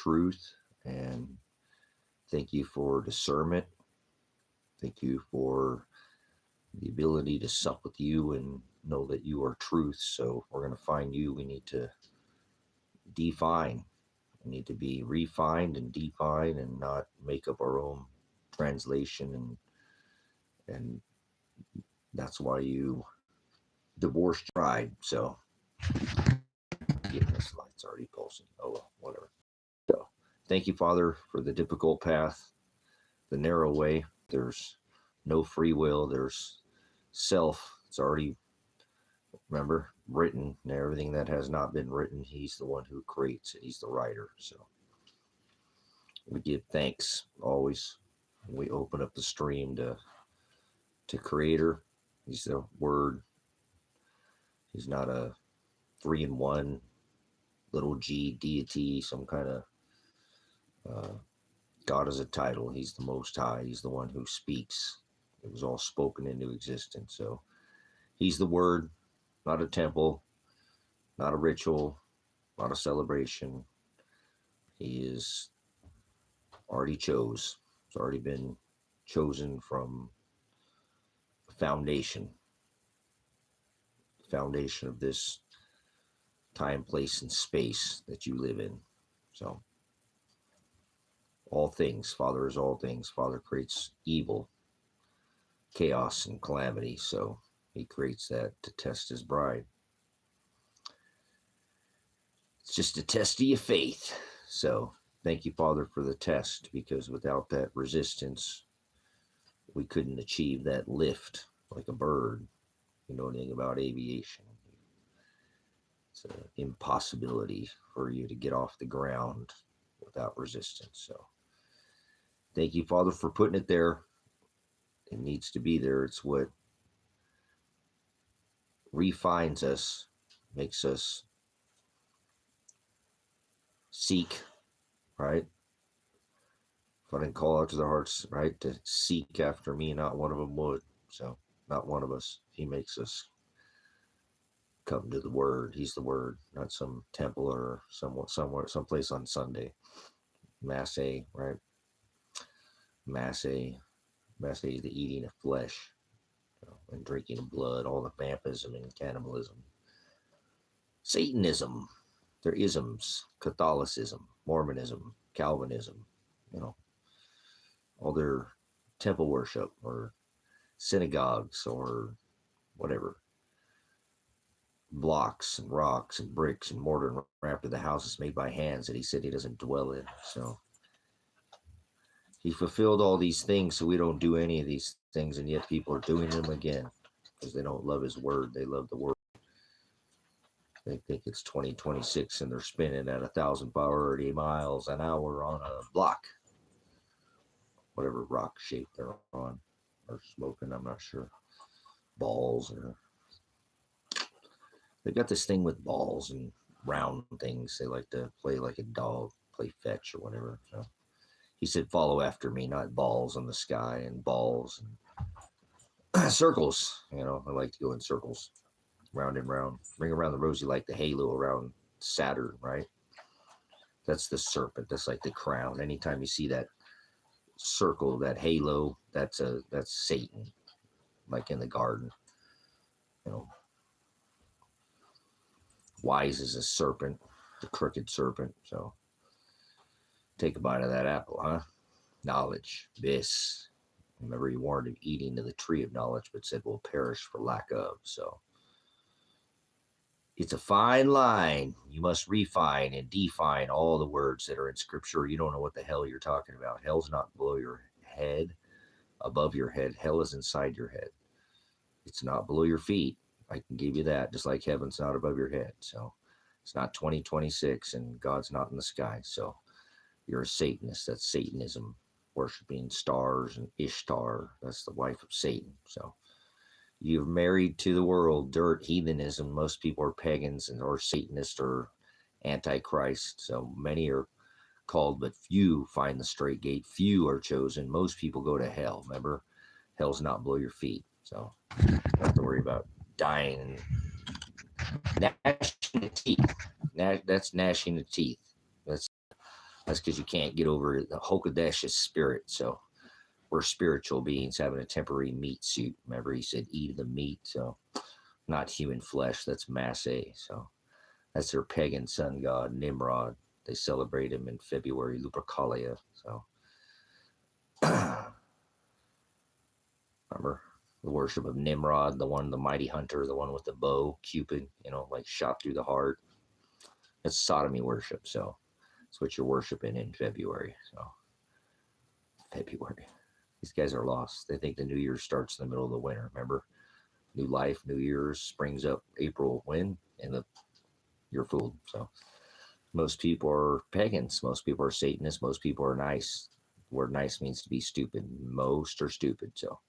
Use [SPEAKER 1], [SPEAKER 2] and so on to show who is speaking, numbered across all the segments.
[SPEAKER 1] truth, and thank you for discernment. Thank you for the ability to sup with you and know that you are truth. So if we're going to find you, we need to define. We need to be refined and define and not make up our own translation. And that's why you divorced your bride. So getting this light's already pulsing. Oh well, whatever. So thank you, Father, for the difficult path, the narrow way. There's no free will. There's self. It's already, remember, written, and everything that has not been written, he's the one who creates it. He's the writer. So we give thanks always. We open up the stream to Creator. He's the Word. He's not a 3-in-1 little g deity, some kind of God is a title. He's the Most High. He's the one who speaks. It was all spoken into existence. So he's the Word, not a temple, not a ritual, not a celebration. He is already chose. It's already been chosen from the foundation of this time, place, and space that you live in. So all things, Father is all things. Father creates evil, chaos, and calamity. So he creates that to test his bride. It's just a test of your faith. So thank you, Father, for the test, because without that resistance, we couldn't achieve that lift like a bird. You know anything about aviation? It's an impossibility for you to get off the ground without resistance. So thank you, Father, for putting it there. It needs to be there. It's what refines us, makes us seek, right? If I didn't call out to their hearts, right, to seek after me, not one of them would. So not one of us. He makes us come to the Word. He's the Word, not some temple or somewhere, someplace on Sunday. Masse, right? Masse is the eating of flesh, and drinking of blood, all the vampirism and cannibalism. Satanism, their isms, Catholicism, Mormonism, Calvinism, all their temple worship or synagogues or whatever. Blocks and rocks and bricks and mortar and after the houses made by hands that he said he doesn't dwell in. So he fulfilled all these things so we don't do any of these things, and yet people are doing them again because they don't love his word. They love the word. They think it's 2026 and they're spinning at 1,040 miles an hour on a block, whatever rock shape they're on, or smoking, I'm not sure. Balls, or they got this thing with balls and round things. They like to play like a dog, play fetch or whatever. So he said, follow after me, not balls in the sky and balls and circles. I like to go in circles, round and round, ring around the rosy like the halo around Saturn, right? That's the serpent. That's like the crown. Anytime you see that circle, that halo, that's Satan, like in the garden. Wise as a serpent, the crooked serpent. So take a bite of that apple, huh? Knowledge, this. Remember, he warned of eating of the tree of knowledge, but said will perish for lack of. So it's a fine line. You must refine and define all the words that are in Scripture. You don't know what the hell you're talking about. Hell's not below your head, above your head. Hell is inside your head. It's not below your feet. I can give you that, just like heaven's not above your head. So it's not 2026 and God's not in the sky. So you're a Satanist. That's Satanism, worshiping stars and Ishtar. That's the wife of Satan. So you're married to the world, dirt, heathenism. Most people are pagans or Satanists or Antichrist. So many are called, but few find the straight gate. Few are chosen. Most people go to hell. Remember, hell's not below your feet. So you don't have to worry about dying and gnashing the teeth. That's gnashing the teeth. That's That's because you can't get over the Hokodesh's spirit. So we're spiritual beings having a temporary meat suit. Remember, he said, eat of the meat. So not human flesh. That's Masse. So that's their pagan sun god, Nimrod. They celebrate him in February, Lupercalia. So remember the worship of Nimrod, the mighty hunter, the one with the bow, Cupid, like shot through the heart. It's sodomy worship. So that's what you're worshiping in February. So February. These guys are lost. They think the New Year starts in the middle of the winter. Remember? New life, New Year's, springs up, April, when? And you're fooled. So most people are pagans. Most people are Satanists. Most people are nice. The word nice means to be stupid. Most are stupid. So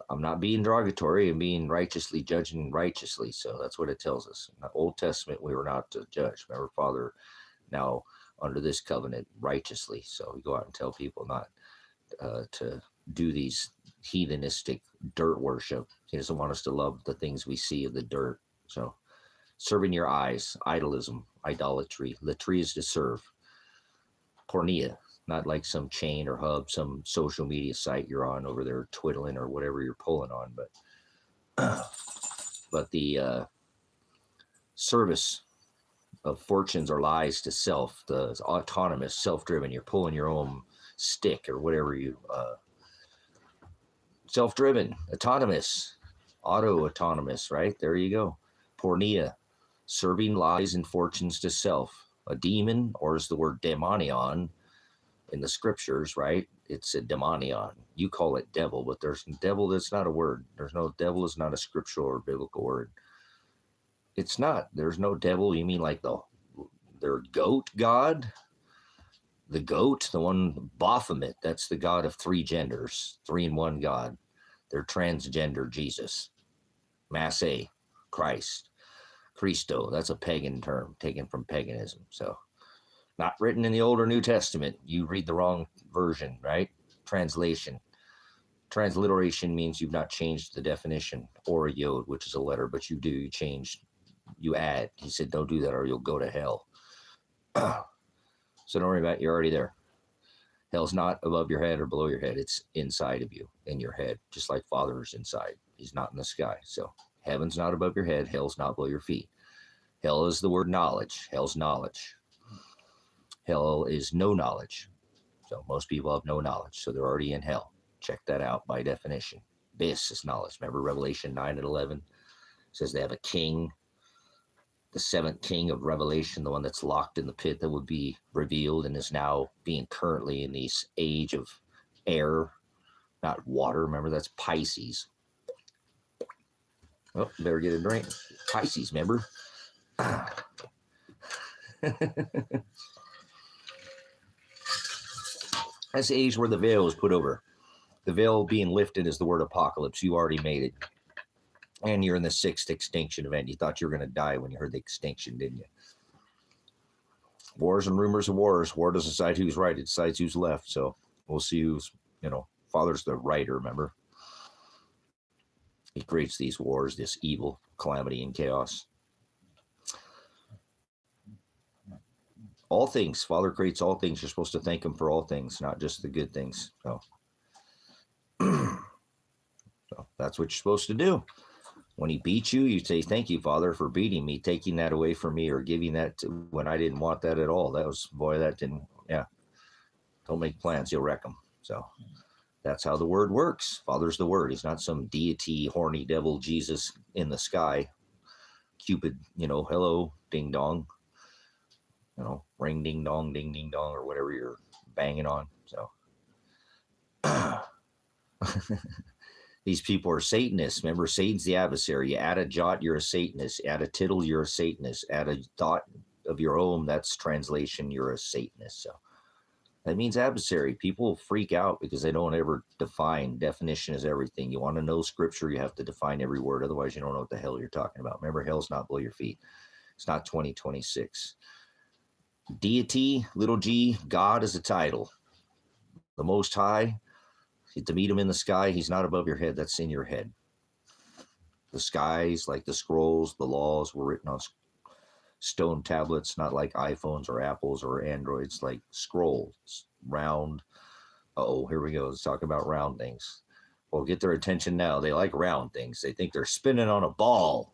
[SPEAKER 1] I'm not being derogatory. I'm being righteously judging righteously. So that's what it tells us. In the Old Testament, we were not to judge. Remember, Father, now under this covenant, righteously. So we go out and tell people not to do these heathenistic dirt worship. He doesn't want us to love the things we see of the dirt. So serving your eyes, idolism, idolatry. Latria is to serve. Pornea, not like some chain or hub, some social media site you're on over there twiddling or whatever you're pulling on, but the service of fortunes or lies to self, the autonomous, self-driven, you're pulling your own stick or whatever you self-driven, autonomous, auto-autonomous, right? There you go. Pornea, serving lies and fortunes to self. A demon, or is the word daemonion in the scriptures, right? It's a daemonion. You call it devil, but there's devil, that's not a word. There's no devil is not a scriptural or biblical word. It's not. There's no devil. You mean like their goat god? The goat, the one Baphomet, that's the god of three genders, 3-in-1 God. They're transgender Jesus. Masse, Christ. Christo, that's a pagan term taken from paganism. So not written in the Old or New Testament. You read the wrong version, right? Translation. Transliteration means you've not changed the definition or a yod, which is a letter, but you do. You change, you add. He said, don't do that or you'll go to hell. So don't worry about it. You're already there. Hell's not above your head or below your head. It's inside of you, in your head, just like Father's inside. He's not in the sky. So heaven's not above your head. Hell's not below your feet. Hell is the word knowledge. Hell's knowledge. Hell is no knowledge. So most people have no knowledge. So they're already in hell. Check that out by definition. This is knowledge. Remember Revelation 9 and 11 says they have a king, the seventh king of Revelation, the one that's locked in the pit that would be revealed and is now being currently in this age of air, not water. Remember, that's Pisces. Oh, better get a drink. Pisces, remember? That's the age where the veil is put over. The veil being lifted is the word apocalypse. You already made it. And you're in the 6th extinction event. You thought you were going to die when you heard the extinction, didn't you? Wars and rumors of wars. War doesn't decide who's right. It decides who's left. So we'll see who's, Father's the writer, remember? He creates these wars, this evil, calamity, and chaos. All things. Father creates all things. You're supposed to thank him for all things, not just the good things. So that's what you're supposed to do. When he beats you, you say, thank you, Father, for beating me, taking that away from me, or giving that when I didn't want that at all. Don't make plans, you'll wreck them. So that's how the word works. Father's the word. He's not some deity, horny devil, Jesus in the sky. Cupid, hello, ding dong. Ring ding dong, or whatever you're banging on. So these people are Satanists. Remember, Satan's the adversary. You add a jot, you're a Satanist. Add a tittle, you're a Satanist. Add a thought of your own, that's translation, you're a Satanist. So that means adversary. People freak out because they don't ever define. Definition is everything. You want to know scripture, you have to define every word. Otherwise, you don't know what the hell you're talking about. Remember, hell's not below your feet. It's not 2026. Deity, little g, God is a title. The Most High, to meet him in the sky, he's not above your head. That's in your head. The skies, like the scrolls, the laws were written on stone tablets, not like iPhones or Apples or Androids, like scrolls, round. Uh-oh, here we go. Let's talk about round things. Well, get their attention now. They like round things. They think they're spinning on a ball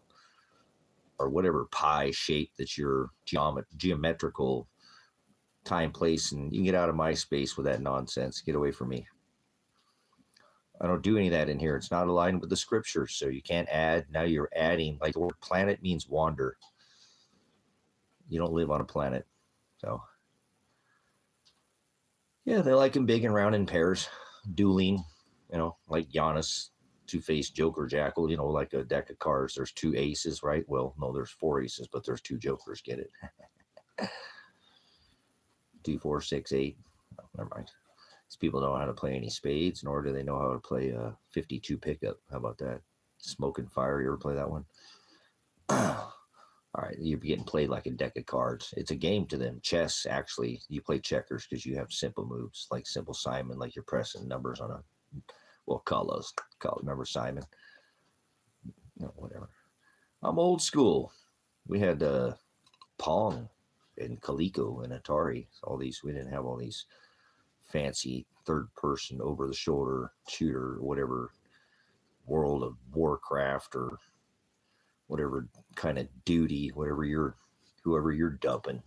[SPEAKER 1] or whatever pie shape that's your geometrical time, place, and you can get out of my space with that nonsense. Get away from me. I don't do any of that in here. It's not aligned with the scriptures, so you can't add. Now you're adding, like the word planet means wander. You don't live on a planet. So, yeah, they like them big and round in pairs, dueling, like Giannis, two-faced Joker Jackal, like a deck of cards. There's 2 aces, right? Well, no, there's 4 aces, but there's 2 jokers. Get it? 2, 4, 6, 8. Oh, never mind. These people don't know how to play any spades, nor do they know how to play a 52 pickup. How about that? Smoke and Fire. You ever play that one? All right, you're getting played like a deck of cards. It's a game to them. Chess, actually, you play checkers because you have simple moves, like Simple Simon, like you're pressing numbers on remember Simon? No, whatever. I'm old school. We had Pong and Coleco and Atari. All these, we didn't have all these fancy third-person, over-the-shoulder shooter, whatever, World of Warcraft or whatever kind of duty, whoever you're dumping.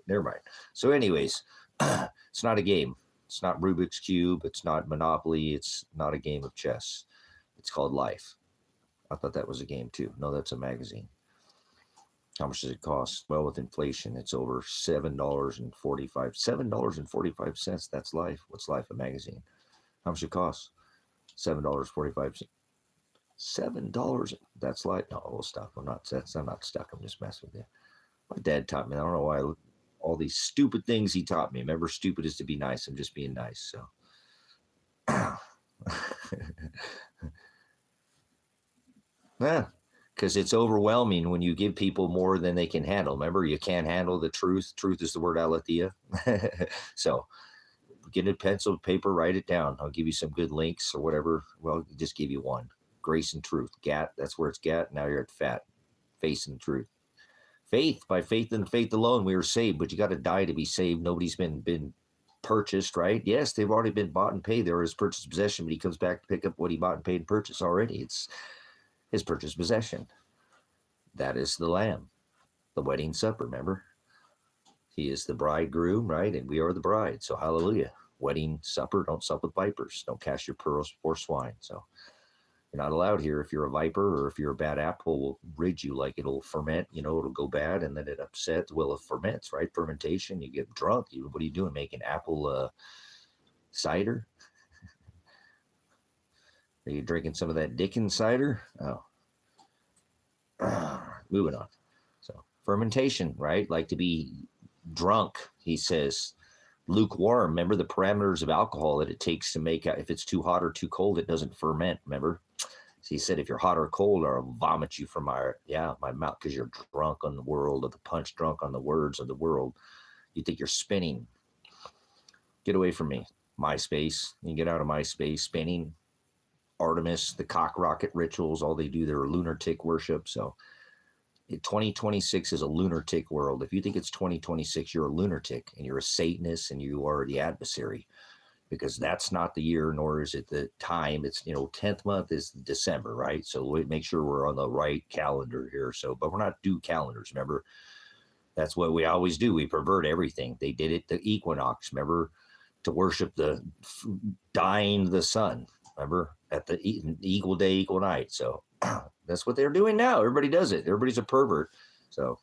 [SPEAKER 1] Never mind. So anyways, it's not a game. It's not Rubik's Cube. It's not Monopoly. It's not a game of chess. It's called life. I thought that was a game too. No, that's a magazine. How much does it cost? Well, with inflation, it's over $7.45. $7.45. That's life. What's life? A magazine. How much it costs? $7.45. $7. That's life. No, we'll stop. I'm not stuck. I'm just messing with you. My dad taught me. I don't know why. All these stupid things he taught me. Remember, stupid is to be nice. I'm just being nice. So. Yeah. Because it's overwhelming when you give people more than they can handle. Remember, you can't handle the truth. Truth is the word aletheia. So get a pencil, paper, write it down. I'll give you some good links or whatever. Well, just give you one. Grace and truth. GAT, that's where it's GAT. Now you're at FAT. Face and truth. Faith, by faith and faith alone, we are saved. But you got to die to be saved. Nobody's been purchased, right? Yes, they've already been bought and paid. They're his purchased possession, but he comes back to pick up what he bought and paid and purchased already. It's his purchased possession. That is the Lamb, the wedding supper, remember? He is the bridegroom, right? And we are the bride. So hallelujah. Wedding supper, don't sup with vipers. Don't cast your pearls before swine. So you're not allowed here. If you're a viper or if you're a bad apple, we'll rid you, like it'll ferment, it'll go bad and then it upsets. Well, it ferments, right? Fermentation, you get drunk. What are you doing? Making apple cider? Are you drinking some of that Dickens cider? Oh. Moving on. So fermentation, right? Like to be drunk, he says. Lukewarm. Remember the parameters of alcohol that it takes to make, if it's too hot or too cold, it doesn't ferment. Remember? So he said, if you're hot or cold, I'll vomit you from my mouth, because you're drunk on the world of the punch, drunk on the words of the world. You think you're spinning. Get away from me. MySpace. You get out of MySpace. Spinning. Artemis, the cock rocket rituals, all they do, they're lunatic worship. So 2026 is a lunatic world. If you think it's 2026, you're a lunatic and you're a Satanist and you are the adversary, because that's not the year, nor is it the time. It's, 10th month is December, right? So we make sure we're on the right calendar here. So, but we're not due calendars. Remember, that's what we always do. We pervert everything. They did it the equinox, remember, to worship the dying the sun. Remember, at the equal day, equal night. So that's what they're doing now. Everybody does it. Everybody's a pervert. So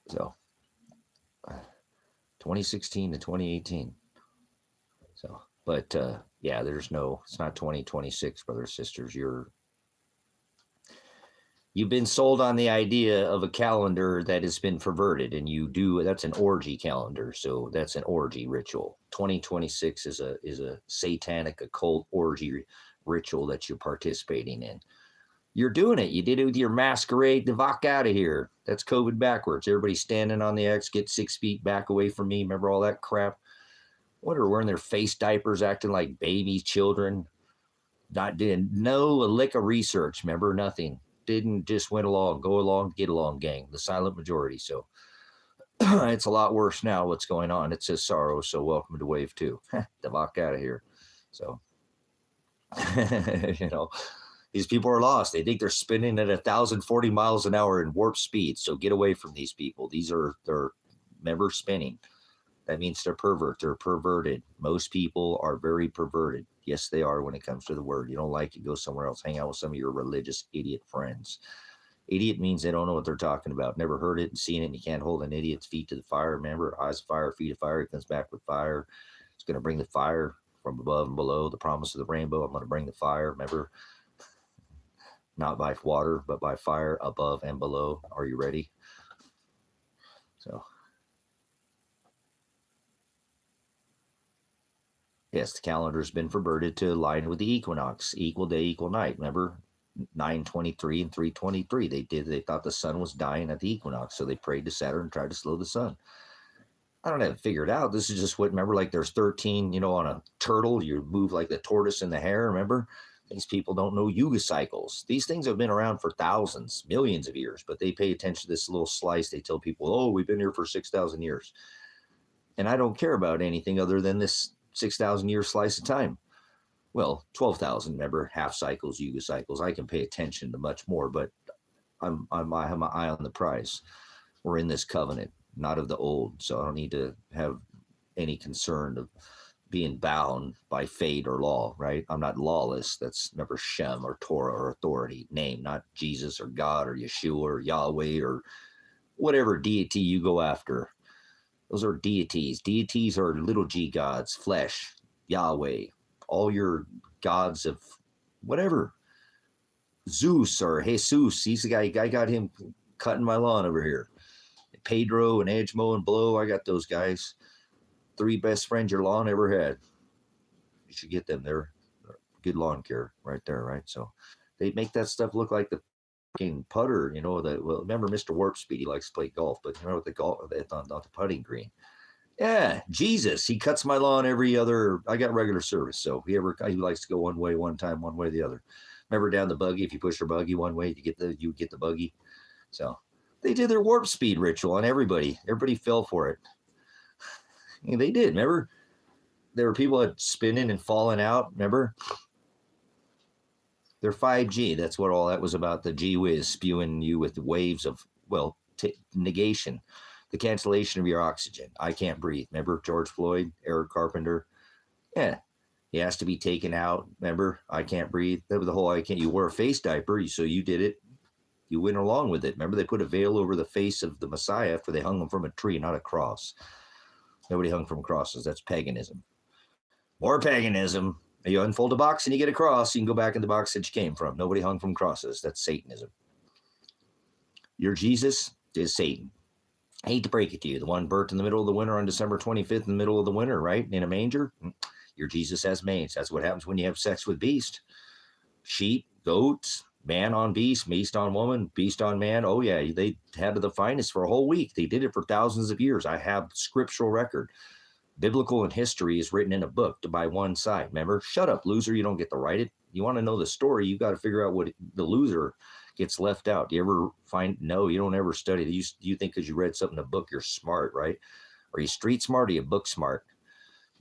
[SPEAKER 1] so 2016 to 2018. So, but yeah, it's not 2026, brothers, sisters. You've been sold on the idea of a calendar that has been perverted, and that's an orgy calendar. So that's an orgy ritual. 2026 is a satanic occult orgy ritual that you're participating in. You're doing it. You did it with your masquerade. The fuck out of here. That's COVID backwards. Everybody standing on the X, get 6 feet back away from me. Remember all that crap? What are wearing their face diapers, acting like baby children? Did no a lick of research. Remember, nothing. Didn't just went along, go along, get along, gang. The silent majority. So it's a lot worse now. What's going on? It says sorrow. So welcome to wave 2. The fuck out of here. So you know, these people are lost. They think they're spinning at 1,040 miles an hour in warp speed. So get away from these people. They're remember spinning. That means they're pervert. They're perverted. Most people are very perverted. Yes, they are when it comes to the word. You don't like it, go somewhere else. Hang out with some of your religious idiot friends. Idiot means they don't know what they're talking about. Never heard it and seen it, and you can't hold an idiot's feet to the fire. Remember, eyes of fire, feet of fire. He comes back with fire. It's going to bring the fire from above and below. The promise of the rainbow. I'm going to bring the fire. Remember, not by water, but by fire above and below. Are you ready? So, yes, the calendar's been perverted to align with the equinox. Equal day, equal night. Remember, 9:23 and 3:23. They thought the sun was dying at the equinox, so they prayed to Saturn and tried to slow the sun. I don't have it figured out. This is just what, remember, like there's 13, on a turtle, you move like the tortoise and the hare, remember? These people don't know yuga cycles. These things have been around for thousands, millions of years, but they pay attention to this little slice. They tell people, oh, we've been here for 6,000 years. And I don't care about anything other than this 6,000 year slice of time. Well, 12,000, remember, half cycles, yuga cycles. I can pay attention to much more, but I have my eye on the prize. We're in this covenant, not of the old, so I don't need to have any concern of being bound by fate or law, right? I'm not lawless. That's never Shem or Torah or authority, name, not Jesus or God or Yeshua or Yahweh or whatever deity you go after. Those are deities. Deities are little g gods, flesh, Yahweh, all your gods of whatever. Zeus or Jesus, he's the guy, I got him cutting my lawn over here. Pedro and Edgemo and Blow, I got those guys. 3 best friends your lawn ever had. You should get them. They're good lawn care right there, right? So they make that stuff look like the fucking putter, remember Mr. Warp Speed, he likes to play golf, but with the golf, on the putting green. Yeah, Jesus, he cuts my lawn I got regular service, so he likes to go one way one time, one way the other. Remember down the buggy, if you push your buggy one way, you get the buggy. So they did their warp speed ritual on everybody. Everybody fell for it. And they did, remember? There were people that spinning and falling out, remember? They're 5G. That's what all that was about. The G whiz spewing you with waves of, negation. The cancellation of your oxygen. I can't breathe. Remember George Floyd, Eric Carpenter? Yeah. He has to be taken out. Remember? I can't breathe. That was the whole you wore a face diaper, so you did it. You went along with it. Remember, they put a veil over the face of the Messiah after they hung him from a tree, not a cross. Nobody hung from crosses. That's paganism. More paganism. You unfold a box and you get a cross. You can go back in the box that you came from. Nobody hung from crosses. That's Satanism. Your Jesus is Satan. I hate to break it to you. The one birthed in the middle of the winter on December 25th in the middle of the winter, right? In a manger. Your Jesus has mange. That's what happens when you have sex with beast. Sheep, goats, man on beast, beast on woman, beast on man. Oh, yeah, they had the finest for a whole week. They did it for thousands of years. I have scriptural record. Biblical and history is written in a book by one side. Remember? Shut up, loser. You don't get to write it. You want to know the story, you got to figure out what the loser gets left out. Do you ever find? No, you don't ever study. You think because you read something in a book, you're smart, right? Are you street smart or are you book smart?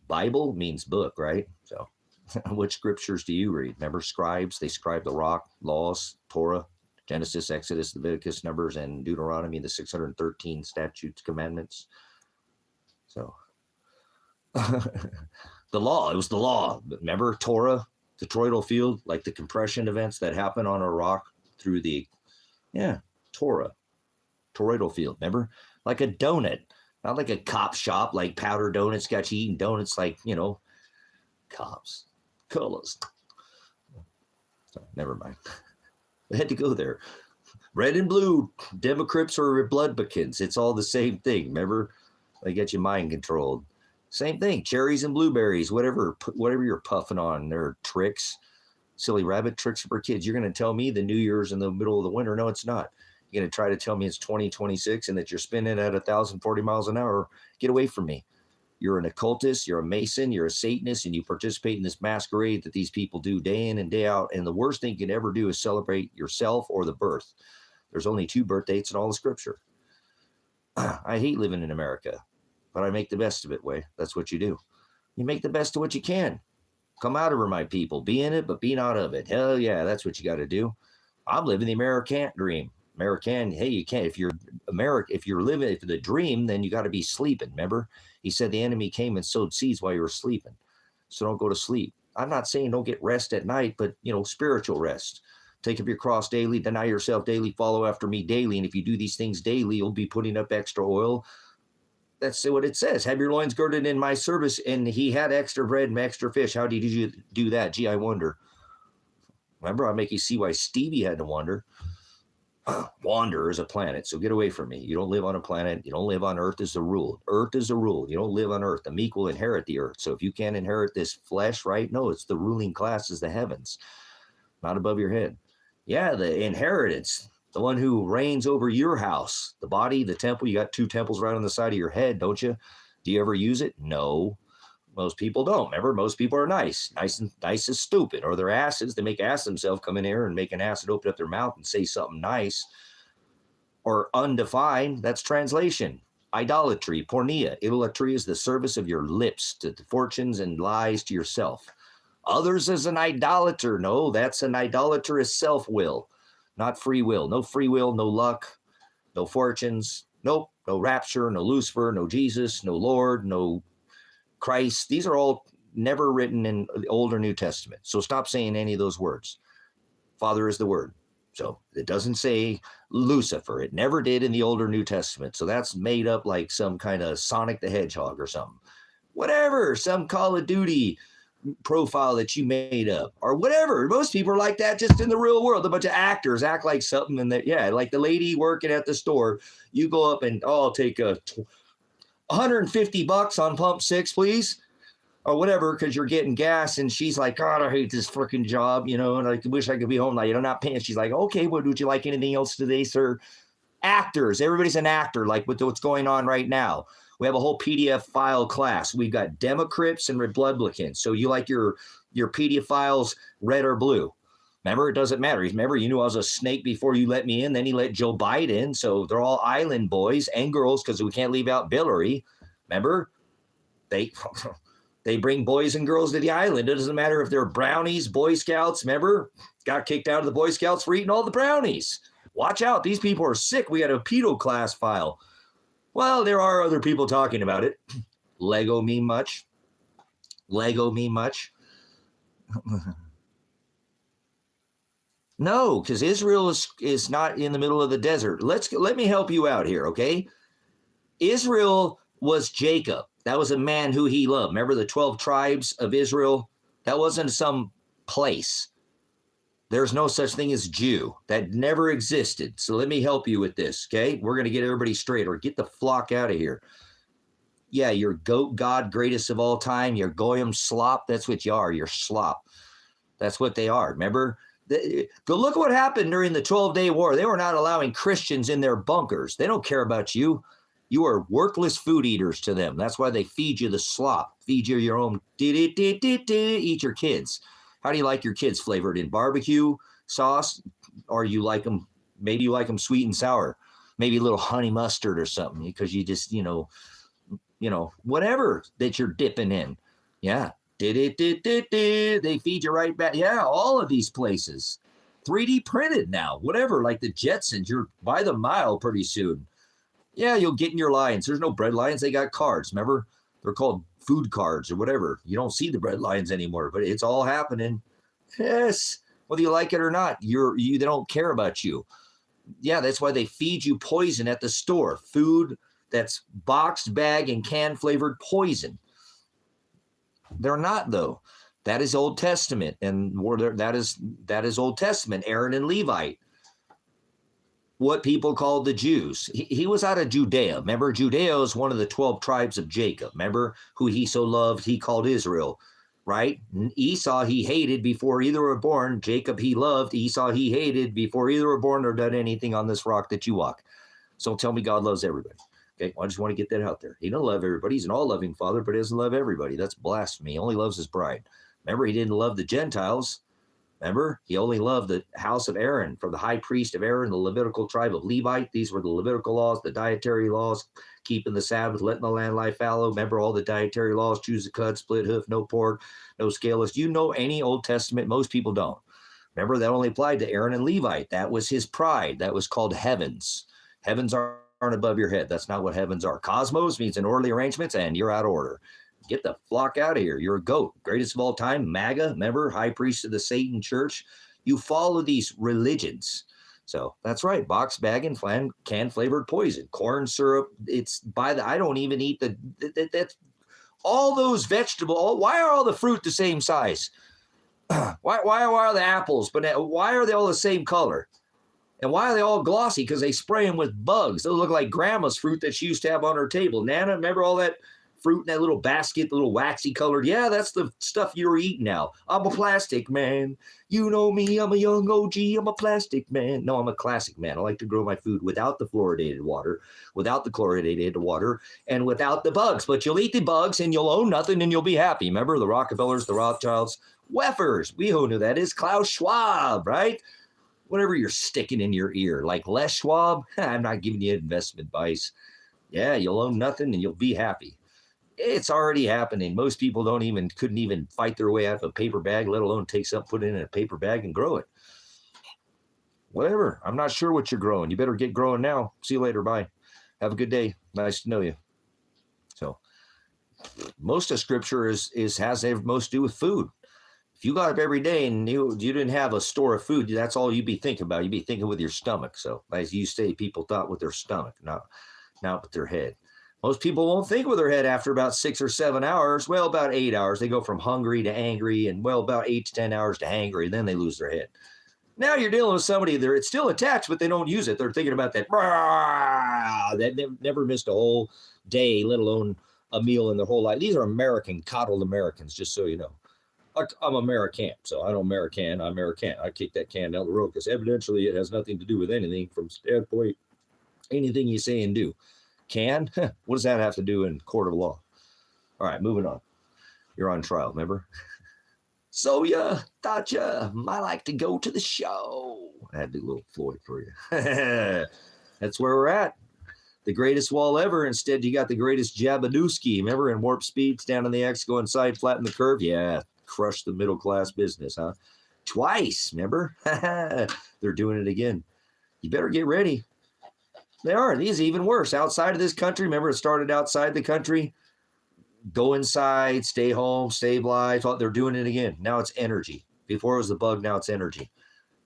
[SPEAKER 1] Bible means book, right? So what scriptures do you read? Remember scribes? They scribe the rock, laws, Torah, Genesis, Exodus, Leviticus, Numbers, and Deuteronomy, the 613 statutes, commandments. So the law, it was the law. Remember Torah, the toroidal field, like the compression events that happen on a rock through the, Torah, toroidal field. Remember? Like a donut, not like a cop shop, like powder donuts, got you eating donuts like, cops, colors. So, never mind. I had to go there. Red and blue, Democrats or Republicans. It's all the same thing. Remember? They get you mind controlled. Same thing. Cherries and blueberries, whatever you're puffing on. They're tricks. Silly rabbit tricks for kids. You're going to tell me the New Year's in the middle of the winter. No, it's not. You're going to try to tell me it's 2026 and that you're spinning at 1,040 miles an hour. Get away from me. you're an occultist, you're a Mason, you're a Satanist, and you participate in this masquerade that these people do day in and day out. And the worst thing you can ever do is celebrate yourself or the birth. There's only 2 birth dates in all the scripture. I hate living in America, but I make the best of it, way. That's what you do. You make the best of what you can. Come out of her, my people. Be in it, but be not of it. Hell yeah, that's what you got to do. I'm living the American dream. American, hey, you can't. If you're living the dream, then you got to be sleeping. Remember? He said the enemy came and sowed seeds while you were sleeping. So don't go to sleep. I'm not saying don't get rest at night, but, spiritual rest. Take up your cross daily, deny yourself daily, follow after me daily. And if you do these things daily, you'll be putting up extra oil. That's what it says. Have your loins girded in my service. And he had extra bread and extra fish. How did you do that? Gee, I wonder. Remember, I make you see why Stevie had to wonder. Wander is a planet, so get away from me. You don't live on a planet. You don't live on earth is the rule. Earth is a rule. You don't live on earth. The meek will inherit the earth. So if you can't inherit this flesh, right? No, it's the ruling class is the heavens, not above your head. Yeah, the inheritance, the one who reigns over your house, the body, the temple. You got 2 temples right on the side of your head, don't you? Do you ever use it? No. Most people don't. Remember, most people are nice is stupid, or they're asses. They make ass themselves come in here and make an ass and open up their mouth and say something nice. Or undefined, that's translation. Idolatry, porneia. Idolatry is the service of your lips to the fortunes and lies to yourself. Others as an idolater. No, that's an idolatrous self-will, not free will. No free will, no luck, no fortunes. Nope, no rapture, no Lucifer, no Jesus, no Lord, no Christ. These are all never written in the Old or New Testament. So stop saying any of those words. Father is the word. So it doesn't say Lucifer. It never did in the Old or New Testament. So that's made up like some kind of Sonic the Hedgehog or something. Whatever, some Call of Duty profile that you made up or whatever. Most people are like that just in the real world. A bunch of actors act like something and that, yeah, like the lady working at the store. You go up and, I'll take $150 on pump 6, please, or whatever, because you're getting gas. And she's like, God, I hate this freaking job, and I wish I could be home. Like, I'm not paying. She's like, okay, well, would you like anything else today, sir? Actors, everybody's an actor, like with what's going on right now. We have a whole PDF file class. We've got Democrats and Republicans. So you like your PDF files red or blue? Remember, it doesn't matter. Remember, you knew I was a snake before you let me in. Then he let Joe Biden in. So they're all island boys and girls because we can't leave out Hillary. Remember, they bring boys and girls to the island. It doesn't matter if they're brownies, Boy Scouts. Remember, got kicked out of the Boy Scouts for eating all the brownies. Watch out. These people are sick. We got a pedo class file. Well, there are other people talking about it. Lego meme much? No, because Israel is not in the middle of the desert. Let me help you out here, okay? Israel was Jacob. That was a man who he loved. Remember the 12 tribes of Israel? That wasn't some place. There's no such thing as Jew. That never existed. So let me help you with this, okay? We're going to get everybody straight, or get the flock out of here. Yeah, you're goat god, greatest of all time. You're goyim slop. That's what you are. You're slop. That's what they are. Remember? Go look what happened during the 12-day war. They were not allowing Christians in their bunkers. They don't care about you. You are worthless food eaters to them. That's why they feed you the slop. Feed you your own. Eat your kids. How do you like your kids flavored in barbecue sauce? Or you like them, maybe you like them sweet and sour. Maybe a little honey mustard or something because you just, whatever that you're dipping in. Yeah. They feed you right back. Yeah, all of these places. 3D printed now, whatever, like the Jetsons. You're by the mile pretty soon. Yeah, you'll get in your lines. There's no bread lines. They got cards. Remember? They're called food cards or whatever. You don't see the bread lines anymore, but it's all happening. Yes. Whether you like it or not, they don't care about you. Yeah, that's why they feed you poison at the store. Food that's boxed, bag, and can flavored poison. They're not, though. That is Old Testament, and that is Old Testament. Aaron and Levite, what people called the Jews. He was out of Judea. Remember, Judea is one of the 12 tribes of Jacob. Remember, who he so loved, he called Israel, right? Esau he hated before either were born. Jacob he loved. Esau he hated before either were born or done anything on this rock that you walk. So tell me God loves everybody. Okay, well, I just want to get that out there. He doesn't love everybody. He's an all-loving father, but he doesn't love everybody. That's blasphemy. He only loves his bride. Remember, he didn't love the Gentiles. Remember, he only loved the house of Aaron, from the high priest of Aaron, the Levitical tribe of Levite. These were the Levitical laws, the dietary laws, keeping the Sabbath, letting the land lie fallow. Remember all the dietary laws: choose a cut, split hoof, no pork, no scaleless. You know any Old Testament? Most people don't. Remember, that only applied to Aaron and Levite. That was his pride. That was called heavens. Heavens aren't above your head. That's not what heavens are. Cosmos means an orderly arrangements, and you're out of order. Get the flock out of here. You're a goat. Greatest of all time, MAGA, remember, high priest of the Satan church. You follow these religions. So that's right. Box, bag, and canned flavored poison. Corn syrup. It's by the, I don't even eat that's all those vegetables. Why are all the fruit the same size? Why are the apples, but why are they all the same color? And why are they all glossy? Because they spray them with bugs. They look like grandma's fruit that she used to have on her table. Nana, remember all that fruit in that little basket, the little waxy colored? Yeah, that's the stuff you're eating now. I'm a plastic man. You know me, I'm a young OG. I'm a plastic man. No, I'm a classic man. I like to grow my food without the fluoridated water, without the chlorinated water, and without the bugs. But you'll eat the bugs and you'll own nothing and you'll be happy. Remember the Rockefellers, the Rothschilds, Weffers. We who knew that is Klaus Schwab, right? Whatever you're sticking in your ear, like Les Schwab. I'm not giving you investment advice. Yeah, you'll own nothing and you'll be happy. It's already happening. Most people couldn't even fight their way out of a paper bag, let alone take something, put it in a paper bag and grow it. Whatever. I'm not sure what you're growing. You better get growing now. See you later. Bye. Have a good day. Nice to know you. So most of scripture has most to do with food. If you got up every day and you didn't have a store of food, that's all you'd be thinking about. You'd be thinking with your stomach. So as you say, people thought with their stomach, not with their head. Most people won't think with their head after about 6 or 7 hours. Well, about 8 hours. They go from hungry to angry, and about 8 to 10 hours to hangry, and then they lose their head. Now you're dealing with somebody there. It's still attached, but they don't use it. They're thinking about that. That never missed a whole day, let alone a meal in their whole life. These are American, coddled Americans, just so you know. I'm American, so I don't American. I'm American. I kick that can down the road because evidently it has nothing to do with anything from standpoint, anything you say and do. Can? What does that have to do in court of law? All right, moving on. You're on trial, remember? So you thought you might like to go to the show. I had to do a little Floyd for you. That's where we're at. The greatest wall ever. Instead, you got the greatest Jabadooski. Remember, in warp speed, stand on the X, go inside, flatten the curve. Yeah, crush the middle class business, huh? Twice, remember? They're doing it again. You better get ready. They are. These are even worse. Outside of this country, remember it started outside the country? Go inside, stay home, stabilize. They're doing it again. Now it's energy. Before it was the bug, now it's energy.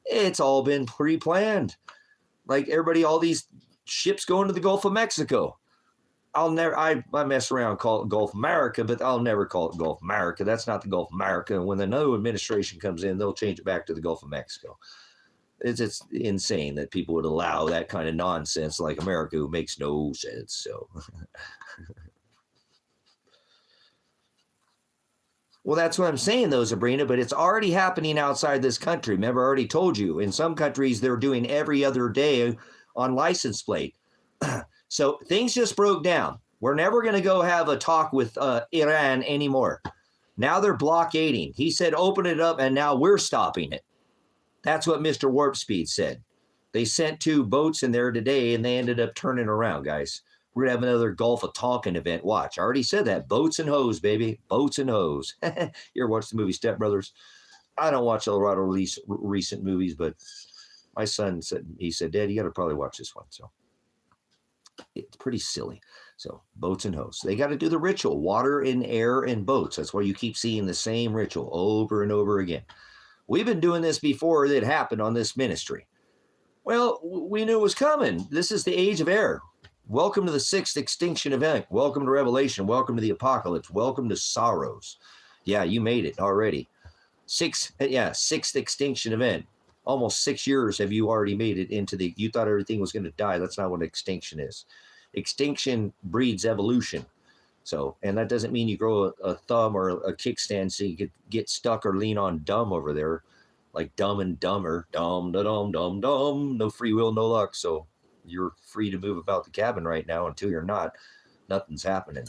[SPEAKER 1] It's all been pre-planned. Like everybody, all these ships going to the Gulf of Mexico. I mess around, call it Gulf America, but I'll never call it Gulf America. That's not the Gulf America. And when the new administration comes in, they'll change it back to the Gulf of Mexico. It's insane that people would allow that kind of nonsense like America, who makes no sense. So, well, that's what I'm saying, though, Sabrina, but it's already happening outside this country. Remember, I already told you, in some countries, they're doing every other day on license plate. So things just broke down. We're never going to go have a talk with Iran anymore. Now they're blockading. He said, open it up, and now we're stopping it. That's what Mr. Warp Speed said. They sent 2 boats in there today, and they ended up turning around, guys. We're going to have another Gulf of Tonkin event. Watch. I already said that. Boats and hoes, baby. Boats and hoes. You ever watch the movie Step Brothers? I don't watch a lot of recent movies, but my son said, Dad, you got to probably watch this one. So it's pretty silly. So boats and hoes. They got to do the ritual. Water and air and boats. That's why you keep seeing the same ritual over and over again. We've been doing this before it happened on this ministry. Well, we knew it was coming. This is the age of air. Welcome to the 6th extinction event. Welcome to Revelation. Welcome to the apocalypse. Welcome to sorrows. Yeah, you made it already. 6th extinction event. Almost 6 years have you already made it into you thought everything was going to die. That's not what extinction is. Extinction breeds evolution. So, and that doesn't mean you grow a thumb or a kickstand so you could get stuck or lean on dumb over there, like Dumb and Dumber, dumb, da dum, dum, dum, no free will, no luck. So you're free to move about the cabin right now. Until you're not, nothing's happening.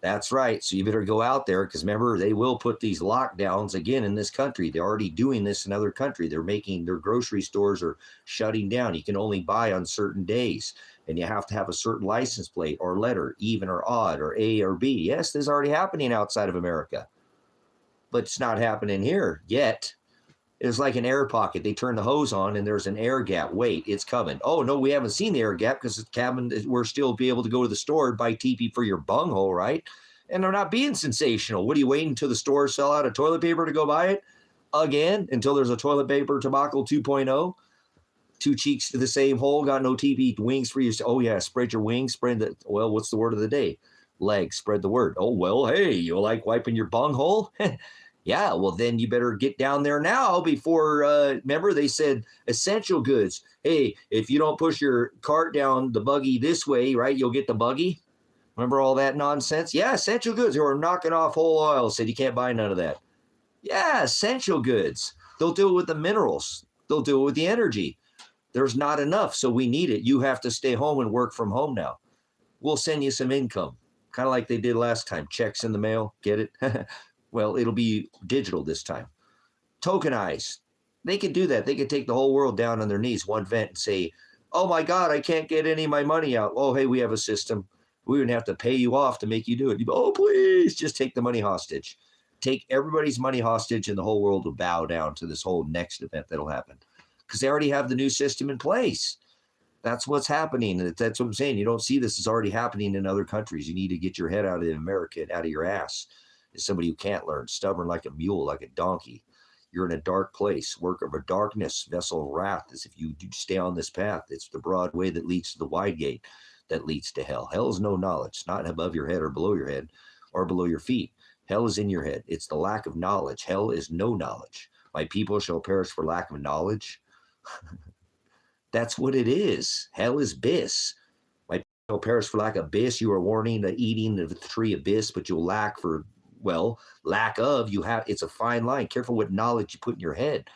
[SPEAKER 1] That's right. So you better go out there, because remember, they will put these lockdowns again in this country. They're already doing this in other countries. They're making their grocery stores are shutting down. You can only buy on certain days, and you have to have a certain license plate or letter, even or odd or A or B. Yes, this is already happening outside of America, but it's not happening here yet. It's like an air pocket. They turn the hose on and there's an air gap. Wait, it's coming. Oh, no, we haven't seen the air gap because the cabin, we're still be able to go to the store and buy TP for your bunghole, right? And they're not being sensational. What are you waiting until the stores sell out of toilet paper to go buy it? Again, until there's a toilet paper debacle 2.0? Two cheeks to the same hole, got no TP, wings for you. Oh, yeah, spread your wings, spread the, well, what's the word of the day? Legs, spread the word. Oh, well, hey, you like wiping your bunghole? Yeah, well, then you better get down there now before, remember, they said essential goods. Hey, if you don't push your cart down the buggy this way, right, you'll get the buggy. Remember all that nonsense? Yeah, essential goods. They were knocking off whole oil, said you can't buy none of that. Yeah, essential goods. They'll do it with the minerals. They'll do it with the energy. There's not enough, so we need it. You have to stay home and work from home now. We'll send you some income, kind of like they did last time. Checks in the mail, get it? Well, it'll be digital this time. Tokenized. They could do that. They could take the whole world down on their knees, one vent, and say, oh my God, I can't get any of my money out. Oh, hey, we have a system. We wouldn't have to pay you off to make you do it. You go, oh, please, just take the money hostage. Take everybody's money hostage, and the whole world will bow down to this whole next event that'll happen. Because they already have the new system in place. That's what's happening. That's what I'm saying. You don't see this is already happening in other countries. You need to get your head out of America and out of your ass. Is somebody who can't learn, stubborn like a mule, like a donkey. You're in a dark place, work of a darkness, vessel of wrath, as if you do stay on this path. It's the broad way that leads to the wide gate that leads to hell. Hell is no knowledge. It's not above your head or below your head or below your feet. Hell is in your head. It's the lack of knowledge. Hell is no knowledge. My people shall perish for lack of knowledge. That's what it is. Hell is bis. My people shall perish for lack of bis. You are warning the eating of the tree of bis, but you'll lack for, well, lack of, you have, it's a fine line. Careful what knowledge you put in your head.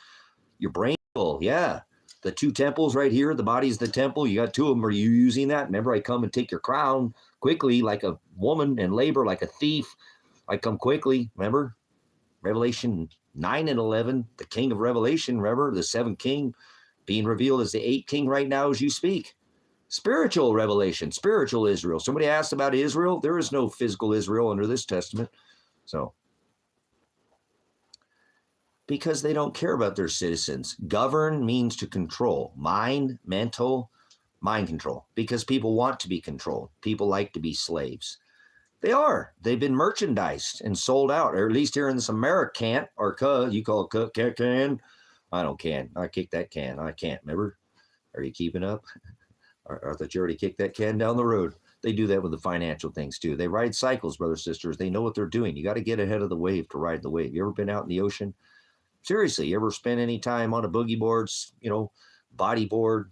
[SPEAKER 1] Your brain, yeah. The two temples right here, the body is the temple. You got two of them. Are you using that? Remember, I come and take your crown quickly like a woman and labor like a thief. I come quickly. Remember, Revelation 9 and 11, the king of Revelation. Remember, the seventh king being revealed as the eighth king right now as you speak. Spiritual revelation, spiritual Israel. Somebody asked about Israel. There is no physical Israel under this testament. So, because they don't care about their citizens. Govern means to control. Mind, mental, mind control. Because people want to be controlled. People like to be slaves. They are. They've been merchandised and sold out, or at least here in this America, can't, or you call it can. I don't can. I kick that can. I can't. Remember? Are you keeping up? I thought you already kicked that can down the road. They do that with the financial things too. They ride cycles, brothers, sisters. They know what they're doing. You got to get ahead of the wave to ride the wave. You ever been out in the ocean? Seriously, you ever spend any time on a boogie board, body board,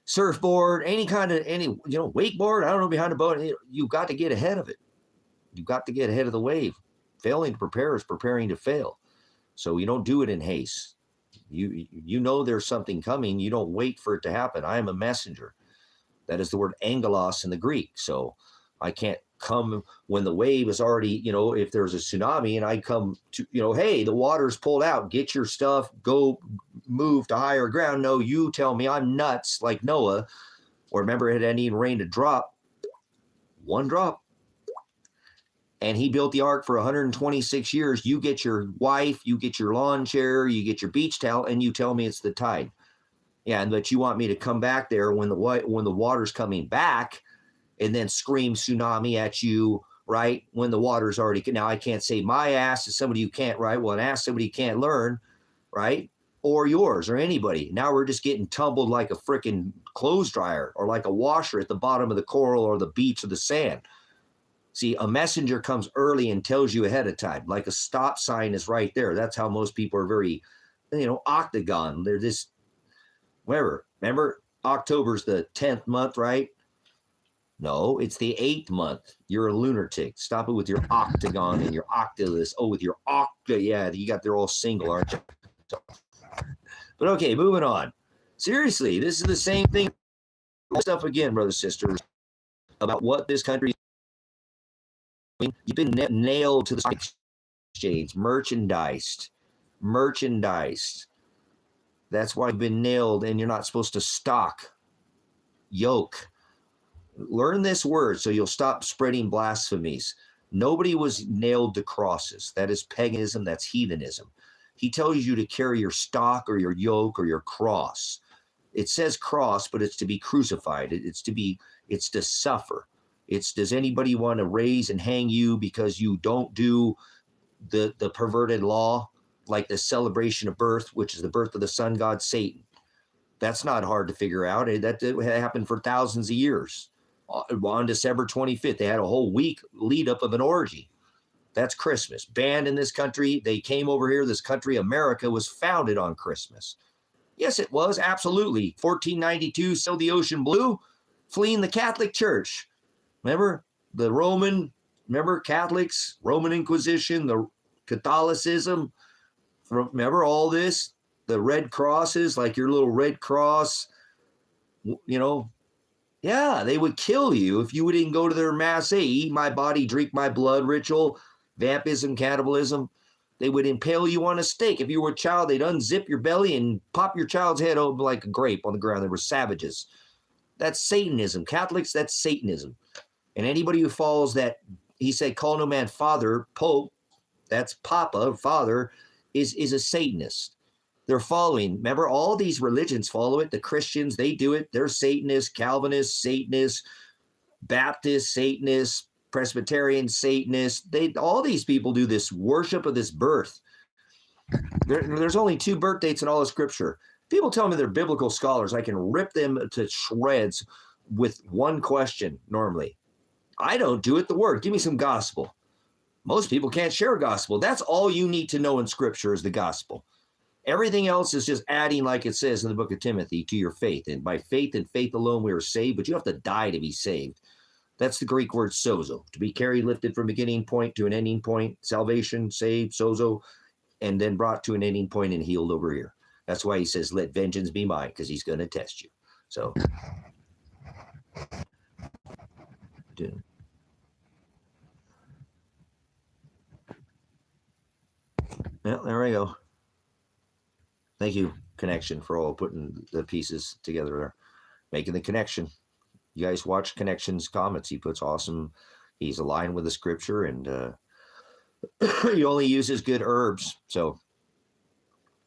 [SPEAKER 1] surfboard, any kind of, wakeboard? I don't know, behind a boat. You've got to get ahead of it. You've got to get ahead of the wave. Failing to prepare is preparing to fail. So you don't do it in haste. You know there's something coming. You don't wait for it to happen. I am a messenger. That is the word angelos in the Greek. So I can't come when the wave is already, if there's a tsunami and I come to, hey, the water's pulled out, get your stuff, go move to higher ground. No, you tell me I'm nuts like Noah. Or remember, it hadn't even rained a drop, one drop. And he built the ark for 126 years. You get your wife, you get your lawn chair, you get your beach towel, and you tell me it's the tide. Yeah, but you want me to come back there when the water's coming back and then scream tsunami at you, right? When the water's already, now I can't say my ass is somebody who can't, right? Well, an ass somebody who can't learn, right? Or yours or anybody. Now we're just getting tumbled like a freaking clothes dryer or like a washer at the bottom of the coral or the beach or the sand. See, a messenger comes early and tells you ahead of time, like a stop sign is right there. That's how most people are very, octagon. They're just, whatever. Remember, October's the 10th month, right? No, it's the 8th month. You're a lunatic. Stop it with your octagon and your octulus. Oh, with your octa. Yeah, they're all single, aren't you? But okay, moving on. Seriously, this is the same thing stuff again, brothers and sisters, about what this country is. You've been nailed to the stock exchange, merchandised. That's why you've been nailed, and you're not supposed to stock, yoke. Learn this word so you'll stop spreading blasphemies. Nobody was nailed to crosses. That is paganism. That's heathenism. He tells you to carry your stock or your yoke or your cross. It says cross, but it's to be crucified. It's to suffer. Does anybody want to raise and hang you because you don't do the perverted law, like the celebration of birth, which is the birth of the sun god Satan? That's not hard to figure out. That happened for thousands of years. On December 25th, they had a whole week lead up of an orgy. That's Christmas. Banned in this country. They came over here. This country, America, was founded on Christmas. Yes, it was. Absolutely. 1492, sailed the ocean blue, fleeing the Catholic Church. Remember Catholics, Roman Inquisition, the Catholicism. Remember all this? The red crosses, like your little red cross, Yeah, they would kill you if you didn't go to their mass, eat my body, drink my blood ritual, vampism, cannibalism. They would impale you on a stake. If you were a child, they'd unzip your belly and pop your child's head open like a grape on the ground. They were savages. That's Satanism. Catholics, that's Satanism. And anybody who follows that, he said, call no man father, Pope, that's Papa, father, is a Satanist. They're following. Remember, all these religions follow it. The Christians, they do it. They're Satanists, Calvinists, Satanists, Baptists, Satanists, Presbyterian, Satanists. All these people do this worship of this birth. There's only 2 birth dates in all of Scripture. People tell me they're biblical scholars. I can rip them to shreds with one question normally. I don't do it. The word. Give me some gospel. Most people can't share gospel. That's all you need to know in Scripture is the gospel. Everything else is just adding, like it says in the book of Timothy, to your faith. And by faith and faith alone we are saved, but you have to die to be saved. That's the Greek word sozo, to be carried, lifted from beginning point to an ending point, salvation, saved, sozo, and then brought to an ending point and healed over here. That's why he says, let vengeance be mine, because he's going to test you. So, well, there we go. Thank you, Connection, for all putting the pieces together there, making the connection. You guys watch Connection's comments. He puts awesome, he's aligned with the Scripture, and he only uses good herbs. So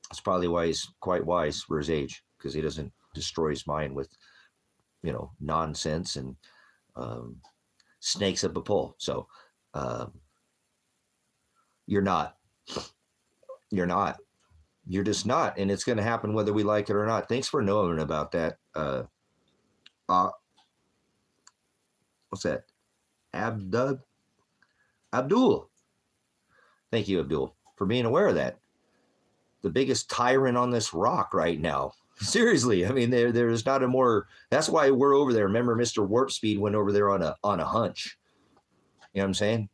[SPEAKER 1] that's probably why he's quite wise for his age, because he doesn't destroy his mind with, nonsense and snakes up a pole. So you're not. You're just not, and it's going to happen whether we like it or not. Thanks for knowing about that. What's that? Abdul. Thank you, Abdul, for being aware of that. The biggest tyrant on this rock right now. Seriously, I mean, there's not a more. That's why we're over there. Remember, Mr. Warp Speed went over there on a hunch. You know what I'm saying?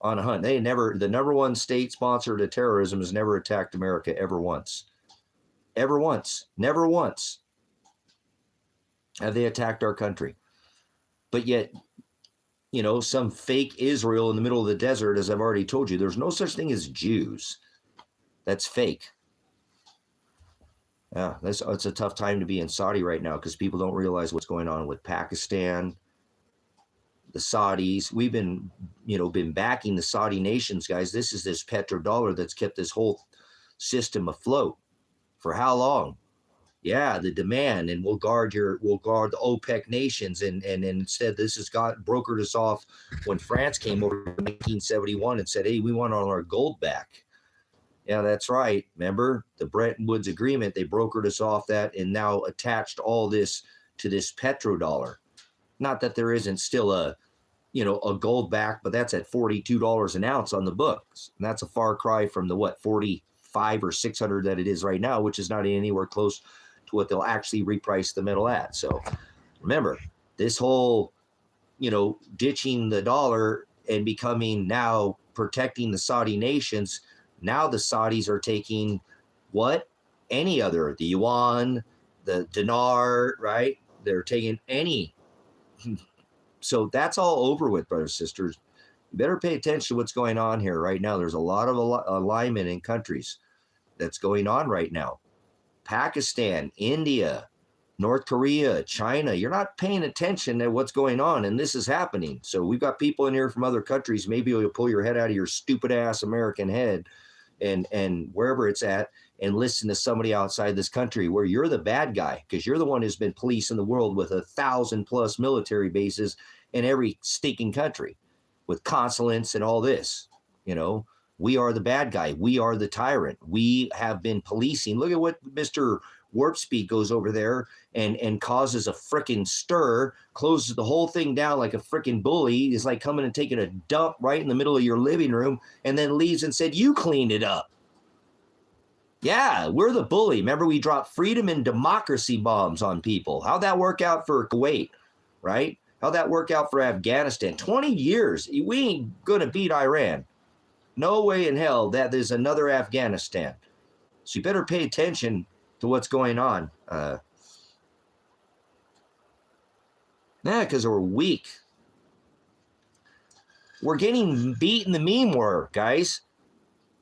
[SPEAKER 1] On a hunt. The number one state sponsor to terrorism has never attacked America ever once. Ever once. Never once have they attacked our country. But yet, some fake Israel in the middle of the desert, as I've already told you, there's no such thing as Jews. That's fake. Yeah, it's a tough time to be in Saudi right now because people don't realize what's going on with Pakistan, the Saudis. We've been backing the Saudi nations, guys. This is this petrodollar that's kept this whole system afloat. For how long? Yeah, the demand, and we'll guard the OPEC nations, and instead this has brokered us off when France came over in 1971 and said, hey, we want all our gold back. Yeah, that's right. Remember the Bretton Woods Agreement? They brokered us off that and now attached all this to this petrodollar. Not that there isn't still a gold back, but that's at $42 an ounce on the books. And that's a far cry from the 45 or 600 that it is right now, which is not anywhere close to what they'll actually reprice the metal at. So remember, this whole, ditching the dollar and becoming now protecting the Saudi nations. Now the Saudis are taking the yuan, the dinar, right? they're taking any. So that's all over with, brothers and sisters. You better pay attention to what's going on here right now. There's a lot of alignment in countries that's going on right now. Pakistan, India, North Korea, China. You're not paying attention to what's going on, and this is happening. So we've got people in here from other countries. Maybe you'll pull your head out of your stupid ass American head and wherever it's at and listen to somebody outside this country where you're the bad guy, because you're the one who's been policing the world with 1,000+ military bases in every stinking country with consulates and all this. You know, we are the bad guy. We are the tyrant. We have been policing. Look at what Mr. Warp Speed goes over there and causes a freaking stir, closes the whole thing down like a freaking bully. Is like coming and taking a dump right in the middle of your living room and then leaves and said, you cleaned it up. Yeah, we're the bully. Remember, we dropped freedom and democracy bombs on people. How'd that work out for Kuwait, right? How'd that work out for Afghanistan? 20 years. We ain't going to beat Iran. No way in hell that there's another Afghanistan. So you better pay attention to what's going on. Because we're weak. We're getting beat in the meme war, guys.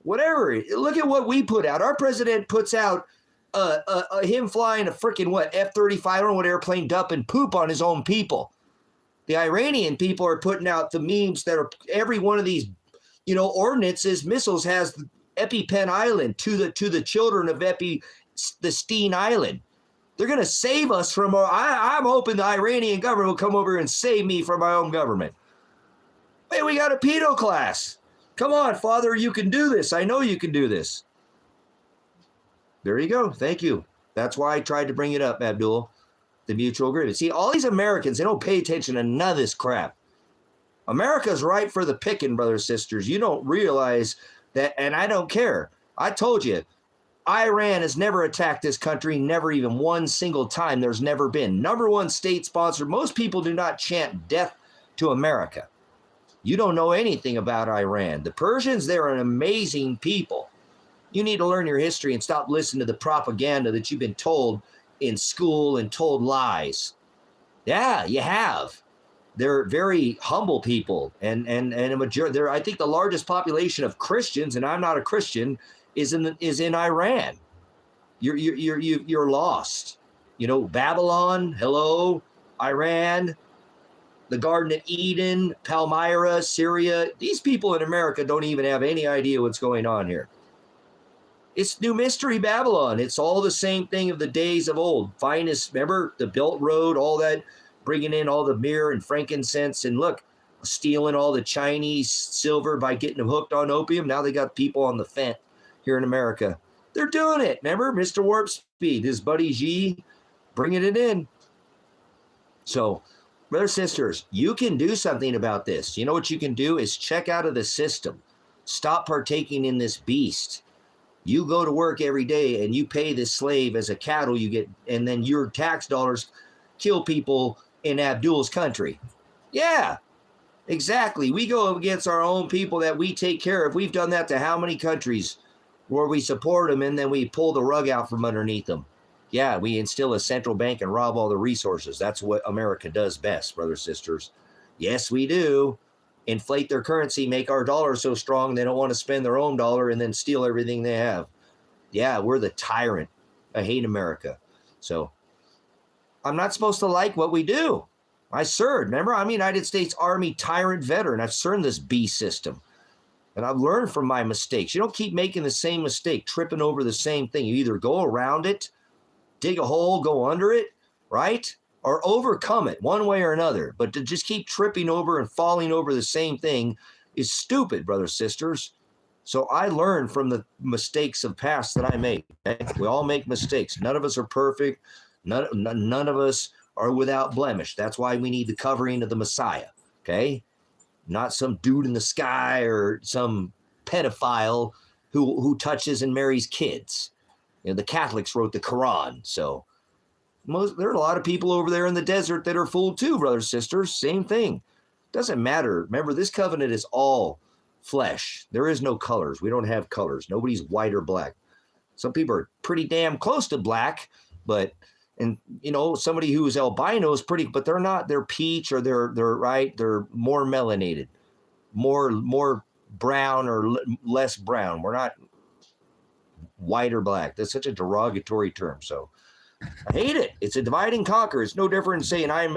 [SPEAKER 1] Whatever. Look at what we put out. Our president puts out him flying a freaking F-35, I don't know what airplane, dumping poop on his own people. The Iranian people are putting out the memes that are every one of these, ordinances, missiles has EpiPen Island to the children of the Steen Island. They're going to save us from I'm hoping the Iranian government will come over and save me from my own government. Hey, we got a pedo class. Come on, Father, you can do this. I know you can do this. There you go. Thank you. That's why I tried to bring it up, Abdul. The mutual agreement. See, all these Americans, they don't pay attention to none of this crap. America's ripe for the picking, brothers and sisters. You don't realize that, and I don't care. I told you, Iran has never attacked this country, never even one single time. There's never been. Number one state sponsor. Most people do not chant death to America. You don't know anything about Iran. The Persians, they're an amazing people. You need to learn your history and stop listening to the propaganda that you've been told in school and told lies. Yeah, you have. They're very humble people, and a majority. I think the largest population of Christians, and I'm not a Christian, is in Iran. You're lost. Babylon, hello, Iran, the Garden of Eden, Palmyra, Syria. These people in America don't even have any idea what's going on here. It's New Mystery Babylon. It's all the same thing of the days of old. Finest, remember, the Belt Road, all that, bringing in all the myrrh and frankincense, and look, stealing all the Chinese silver by getting them hooked on opium. Now they got people on the fence here in America. They're doing it. Remember, Mr. Warp Speed, his buddy G, bringing it in. So, brothers and sisters, you can do something about this. You know what you can do is check out of the system. Stop partaking in this beast. You go to work every day and you pay this slave as a cattle you get, and then your tax dollars kill people in Abdul's country. Yeah, exactly. We go against our own people that we take care of. We've done that to how many countries where we support them and then we pull the rug out from underneath them? Yeah, we instill a central bank and rob all the resources. That's what America does best, brothers and sisters. Yes, we do. Inflate their currency, make our dollar so strong they don't want to spend their own dollar and then steal everything they have. Yeah, we're the tyrant. I hate America. So I'm not supposed to like what we do. I served. Remember, I'm a United States Army tyrant veteran. I've served this beast system. And I've learned from my mistakes. You don't keep making the same mistake, tripping over the same thing. You either go around it, dig a hole, go under it, right? Or overcome it one way or another. But to just keep tripping over and falling over the same thing is stupid, brothers and sisters. So I learned from the mistakes of past that I made. Okay? We all make mistakes. None of us are perfect. None of us are without blemish. That's why we need the covering of the Messiah, okay? Not some dude in the sky or some pedophile who touches and marries kids. The Catholics wrote the Quran, so there are a lot of people over there in the desert that are fooled too, brothers and sisters. Same thing. Doesn't matter. Remember, this covenant is all flesh. There is no colors. We don't have colors. Nobody's white or black. Some people are pretty damn close to black, but And, you know, somebody who's albino is pretty, but they're not, they're peach or they're right. They're more melanated, more brown or less brown. We're not white or black. That's such a derogatory term. So I hate it. It's a divide and conquer. It's no different than saying I'm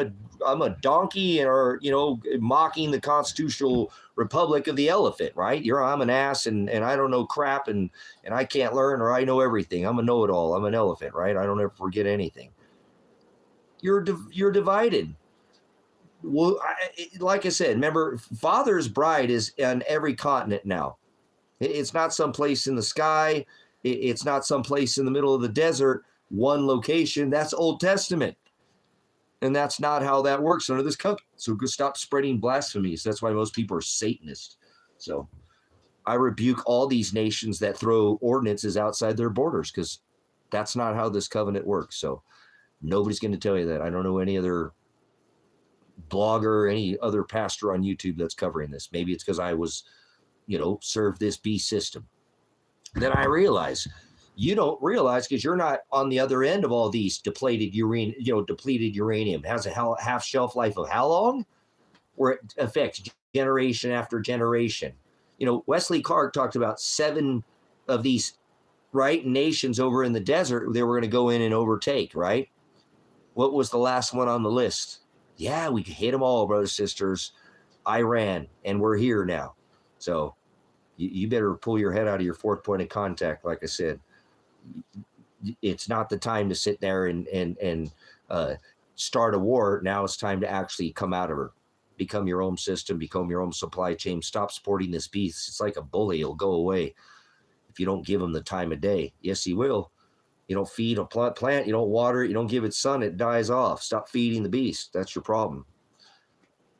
[SPEAKER 1] a donkey or, you know, mocking the constitutional republic of the elephant, right? I'm an ass and I don't know crap and I can't learn or I know everything. I'm a know-it-all. I'm an elephant, right? I don't ever forget anything. You're divided. Well, like I said, remember, Father's bride is on every continent now. It's not someplace in the sky. It's not someplace in the middle of the desert, one location. That's Old Testament. And that's not how that works under this covenant. So go stop spreading blasphemies. That's why most people are Satanists. So I rebuke all these nations that throw ordinances outside their borders because that's not how this covenant works. So nobody's going to tell you that. I don't know any other blogger, any other pastor on YouTube that's covering this. Maybe it's because I was, you know, served this beast system. Then I realize you don't realize because you're not on the other end of all these depleted uranium. It has a half shelf life of how long? Where it affects generation after generation. You know, Wesley Clark talked about 7 of these, right, nations over in the desert they were going to go in and overtake, right? What was the last one on the list? Yeah, we hit them all, brothers, sisters. Iran, and we're here now. So you better pull your head out of your 4th point of contact, like I said. It's not the time to sit there and start a war. Now it's time to actually come out of her. Become your own system, become your own supply chain. Stop supporting this beast. It's like a bully. It'll go away if you don't give him the time of day. Yes, he will. You don't feed a plant, you don't water it, you don't give it sun, it dies off. Stop feeding the beast. That's your problem.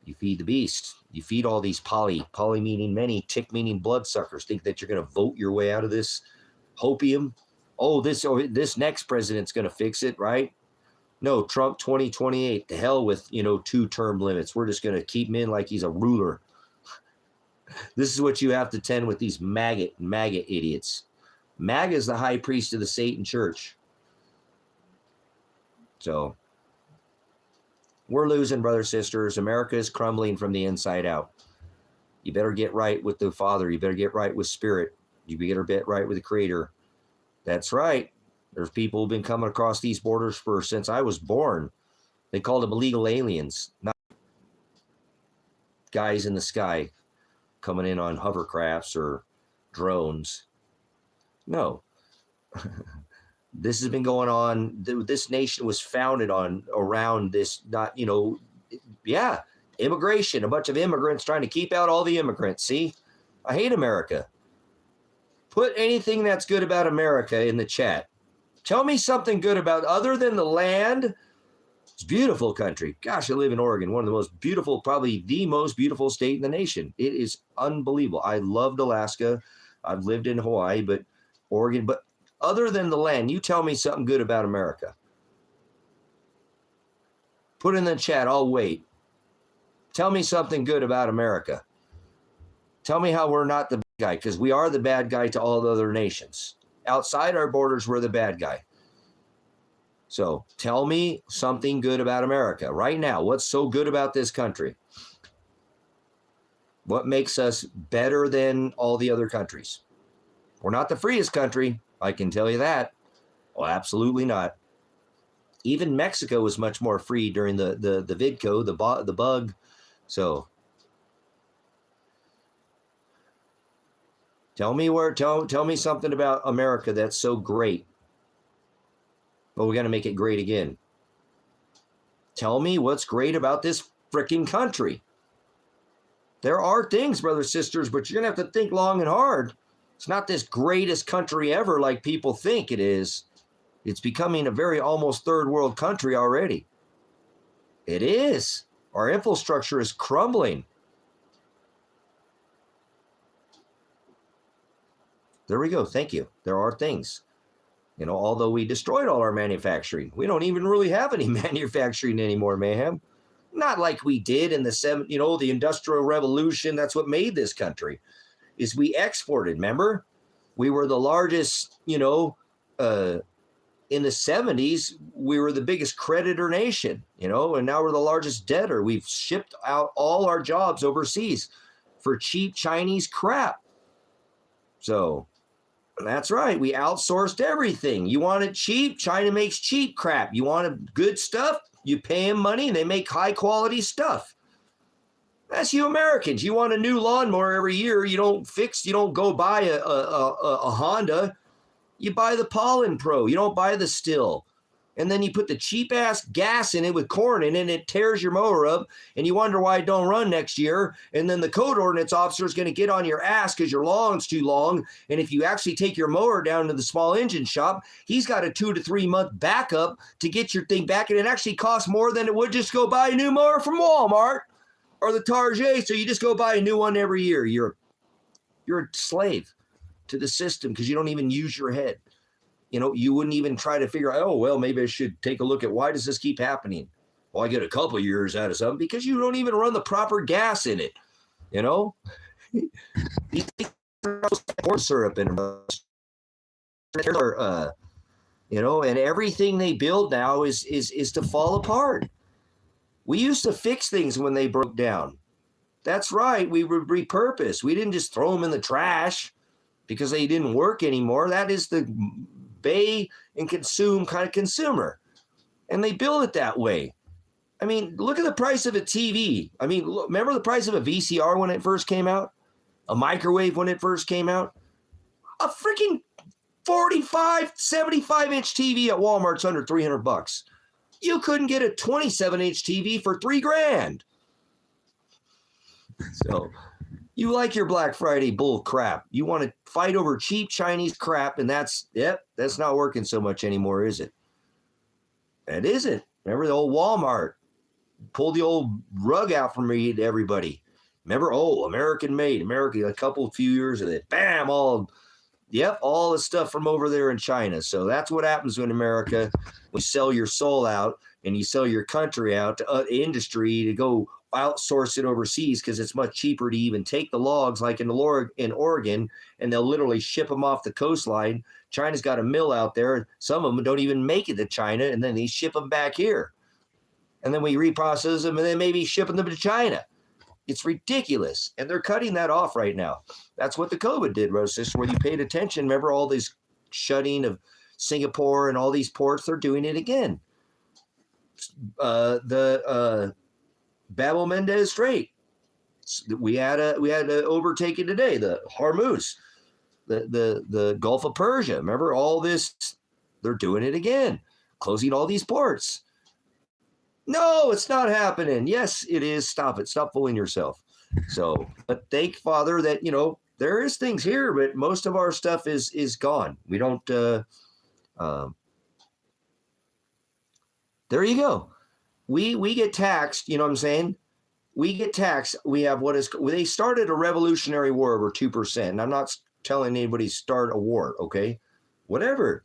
[SPEAKER 1] You feed the beast. You feed all these poly meaning many, tick meaning bloodsuckers. Think that you're going to vote your way out of this hopium. Oh, this next president's going to fix it, right? No, Trump 2028. The hell with, 2-term limits. We're just going to keep him in like he's a ruler. This is what you have to tend with these MAGA idiots. MAGA is the high priest of the Satan church. So we're losing, brothers, sisters. America is crumbling from the inside out. You better get right with the Father. You better get right with Spirit. You better get right with the Creator. That's right. There's people who've been coming across these borders since I was born. They called them illegal aliens, not guys in the sky coming in on hovercrafts or drones. No. This has been going on. This nation was founded around this, immigration, a bunch of immigrants trying to keep out all the immigrants. See, I hate America. Put anything that's good about America in the chat. Tell me something good about, other than the land. It's a beautiful country. Gosh, I live in Oregon, one of the most beautiful, probably the most beautiful state in the nation. It is unbelievable. I loved Alaska. I've lived in Hawaii, but Oregon, but other than the land, you tell me something good about America. Put in the chat, I'll wait. Tell me something good about America. Tell me how we're not the bad guy, because we are the bad guy to all the other nations. Outside our borders, we're the bad guy. So tell me something good about America right now. What's so good about this country? What makes us better than all the other countries? We're not the freest country, I can tell you that. Well, absolutely not. Even Mexico was much more free during the VidCo, the bug. So tell me something about America that's so great. But we're going to make it great again. Tell me what's great about this freaking country. There are things, brothers, sisters, but you're going to have to think long and hard. It's not this greatest country ever like people think it is. It's becoming a very almost third world country already. It is. Our infrastructure is crumbling. There we go. Thank you. There are things. Although we destroyed all our manufacturing, we don't even really have any manufacturing anymore, mayhem. Not like we did in the Industrial Revolution. That's what made this country, is we exported. Remember, we were the largest, in the 70s, we were the biggest creditor nation, and now we're the largest debtor. We've shipped out all our jobs overseas for cheap Chinese crap. So that's right. We outsourced everything. You want it cheap? China makes cheap crap. You want good stuff? You pay them money and they make high quality stuff. That's you Americans. You want a new lawnmower every year. You don't go buy a Honda. You buy the Pollen Pro. You don't buy the Still. And then you put the cheap ass gas in it with corn in it, and it tears your mower up, and you wonder why it don't run next year. And then the code ordinance officer is going to get on your ass because your lawn's too long. And if you actually take your mower down to the small engine shop, he's got a 2 to 3 month backup to get your thing back. And it actually costs more than it would just go buy a new mower from Walmart or the Target. So you just go buy a new one every year. You're a slave to the system because you don't even use your head. You wouldn't even try to figure out, oh, well, maybe I should take a look at why does this keep happening? Well, I get a couple of years out of something because you don't even run the proper gas in it. Corn syrup and and everything they build now is to fall apart. We used to fix things when they broke down. That's right. We would repurpose. We didn't just throw them in the trash because they didn't work anymore. That is the bay and consume kind of consumer. And they build it that way. I mean, look at the price of a TV. I mean, remember the price of a VCR when it first came out? A microwave when it first came out? A freaking 45, 75-inch TV at Walmart's under $300. You couldn't get a 27-inch TV for $3,000. So you like your Black Friday bull crap. You want to fight over cheap Chinese crap, and that's not working so much anymore, is it? It isn't. Remember the old Walmart? Pulled the old rug out from me to everybody. Remember, American made, a few years of it. Bam, all the stuff from over there in China. So that's what happens in America. We sell your soul out and you sell your country out to industry to go outsource it overseas because it's much cheaper to even take the logs like in Oregon, and they'll literally ship them off the coastline. China's got a mill out there. Some of them don't even make it to China, and then they ship them back here. And then we reprocess them and then maybe shipping them to China. It's ridiculous. And they're cutting that off right now. That's what the COVID did, Rosas, where you paid attention. Remember all this shutting of Singapore and all these ports? They're doing it again. Bab el-Mandeb Strait. We had overtaken today, the Hormuz, the Gulf of Persia. Remember all this? They're doing it again, closing all these ports. No, it's not happening. Yes, it is. Stop it. Stop fooling yourself. So, but thank Father that, there is things here, but most of our stuff is gone. We don't, there you go. We get taxed, you know what I'm saying? We get taxed. We have they started a revolutionary war over 2%. And I'm not telling anybody to start a war, okay? Whatever.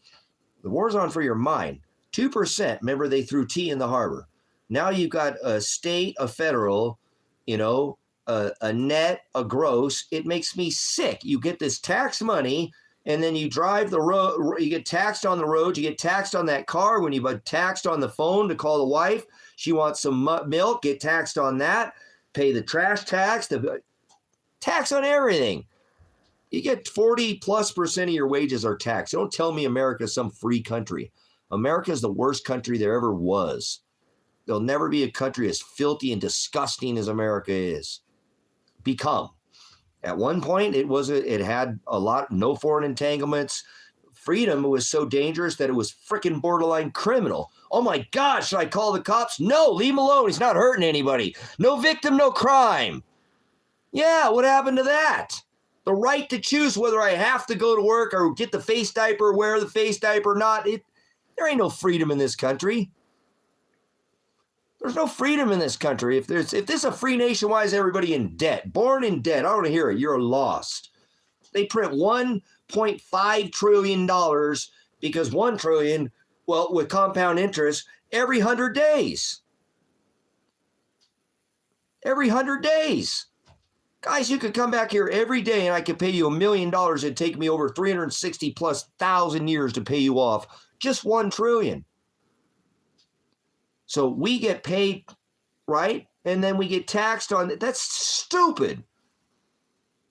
[SPEAKER 1] The war's on for your mind. 2%. Remember, they threw tea in the harbor. Now you've got a state, a federal, a net, a gross. It makes me sick. You get this tax money, and then you drive the road. You get taxed on the road. You get taxed on that car. When you get taxed on the phone to call the wife, she wants some milk. Get taxed on that. Pay the trash tax. The tax on everything. You get 40+% of your wages are taxed. Don't tell me America's some free country. America is the worst country there ever was. There'll never be a country as filthy and disgusting as America is. Become. At one point, it had a lot, no foreign entanglements. Freedom was so dangerous that it was freaking borderline criminal. Oh my God, should I call the cops? No, leave him alone. He's not hurting anybody. No victim, no crime. Yeah, what happened to that? The right to choose whether I have to go to work or get the face diaper, wear the face diaper or not. There ain't no freedom in this country. There's no freedom in this country. If this is a free nation, why is everybody in debt? Born in debt. I don't want to hear it. You're lost. They print $1.5 trillion because $1 trillion, well, with compound interest, every 100 days. Every 100 days. Guys, you could come back here every day and I could pay you $1 million. It'd take me over 360+ thousand years to pay you off just 1 trillion. So we get paid, right? And then we get taxed on it. That's stupid.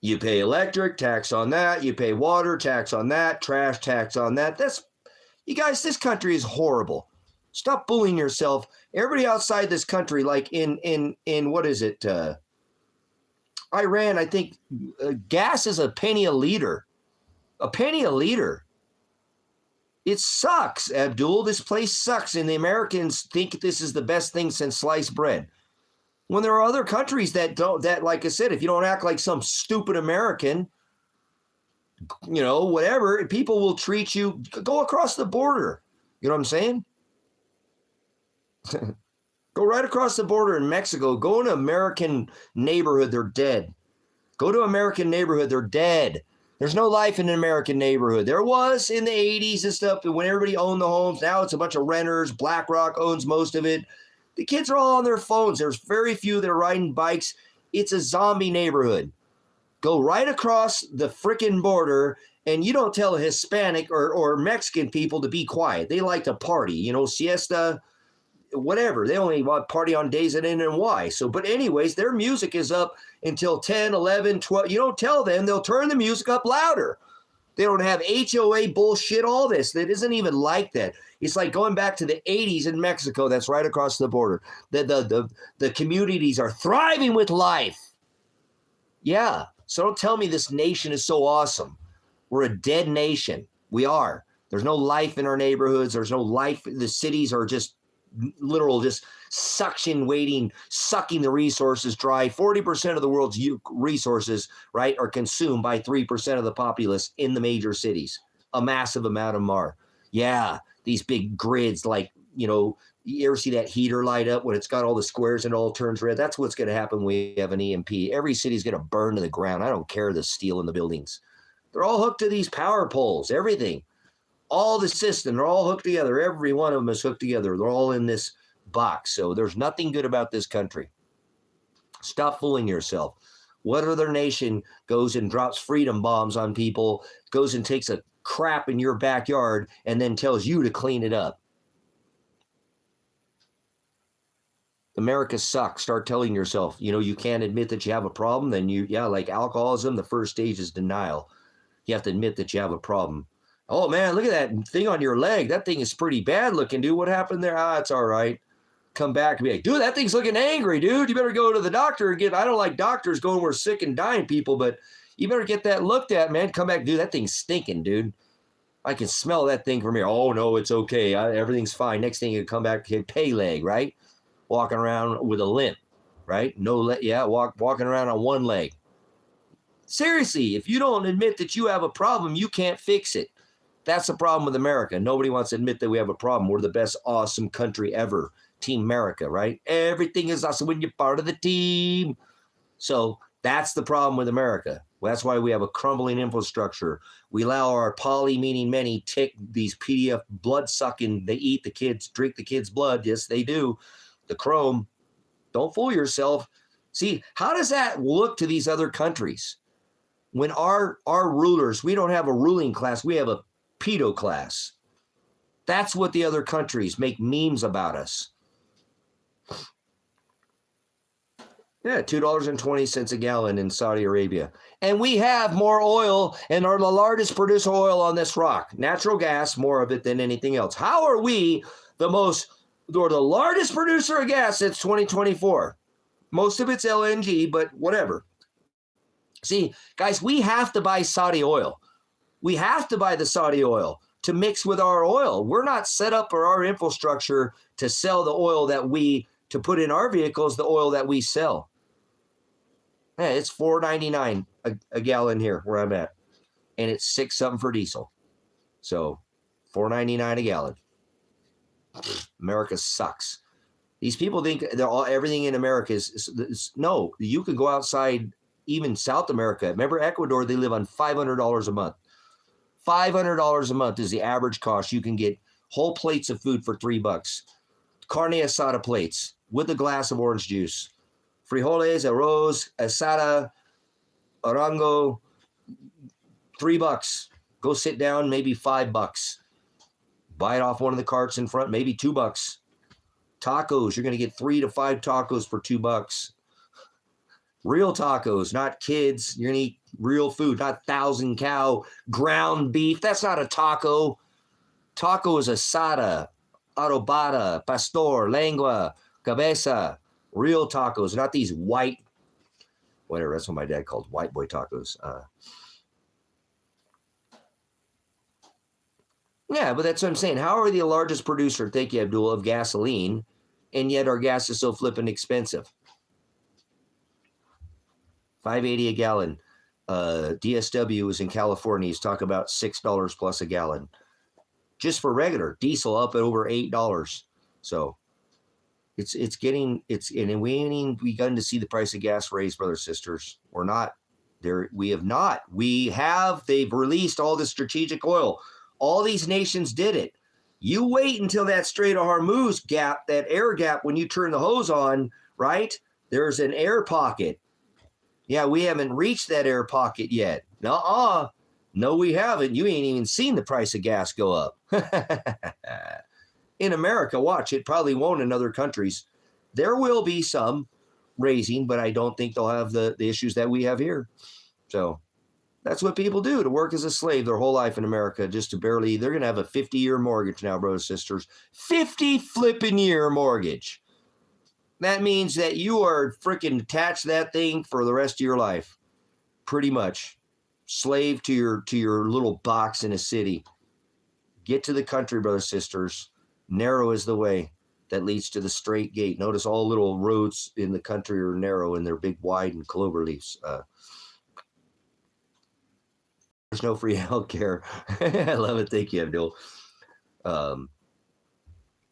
[SPEAKER 1] You pay electric, tax on that. You pay water, tax on that. Trash, tax on that. You guys, this country is horrible. Stop bullying yourself. Everybody outside this country, like in what is it? Iran, I think gas is a penny a liter. A penny a liter. It sucks, Abdul. This place sucks. And the Americans think this is the best thing since sliced bread. When there are other countries that don't, that, like I said, if you don't act like some stupid American, whatever, people will treat you, go across the border. You know what I'm saying? Go right across the border in Mexico. Go in an American neighborhood, they're dead. Go to an American neighborhood, they're dead. There's no life in an American neighborhood. There was in the 80s and stuff, when everybody owned the homes. Now it's a bunch of renters. BlackRock owns most of it. The kids are all on their phones. There's very few that are riding bikes. It's a zombie neighborhood. Go right across the frickin' border, and you don't tell a Hispanic or Mexican people to be quiet. They like to party, siesta, whatever. They only want to party on days that end in Y. So, but anyways, their music is up until 10, 11, 12. You don't tell them. They'll turn the music up louder. They don't have HOA bullshit, all this. That isn't even like that. It's like going back to the 80s in Mexico. That's right across the border. The communities are thriving with life. Yeah. So don't tell me this nation is so awesome. We're a dead nation. We are. There's no life in our neighborhoods. There's no life. The cities are just literal, just sucking the resources dry. 40% of the world's resources, right, are consumed by 3% of the populace in the major cities. A massive amount of them are. Yeah, these big grids, like, you ever see that heater light up when it's got all the squares and it all turns red? That's what's going to happen when we have an EMP. Every city's going to burn to the ground. I don't care the steel in the buildings. They're all hooked to these power poles, everything. All the system, they're all hooked together. Every one of them is hooked together. They're all in this box. So there's nothing good about this country. Stop fooling yourself. What other nation goes and drops freedom bombs on people, goes and takes a crap in your backyard, and then tells you to clean it up? America sucks. Start telling yourself, you can't admit that you have a problem. Then like alcoholism, the first stage is denial. You have to admit that you have a problem. Oh, man, look at that thing on your leg. That thing is pretty bad looking, dude. What happened there? It's all right. Come back and be like, dude, that thing's looking angry, dude. You better go to the doctor and I don't like doctors going where sick and dying people, but you better get that looked at, man. Come back, dude. That thing's stinking, dude. I can smell that thing from here. Oh, no, it's okay. Everything's fine. Next thing you come back, pay leg, right? Walking around with a limp, right? Walking around on one leg. Seriously, if you don't admit that you have a problem, you can't fix it. That's the problem with America. Nobody wants to admit that we have a problem. We're the best awesome country ever. Team America, right? Everything is awesome when you're part of the team. So that's the problem with America. Well, that's why we have a crumbling infrastructure. We allow our poly, meaning many, tick, these PDF blood-sucking, they eat the kids, drink the kids' blood. Yes, they do. The chrome. Don't fool yourself. See, how does that look to these other countries? When our rulers, we don't have a ruling class, we have a pedo class. That's what the other countries make memes about us. Yeah, $2.20 a gallon in Saudi Arabia. And we have more oil and are the largest producer of oil on this rock. Natural gas, more of it than anything else. How are we the largest producer of gas since 2024? Most of it's LNG, but whatever. See, guys, we have to buy Saudi oil. We have to buy the Saudi oil to mix with our oil. We're not set up for our infrastructure to sell the oil to put in our vehicles, the oil that we sell. Yeah, it's $4.99 a gallon here where I'm at. And it's $6 something for diesel. So $4.99 a gallon. America sucks. These people think everything in America is no, you can go outside, even South America. Remember Ecuador, they live on $500 a month. $500 a month is the average cost. You can get whole plates of food for $3. Carne asada plates with a glass of orange juice. Frijoles, arroz, asada, orango, $3. Go sit down, maybe $5. Buy it off one of the carts in front, maybe $2. Tacos, you're going to get 3 to 5 tacos for $2. Real tacos, not kids. You're going to eat real food, not 1,000 cow ground beef. That's not a taco. Taco is asada, adobada, pastor, lengua, cabeza. Real tacos, not these white, whatever. That's what my dad called white boy tacos. Yeah, but that's what I'm saying. How are we the largest producer, thank you, Abdul, of gasoline, and yet our gas is so flipping expensive? $5.80 a gallon. DSW is in California. He's talking about $6 plus a gallon. Just for regular diesel up at over $8. So it's getting, and we ain't even begun to see the price of gas raise, brothers, sisters. We're not there. We have not. They've released all this strategic oil. All these nations did it. You wait until that Strait of Hormuz gap, that air gap, when you turn the hose on, right? There's an air pocket. Yeah, we haven't reached that air pocket yet. No, we haven't. You ain't even seen the price of gas go up. In America, watch, it probably won't in other countries. There will be some raising, but I don't think they'll have the issues that we have here. So that's what people do, to work as a slave their whole life in America, just to barely, they're going to have a 50-year mortgage now, brothers and sisters. 50 flipping year mortgage. That means that you are freaking attached to that thing for the rest of your life. Pretty much. Slave to your little box in a city. Get to the country, brothers and sisters. Narrow is the way that leads to the straight gate. Notice all little roads in the country are narrow and they're big, wide, and clover leaves. There's no free health care. I love it. Thank you, Abdul.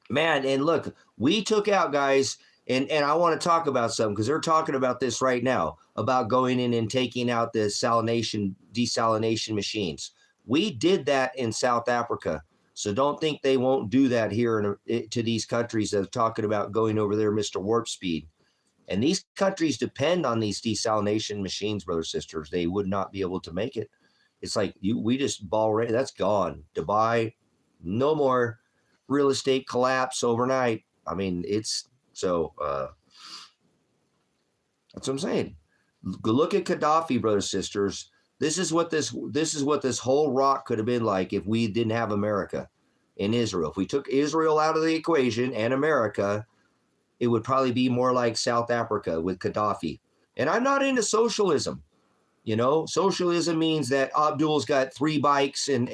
[SPEAKER 1] Man, and look, we took out, guys, and I want to talk about something, because they're talking about this right now, about going in and taking out the desalination machines. We did that in South Africa. So don't think they won't do that here to these countries that are talking about going over there, Mr. Warp Speed. And these countries depend on these desalination machines, brothers and sisters. They would not be able to make it. It's like we just that's gone. Dubai, no more. Real estate collapse overnight. I mean, it's so. That's what I'm saying. Look at Gaddafi, brothers and sisters. This is what this whole rock could have been like if we didn't have America and Israel. If we took Israel out of the equation and America, it would probably be more like South Africa with Gaddafi. And I'm not into socialism. You know, socialism means that Abdul's got 3 bikes and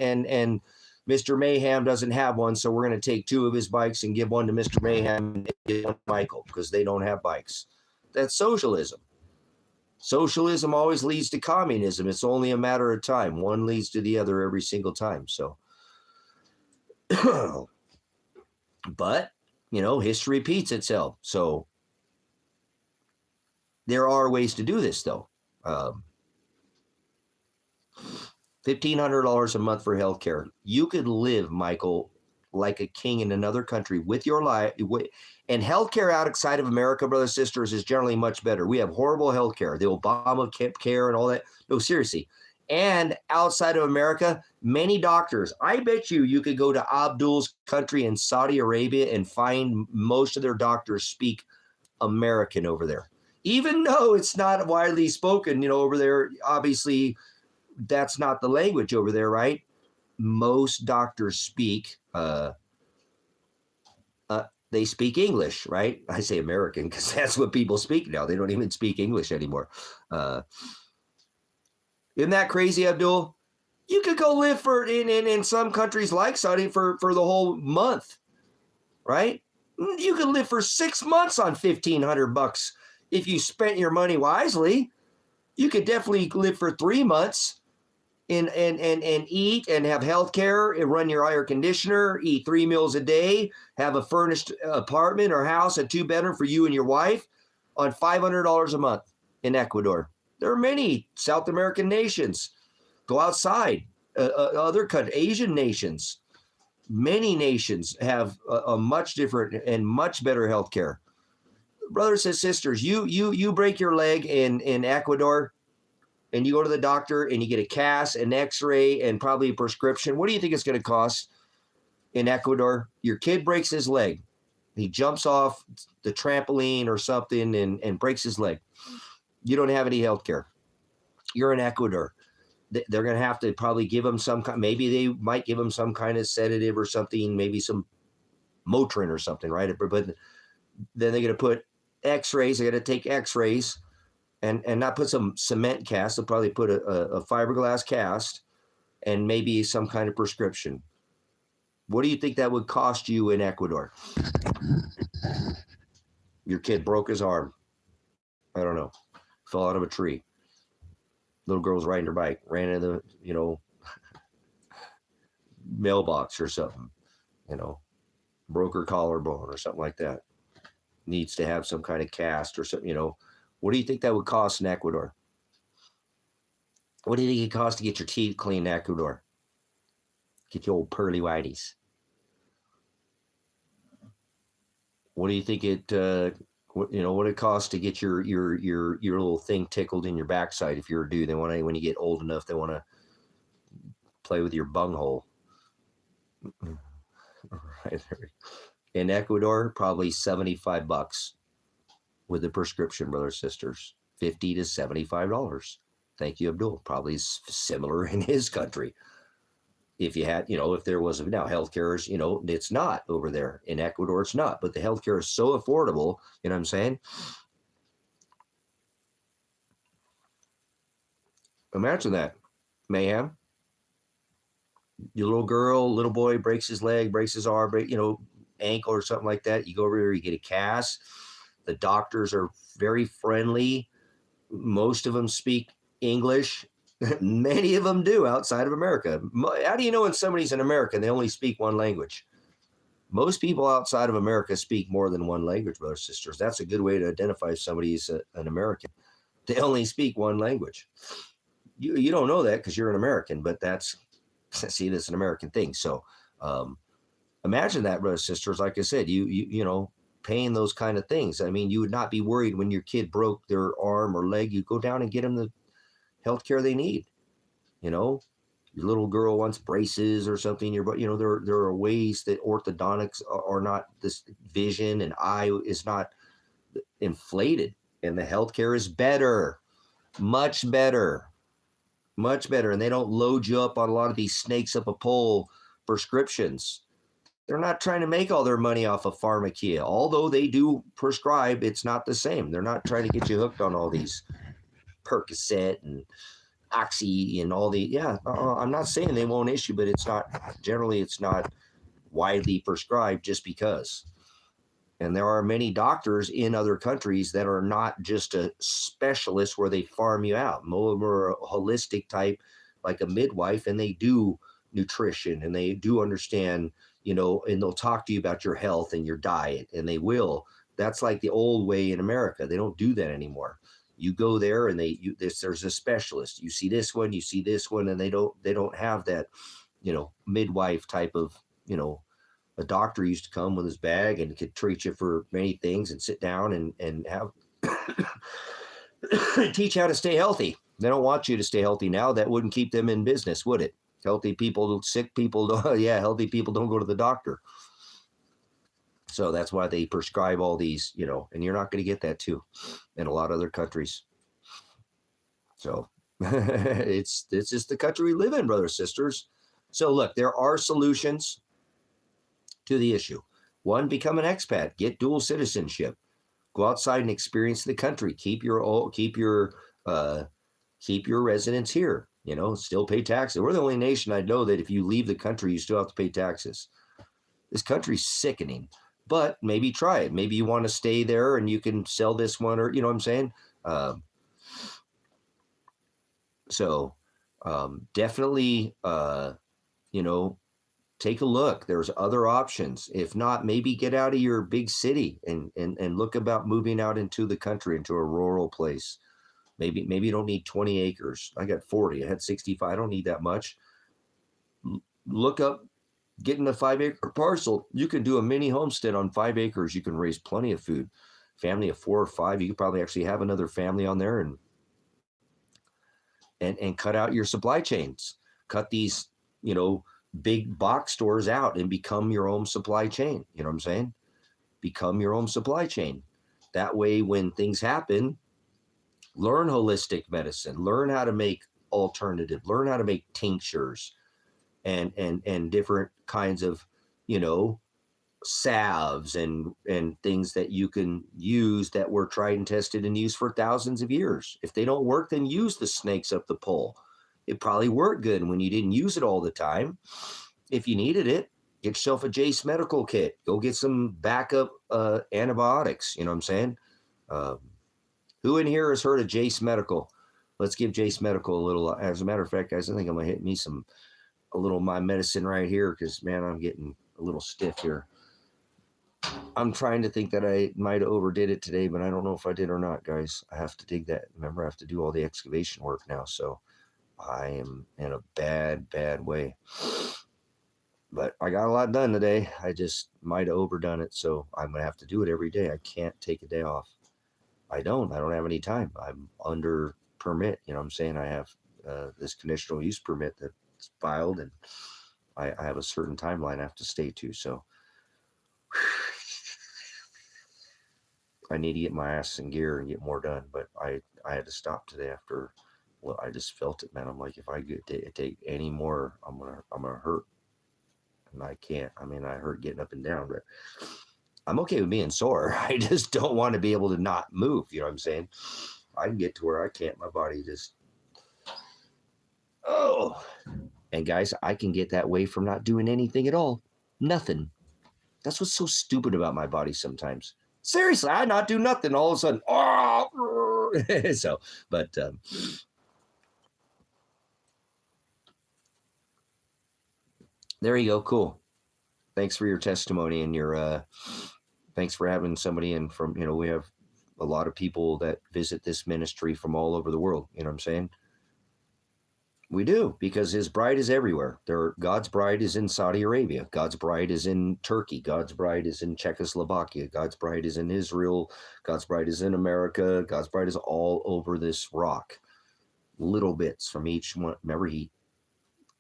[SPEAKER 1] Mr. Mayhem doesn't have one. So we're going to take 2 of his bikes and give one to Mr. Mayhem and give one to Michael, because they don't have bikes. That's socialism. Socialism always leads to communism. It's only a matter of time. One leads to the other every single time. So, but, you know, history repeats itself. So there are ways to do this, though. $1,500 a month for healthcare. You could live, Michael, like a king in another country with your life. And healthcare outside of America, brothers and sisters, is generally much better. We have horrible healthcare. The Obama care and all that. No, seriously. And outside of America, many doctors. I bet you could go to Abdul's country in Saudi Arabia and find most of their doctors speak American over there. Even though it's not widely spoken, you know, over there, obviously that's not the language over there, right? Most doctors speak, they speak English, right? I say American because that's what people speak now. They don't even speak English anymore. Isn't that crazy, Abdul? You could go live in some countries like Saudi for the whole month, right? You could live for 6 months on $1,500 if you spent your money wisely. You could definitely live for 3 months and eat and have health care and run your air conditioner, eat 3 meals a day, have a furnished apartment or house, a 2-bedroom for you and your wife on $500 a month in Ecuador. There are many South American nations. Go outside, other countries, Asian nations. Many nations have a much different and much better health care. Brothers and sisters, you break your leg in Ecuador, and you go to the doctor and you get a cast, an x-ray, and probably a prescription. What do you think it's going to cost in Ecuador, your kid breaks his leg. He jumps off the trampoline or something and breaks his leg. You don't have any health care. You're in Ecuador. They're going to have to probably give him some kind, maybe they might give him some kind of sedative or something, maybe some Motrin or something, right? But then they're going to put x-rays. They're going to take x-rays and not put some cement cast. They'll probably put a fiberglass cast and maybe some kind of prescription. What do you think that would cost you in Ecuador? Your kid broke his arm. I don't know. Fell out of a tree. Little girl was riding her bike, ran into the, mailbox or something, broke her collarbone or something like that. Needs to have some kind of cast or something, What do you think that would cost in Ecuador? What do you think it costs to get your teeth cleaned in Ecuador? Get your old pearly whiteys. What do you think what it costs to get your little thing tickled in your backside if you're a dude? They want to, when you get old enough, they want to play with your bunghole. Right there. In Ecuador, probably $75 with a prescription, brothers, sisters. $50 to $75. Thank you, Abdul. Probably similar in his country. If you had, if there was now healthcare is, it's not over there in Ecuador, it's not, but the healthcare is so affordable. You know what I'm saying? Imagine that mayhem. Your little boy breaks his leg, breaks his arm, ankle or something like that. You go over here, you get a cast. The doctors are very friendly. Most of them speak English. Many of them do outside of America. How do you know when somebody's an American? They only speak one language. Most people outside of America speak more than one language, brothers and sisters. That's a good way to identify if somebody's an American. They only speak one language. You don't know that because you're an American, but that's an American thing. So imagine that, brothers and sisters. Like I said, you paying those kind of things. I mean, you would not be worried when your kid broke their arm or leg. You go down and get them the healthcare they need. Your little girl wants braces or something. There are ways that orthodontics are not, this vision and eye is not inflated, and the healthcare is better, much better, and they don't load you up on a lot of these snakes up a pole prescriptions. They're not trying to make all their money off of pharmacia, although they do prescribe. It's not the same. They're not trying to get you hooked on all these Percocet and Oxy and all the, I'm not saying they won't issue, but it's not widely prescribed just because. And there are many doctors in other countries that are not just a specialist where they farm you out. More a holistic type, like a midwife, and they do nutrition and they do understand, and they'll talk to you about your health and your diet, and they will. That's like the old way in America. They don't do that anymore. You go there and there's a specialist. You see this one, and they don't have that, midwife type of, a doctor used to come with his bag and could treat you for many things and sit down and have teach how to stay healthy. They don't want you to stay healthy now. That wouldn't keep them in business, would it? Healthy people, sick people, healthy people don't go to the doctor. So that's why they prescribe all these, and you're not going to get that too in a lot of other countries. So it's just the country we live in, brothers and sisters. So look, there are solutions to the issue. One, become an expat, get dual citizenship, go outside and experience the country, keep your residence here, still pay taxes. We're the only nation I know that if you leave the country, you still have to pay taxes. This country's sickening. But maybe try it. Maybe you want to stay there and you can sell this one, or, you know what I'm saying? Definitely, take a look. There's other options. If not, maybe get out of your big city and look about moving out into the country, into a rural place. Maybe you don't need 20 acres. I got 40. I had 65. I don't need that much. Look up. Getting a 5-acre parcel, you can do a mini homestead on 5 acres. You can raise plenty of food. Family of 4 or 5, you could probably actually have another family on there and cut out your supply chains. Cut these, big box stores out and become your own supply chain. You know what I'm saying? Become your own supply chain. That way, when things happen, learn holistic medicine, learn how to make alternative, learn how to make tinctures and different kinds of, you know, salves and things that you can use that were tried and tested and used for thousands of years. If they don't work, then use the snakes up the pole. It probably worked good when you didn't use it all the time. If you needed it, get yourself a Jace medical kit. Go get some backup antibiotics. You know what I'm saying? Who in here has heard of Jace Medical? Let's give Jace Medical a little. As a matter of fact, guys, I think I'm gonna hit me a little of my medicine right here because, man, I'm getting a little stiff here. I'm trying to think that I might have overdid it today, but I don't know if I did or not, guys. I have to dig that. Remember, I have to do all the excavation work now, so I am in a bad way. But I got a lot done today. I just might have overdone it, so I'm going to have to do it every day. I can't take a day off. I don't have any time. I'm under permit. You know what I'm saying? I have this conditional use permit that's filed, and I have a certain timeline I have to stay to, so I need to get my ass in gear and get more done. But I had to stop today after, well, I just felt it, man. I'm like, if I take any more, I'm gonna hurt, and I can't. I mean, I hurt getting up and down, but I'm okay with being sore. I just don't want to be able to not move. You know what I'm saying? I can get to where I can't. My body just, oh. And guys, I can get that way from not doing anything at all. Nothing. That's what's so stupid about my body sometimes. Seriously, I not do nothing. All of a sudden, oh. So, but there you go. Cool. Thanks for your testimony and your thanks for having somebody in from, you know, we have a lot of people that visit this ministry from all over the world. You know what I'm saying? We do, because his bride is everywhere. God's bride is in Saudi Arabia. God's bride is in Turkey. God's bride is in Czechoslovakia. God's bride is in Israel. God's bride is in America. God's bride is all over this rock. Little bits from each one. Remember, he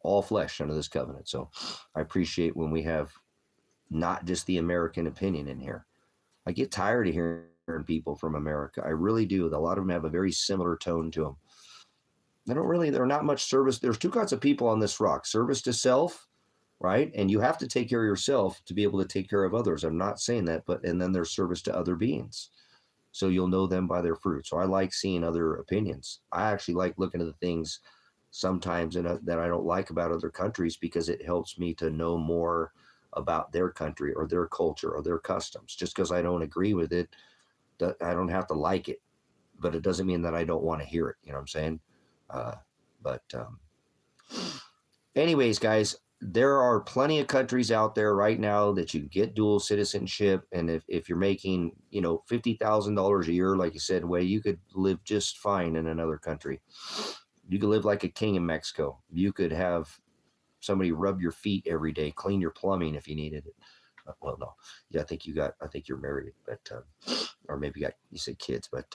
[SPEAKER 1] all flesh under this covenant. So I appreciate when we have not just the American opinion in here. I get tired of hearing people from America. I really do. A lot of them have a very similar tone to them. They're not much service. There's two kinds of people on this rock: service to self, right? And you have to take care of yourself to be able to take care of others. I'm not saying that, and then there's service to other beings. So you'll know them by their fruit. So I like seeing other opinions. I actually like looking at the things sometimes that I don't like about other countries, because it helps me to know more about their country or their culture or their customs. Just because I don't agree with it, I don't have to like it, but it doesn't mean that I don't want to hear it. You know what I'm saying? Anyways, guys, there are plenty of countries out there right now that you can get dual citizenship. And if you're making, you know, $50,000 a year, like you said, you could live just fine in another country. You could live like a king in Mexico. You could have somebody rub your feet every day, clean your plumbing if you needed it. Well, no, yeah, I think you're married, but, or maybe you said kids, but,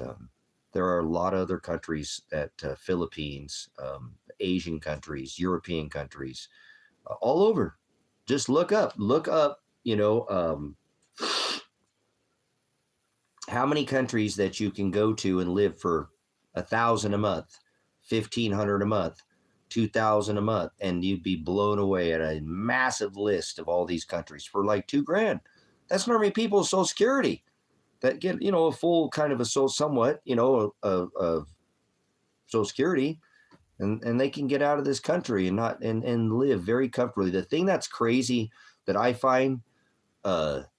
[SPEAKER 1] there are a lot of other countries that Philippines, Asian countries, European countries, all over. Just look up, you know, how many countries that you can go to and live for $1,000 a month, $1,500 a month, $2,000 a month, and you'd be blown away at a massive list of all these countries for like $2,000. That's normally people's Social Security that get, you know, a full kind of a somewhat, you know, of Social Security, and they can get out of this country and live very comfortably. The thing that's crazy that I find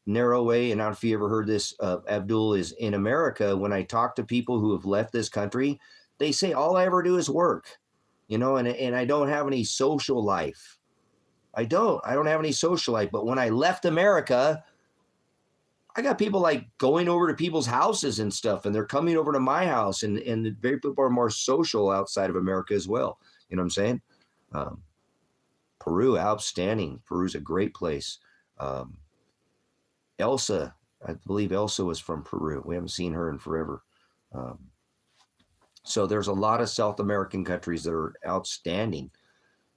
[SPEAKER 1] narrow way, and I don't know if you ever heard this, Abdul, is in America, when I talk to people who have left this country, they say all I ever do is work, you know, and I don't have any social life. I don't have any social life. But when I left America, I got people like going over to people's houses and stuff, and they're coming over to my house, and very people are more social outside of America as well. You know what I'm saying? Peru, outstanding. Peru's a great place. Elsa, I believe Elsa was from Peru. We haven't seen her in forever. So there's a lot of South American countries that are outstanding.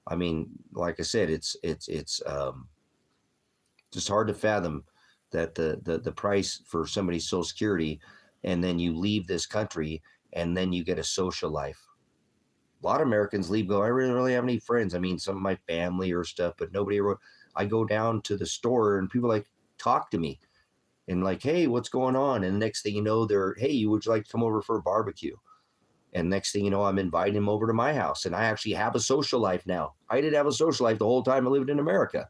[SPEAKER 1] I mean, like I said, it's just hard to fathom that the price for somebody's Social Security, and then you leave this country and then you get a social life. A lot of Americans leave, go, I really have any friends. I mean, some of my family or stuff, but nobody ever. I go down to the store and people like talk to me and like, hey, what's going on? And the next thing you know, they're, hey, would you like to come over for a barbecue? And next thing you know, I'm inviting them over to my house, and I actually have a social life now. I didn't have a social life the whole time I lived in America.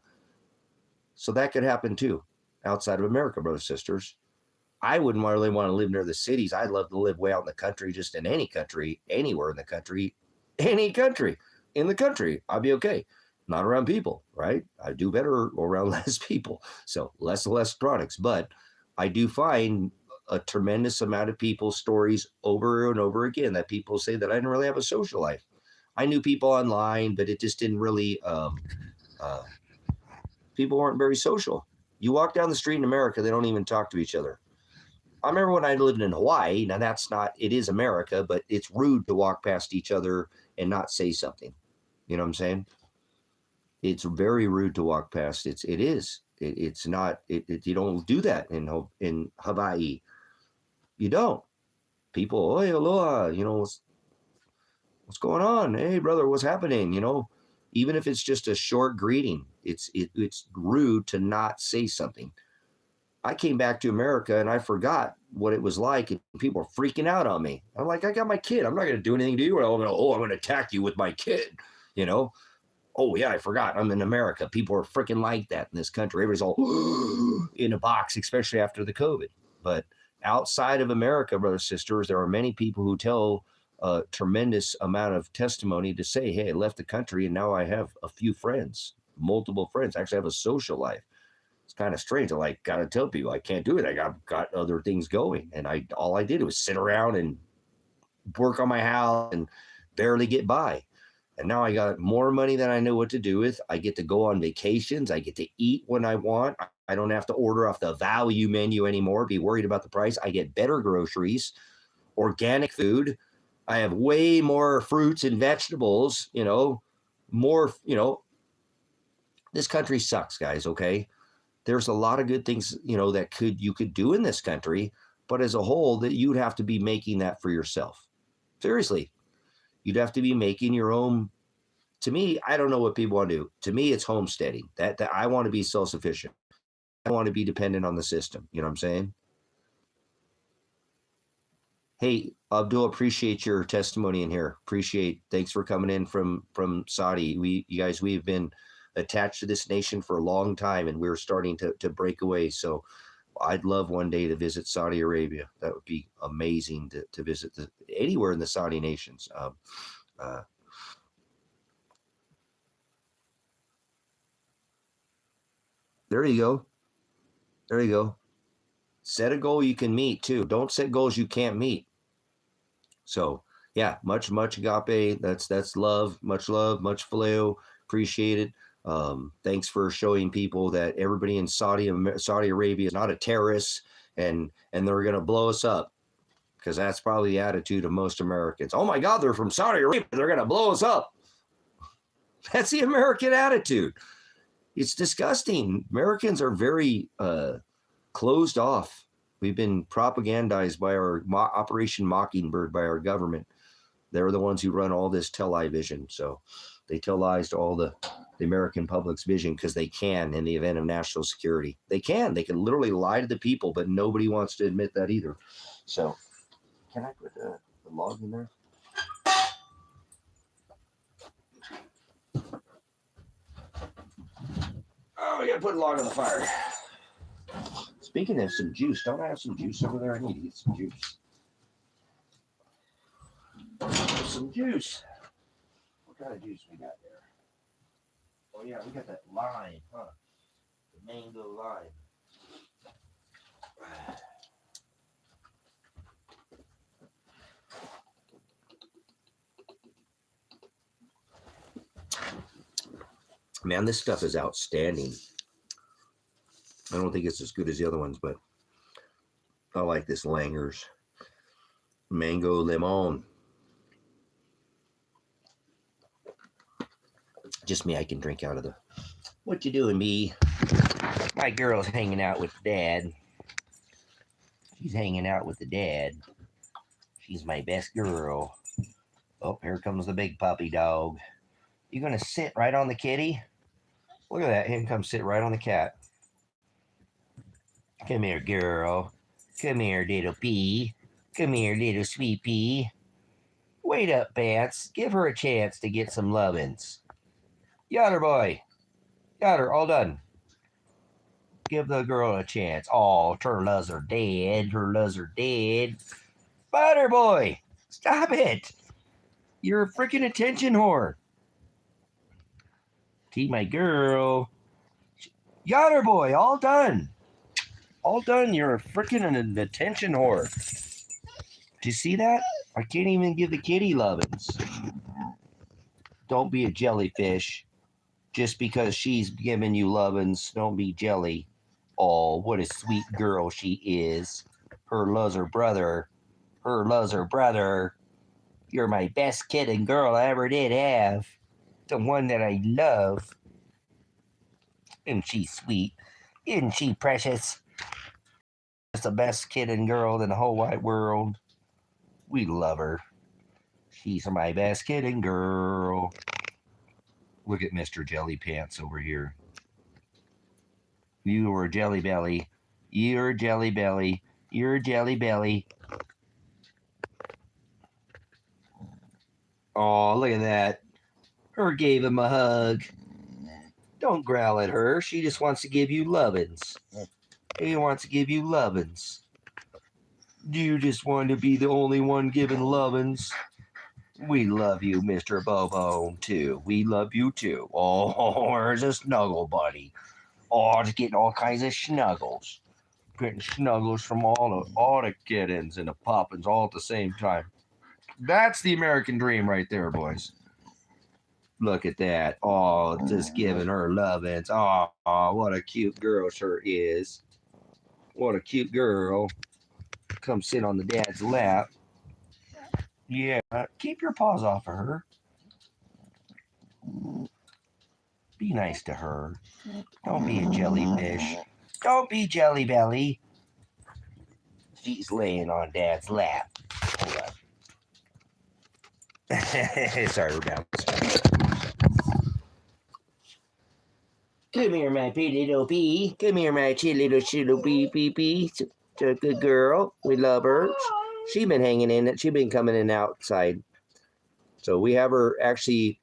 [SPEAKER 1] So that could happen too, outside of America, brothers and sisters. I wouldn't really want to live near the cities. I'd love to live way out in the country, just in any country, anywhere in the country, any country in the country. I'd be okay. Not around people, right? I do better around less people. So less products. But I do find a tremendous amount of people's stories over and over again that people say that I didn't really have a social life. I knew people online, but it just didn't really, people weren't very social. You walk down the street in America, they don't even talk to each other. I remember when I lived in Hawaii. Now that's not, it is America, but it's rude to walk past each other and not say something. You know what I'm saying? It's very rude to walk past. It is. It's not. You don't do that in Hawaii. You don't. People, hey, aloha. You know what's going on? Hey, brother, what's happening? You know, even if it's just a short greeting, it's rude to not say something. I came back to America and I forgot what it was like, and people were freaking out on me. I'm like, I got my kid. I'm not going to do anything to you. I'm going to attack you with my kid. You know. Oh yeah, I forgot. I'm in America. People are freaking like that in this country. Everybody's all in a box, especially after the COVID. But outside of America, brothers and sisters, there are many people who tell a tremendous amount of testimony to say, hey, I left the country and now I have a few friends, multiple friends. I actually have a social life. It's kind of strange. I like got to tell people I can't do it. I got other things going. And all I did was sit around and work on my house and barely get by. And now I got more money than I know what to do with. I get to go on vacations. I get to eat when I want. I don't have to order off the value menu anymore, be worried about the price. I get better groceries, organic food. I have way more fruits and vegetables, more, this country sucks, guys, okay? There's a lot of good things, that you could do in this country, but as a whole, that you'd have to be making that for yourself. Seriously. You'd have to be making your own. To me, I don't know what people want to do. To me, it's homesteading. That I want to be self-sufficient. I want to be dependent on the system. You know what I'm saying? Hey, Abdul, appreciate your testimony in here. Thanks for coming in from Saudi. We've been attached to this nation for a long time, and we're starting to break away. So I'd love one day to visit Saudi Arabia. That would be amazing to visit anywhere in the Saudi nations. There you go. There you go. Set a goal you can meet too. Don't set goals you can't meet. So yeah, much agape. That's love, much phileo. Appreciate it. Thanks for showing people that everybody in Saudi Arabia is not a terrorist and they're going to blow us up, because that's probably the attitude of most Americans. Oh my God, they're from Saudi Arabia. They're going to blow us up. That's the American attitude. It's disgusting. Americans are very closed off. We've been propagandized by our Operation Mockingbird, by our government. They're the ones who run all this television. So they tell lies to all the American public's vision because they can in the event of national security. They can literally lie to the people, but nobody wants to admit that either. So can I put the log in there? Oh, we gotta put a log on the fire. Speaking of some juice, don't I have some juice over there? I need to get some juice. Some juice. What kind of juice we got there? Oh yeah, we got that lime, huh? The mango lime. Man, this stuff is outstanding. I don't think it's as good as the other ones, but I like this Langer's Mango Limon. Just me, I can drink out of the... What you doing, B? My girl's hanging out with Dad. She's hanging out with the dad. She's my best girl. Oh, here comes the big puppy dog. You gonna sit right on the kitty? Look at that. Him come sit right on the cat. Come here, girl. Come here, little pea. Come here, little sweet pea. Wait up, Pants. Give her a chance to get some lovin's. Yatter boy. Yatter, all done. Give the girl a chance. Oh, her loves are dead. Her loves are dead. Butter boy. Stop it. You're a freaking attention whore. See my girl. Yatter boy, all done. All done. You're a freaking an attention whore. Do you see that? I can't even give the kitty lovin's. Don't be a jellyfish. Just because she's giving you lovin's, don't be jelly. Oh, what a sweet girl she is. Her loves her brother. Her loves her brother. You're my best kid and girl I ever did have. The one that I love. Isn't she sweet? Isn't she precious? That's the best kid and girl in the whole wide world. We love her. She's my best kid and girl. Look at Mr. Jelly Pants over here. You are Jelly Belly. You're Jelly Belly. You're Jelly Belly. Oh, look at that. Her gave him a hug. Don't growl at her. She just wants to give you lovin's. He wants to give you lovin's. Do you just want to be the only one giving lovin's? We love you, Mr. Bobo, too. We love you, too. Oh, there's a snuggle buddy. Oh, just getting all kinds of snuggles. Getting snuggles from all the kittens and the poppins all at the same time. That's the American dream right there, boys. Look at that. Oh, just giving her lovin's. Oh, what a cute girl sure is. What a cute girl. Come sit on the dad's lap. Yeah, keep your paws off of her. Be nice to her. Don't be a jellyfish. Don't be Jelly Belly. She's laying on Dad's lap. Hold on. Sorry, we're bouncing. Come here, my pretty little bee. Come here, my little bee. She's a good girl. We love her. She's been hanging in it. She's been coming in outside. So we have her actually,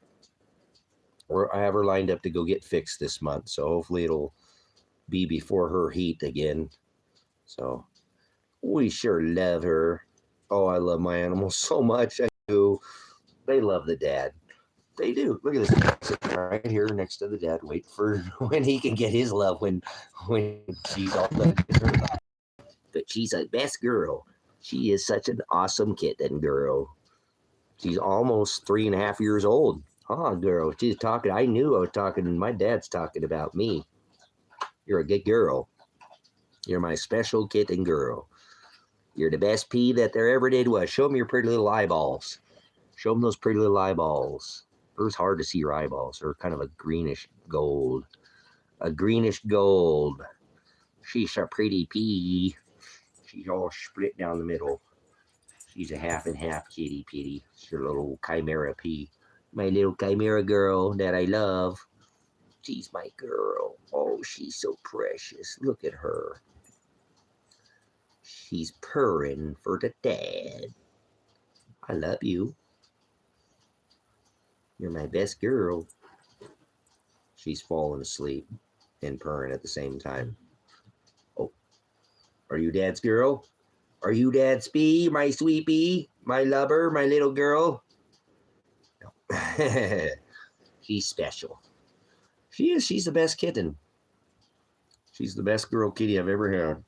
[SPEAKER 1] I have her lined up to go get fixed this month. So hopefully it'll be before her heat again. So we sure love her. Oh, I love my animals so much. I do. They love the dad. They do. Look at this. Sitting right here next to the dad. Wait for when he can get his love when she's all done. But she's a best girl. She is such an awesome kitten girl. She's almost 3.5 years old. Oh, girl. She's talking. I knew I was talking. My dad's talking about me. You're a good girl. You're my special kitten girl. You're the best pea that there ever did was. Show them your pretty little eyeballs. Show them those pretty little eyeballs. It's hard to see your eyeballs. They're kind of a greenish gold. A greenish gold. She's a pretty pea. She's all split down the middle. She's a half and half kitty pitty. She's a little chimera pea. My little chimera girl that I love. She's my girl. Oh, she's so precious. Look at her. She's purring for the dad. I love you. You're my best girl. She's falling asleep and purring at the same time. Oh, are you Dad's girl? Are you Dad's bee, my sweet bee, my lover, my little girl? No. She's special. She is. She's the best kitten. She's the best girl kitty I've ever had.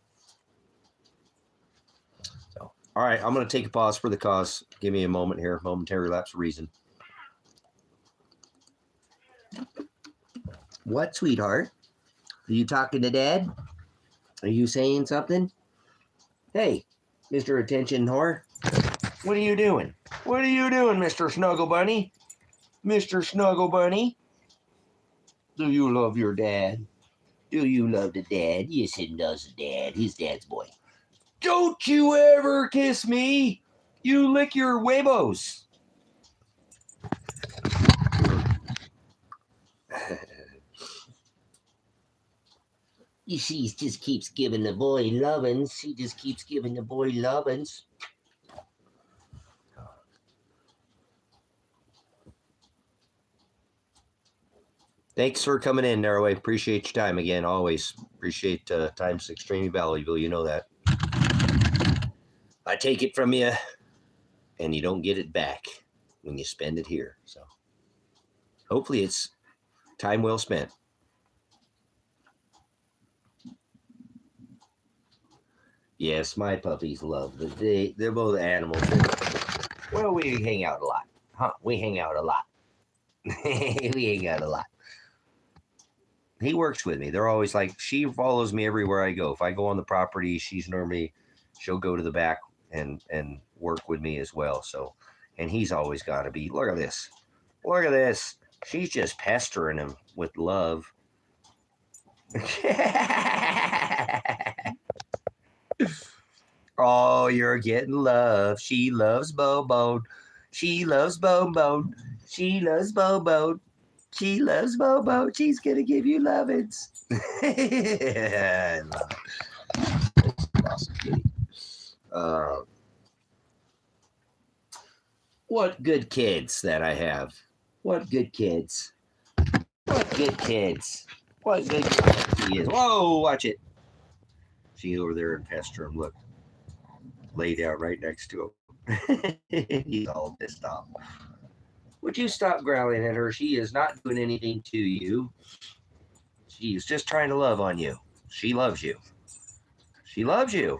[SPEAKER 1] So, all right, I'm going to take a pause for the cause. Give me a moment here. Momentary lapse of reason. What, sweetheart? Are you talking to Dad? Are you saying something? Hey, Mr. Attention Whore. What are you doing? What are you doing, Mr. Snuggle Bunny? Mr. Snuggle Bunny?
[SPEAKER 2] Do you love your dad? Do you love the dad? Yes, he does the dad. He's dad's boy. Don't you ever kiss me. You lick your huevos. You see, he just keeps giving the boy lovin's. He just keeps giving the boy lovin's. Thanks for coming in, Narrowway. Appreciate your time again, always. Appreciate time's extremely valuable. You know that. I take it from you, and you don't get it back when you spend it here. So hopefully it's time well spent. Yes, my puppies love they're both animals. Well, we hang out a lot. Huh? We hang out a lot. We hang out a lot. He works with me. They're always like, she follows me everywhere I go. If I go on the property, she'll go to the back and work with me as well. So, and he's always got to be, look at this. Look at this. She's just pestering him with love. Oh, you're getting love. She loves Bobo. She loves Bobo. She loves Bobo. She loves Bobo. She's gonna give you lovins. I love it. It's awesome kitty. What good kids that I have. What good kids. What good kids. What good kids he is. Whoa, watch it. See over there and pester him. Look. Lay down right next to him. He's all pissed off. Would you stop growling at her? She is not doing anything to you. She is just trying to love on you. She loves you. She loves you.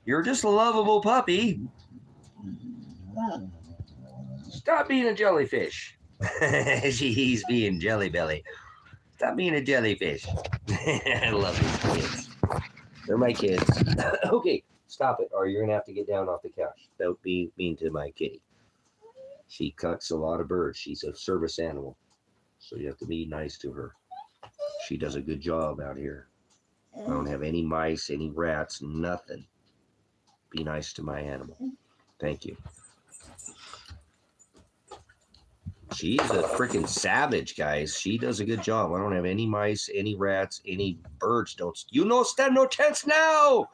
[SPEAKER 2] You're just a lovable puppy. Stop being a jellyfish. He's being jelly belly. Stop being a jellyfish. I love these kids. They're my kids. Okay, stop it, or you're going to have to get down off the couch. Don't be mean to my kitty. She cuts a lot of birds. She's a service animal, so you have to be nice to her. She does a good job out here. I don't have any mice, any rats, nothing. Be nice to my animal. Thank you. She's a freaking savage, guys. She does a good job. I don't have any mice, any rats, any birds. Don't you know? Stand no chance now.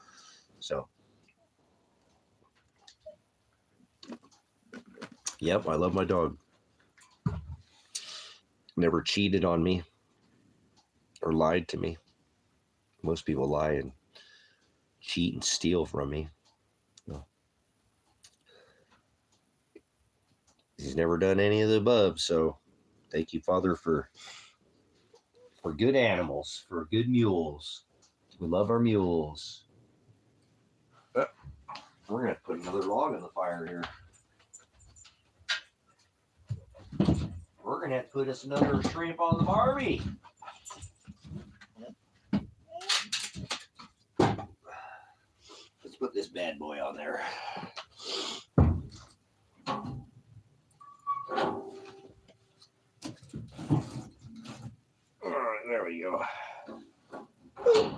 [SPEAKER 2] So, yep, I love my dog. Never cheated on me or lied to me. Most people lie and cheat and steal from me. No. He's never done any of the above. So, thank you, Father, for good animals, for good mules. We love our mules. We're going to put another log on the fire here. We're going to have to put us another shrimp on the Barbie. Let's put this bad boy on there. All right, there we go.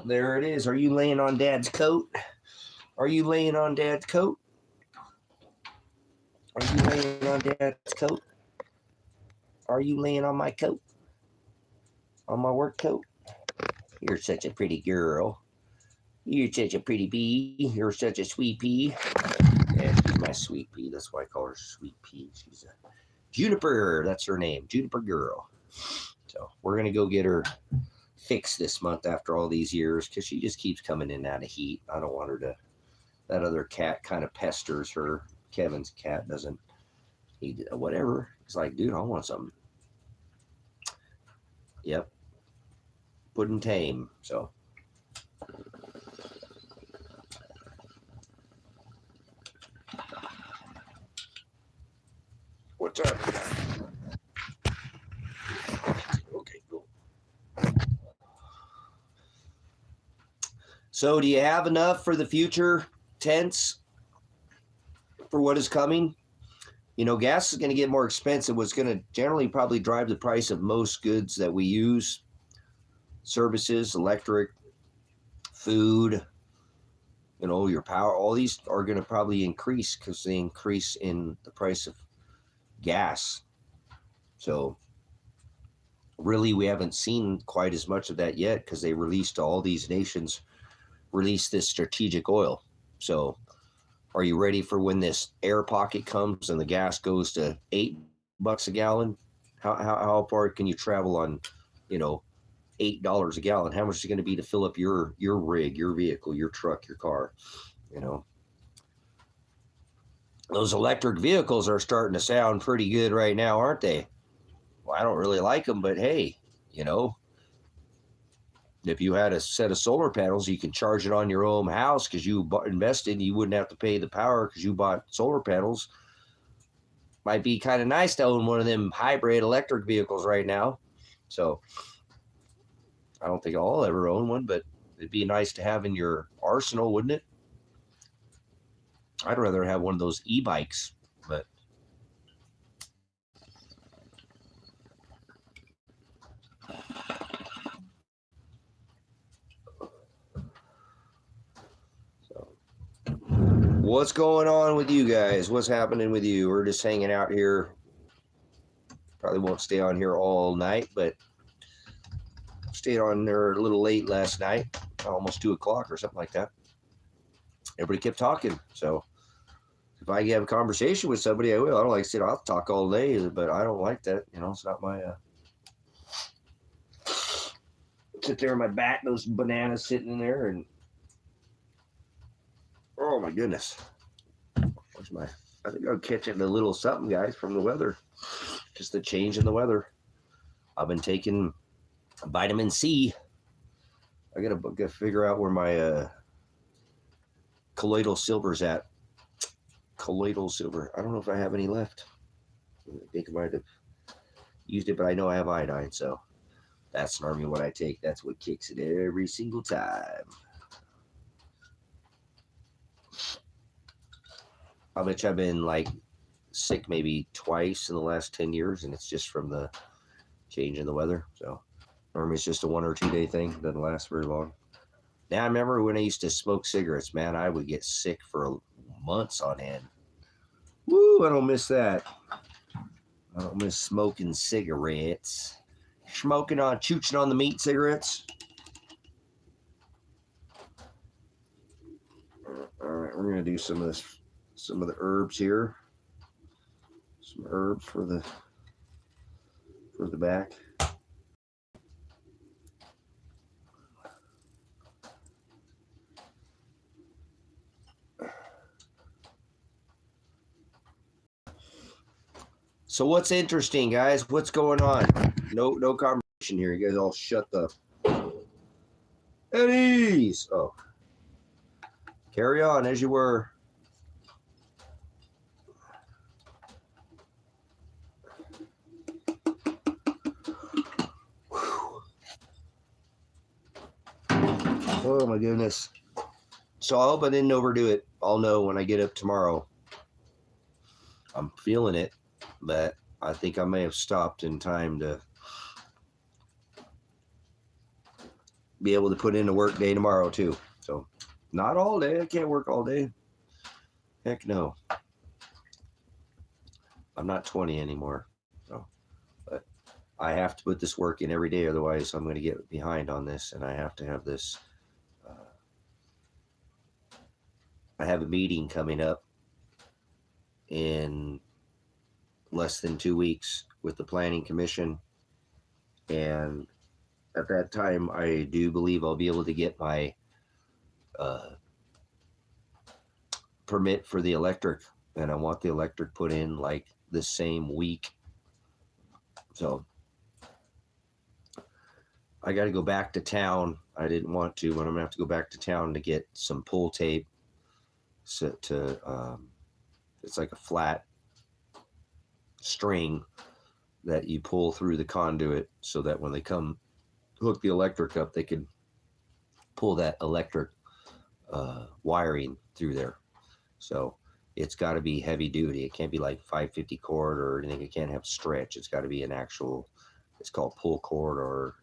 [SPEAKER 2] There it is. Are you laying on Dad's coat? Are you laying on Dad's coat? Are you laying on Dad's coat? Are you laying on my coat? On my work coat? You're such a pretty girl. You're such a pretty bee. You're such a sweet pea. Yeah, she's my sweet pea. That's why I call her Sweet Pea. She's a Juniper. That's her name. Juniper girl. So we're going to go get her fixed this month after all these years because she just keeps coming in and out of heat. I don't want her to. That other cat kind of pesters her. Kevin's cat doesn't. Whatever. It's like, dude, I want something. Yep. Put and tame. So. What's up? Okay, cool. So, do you have enough for the future tense? For what is coming? gas is going to get more expensive. What's going to generally probably drive the price of most goods that we use, services, electric, food, your power, all these are going to probably increase because they increase in the price of gas. So really, we haven't seen quite as much of that yet because they released, all these nations released this strategic oil. So are you ready for when this air pocket comes and the gas goes to $8 a gallon? How far can you travel on, $8 a gallon? How much is it going to be to fill up your rig, your vehicle, your truck, your car? Those electric vehicles are starting to sound pretty good right now, aren't they? Well, I don't really like them, but hey, if you had a set of solar panels, you can charge it on your own house because you invested. You wouldn't have to pay the power because you bought solar panels. Might be kind of nice to own one of them hybrid electric vehicles right now. So I don't think I'll ever own one, but it'd be nice to have in your arsenal, wouldn't it? I'd rather have one of those e-bikes, but what's going on with you guys? What's happening with you? We're just hanging out here. Probably won't stay on here all night, but stayed on there a little late last night, almost 2 o'clock or something like that. Everybody kept talking. So if I have a conversation with somebody, I will. I don't like to sit, I'll talk all day, but I don't like that. It's not my, sit there on my back, those bananas sitting in there, and oh my goodness. I think I'm catching a little something, guys, from the weather. Just the change in the weather. I've been taking vitamin C. I gotta figure out where my colloidal silver's at. Colloidal silver. I don't know if I have any left. I think I might have used it, but I know I have iodine, so that's normally what I take. That's what kicks it every single time. I bet you I've been like sick maybe twice in the last 10 years, and it's just from the change in the weather. So normally it's just a 1 or 2 day thing. Doesn't last very long. Now I remember when I used to smoke cigarettes, man, I would get sick for months on end. Woo, I don't miss that. I don't miss smoking cigarettes. Chooching on the meat cigarettes. All right, we're gonna do some of the herbs here. Some herbs for the back. So what's interesting, guys? What's going on? No conversation here. You guys all shut the at ease. Oh, carry on as you were. Oh my goodness. So I hope I didn't overdo it. I'll know when I get up tomorrow. I'm feeling it, but I think I may have stopped in time to be able to put in a work day tomorrow too. So not all day. I can't work all day. Heck no. I'm not 20 anymore. So, but I have to put this work in every day. Otherwise I'm going to get behind on this, and I have to have this. I have a meeting coming up in less than 2 weeks with the Planning Commission, and at that time I do believe I'll be able to get my permit for the electric, and I want the electric put in like the same week. So I got to go back to town. I didn't want to, but I'm gonna have to go back to town to get some pull tape. So it's like a flat string that you pull through the conduit, so that when they come hook the electric up, they can pull that electric wiring through there. So it's got to be heavy duty. It can't be like 550 cord or anything. It can't have stretch. It's got to be an actual, it's called pull cord, or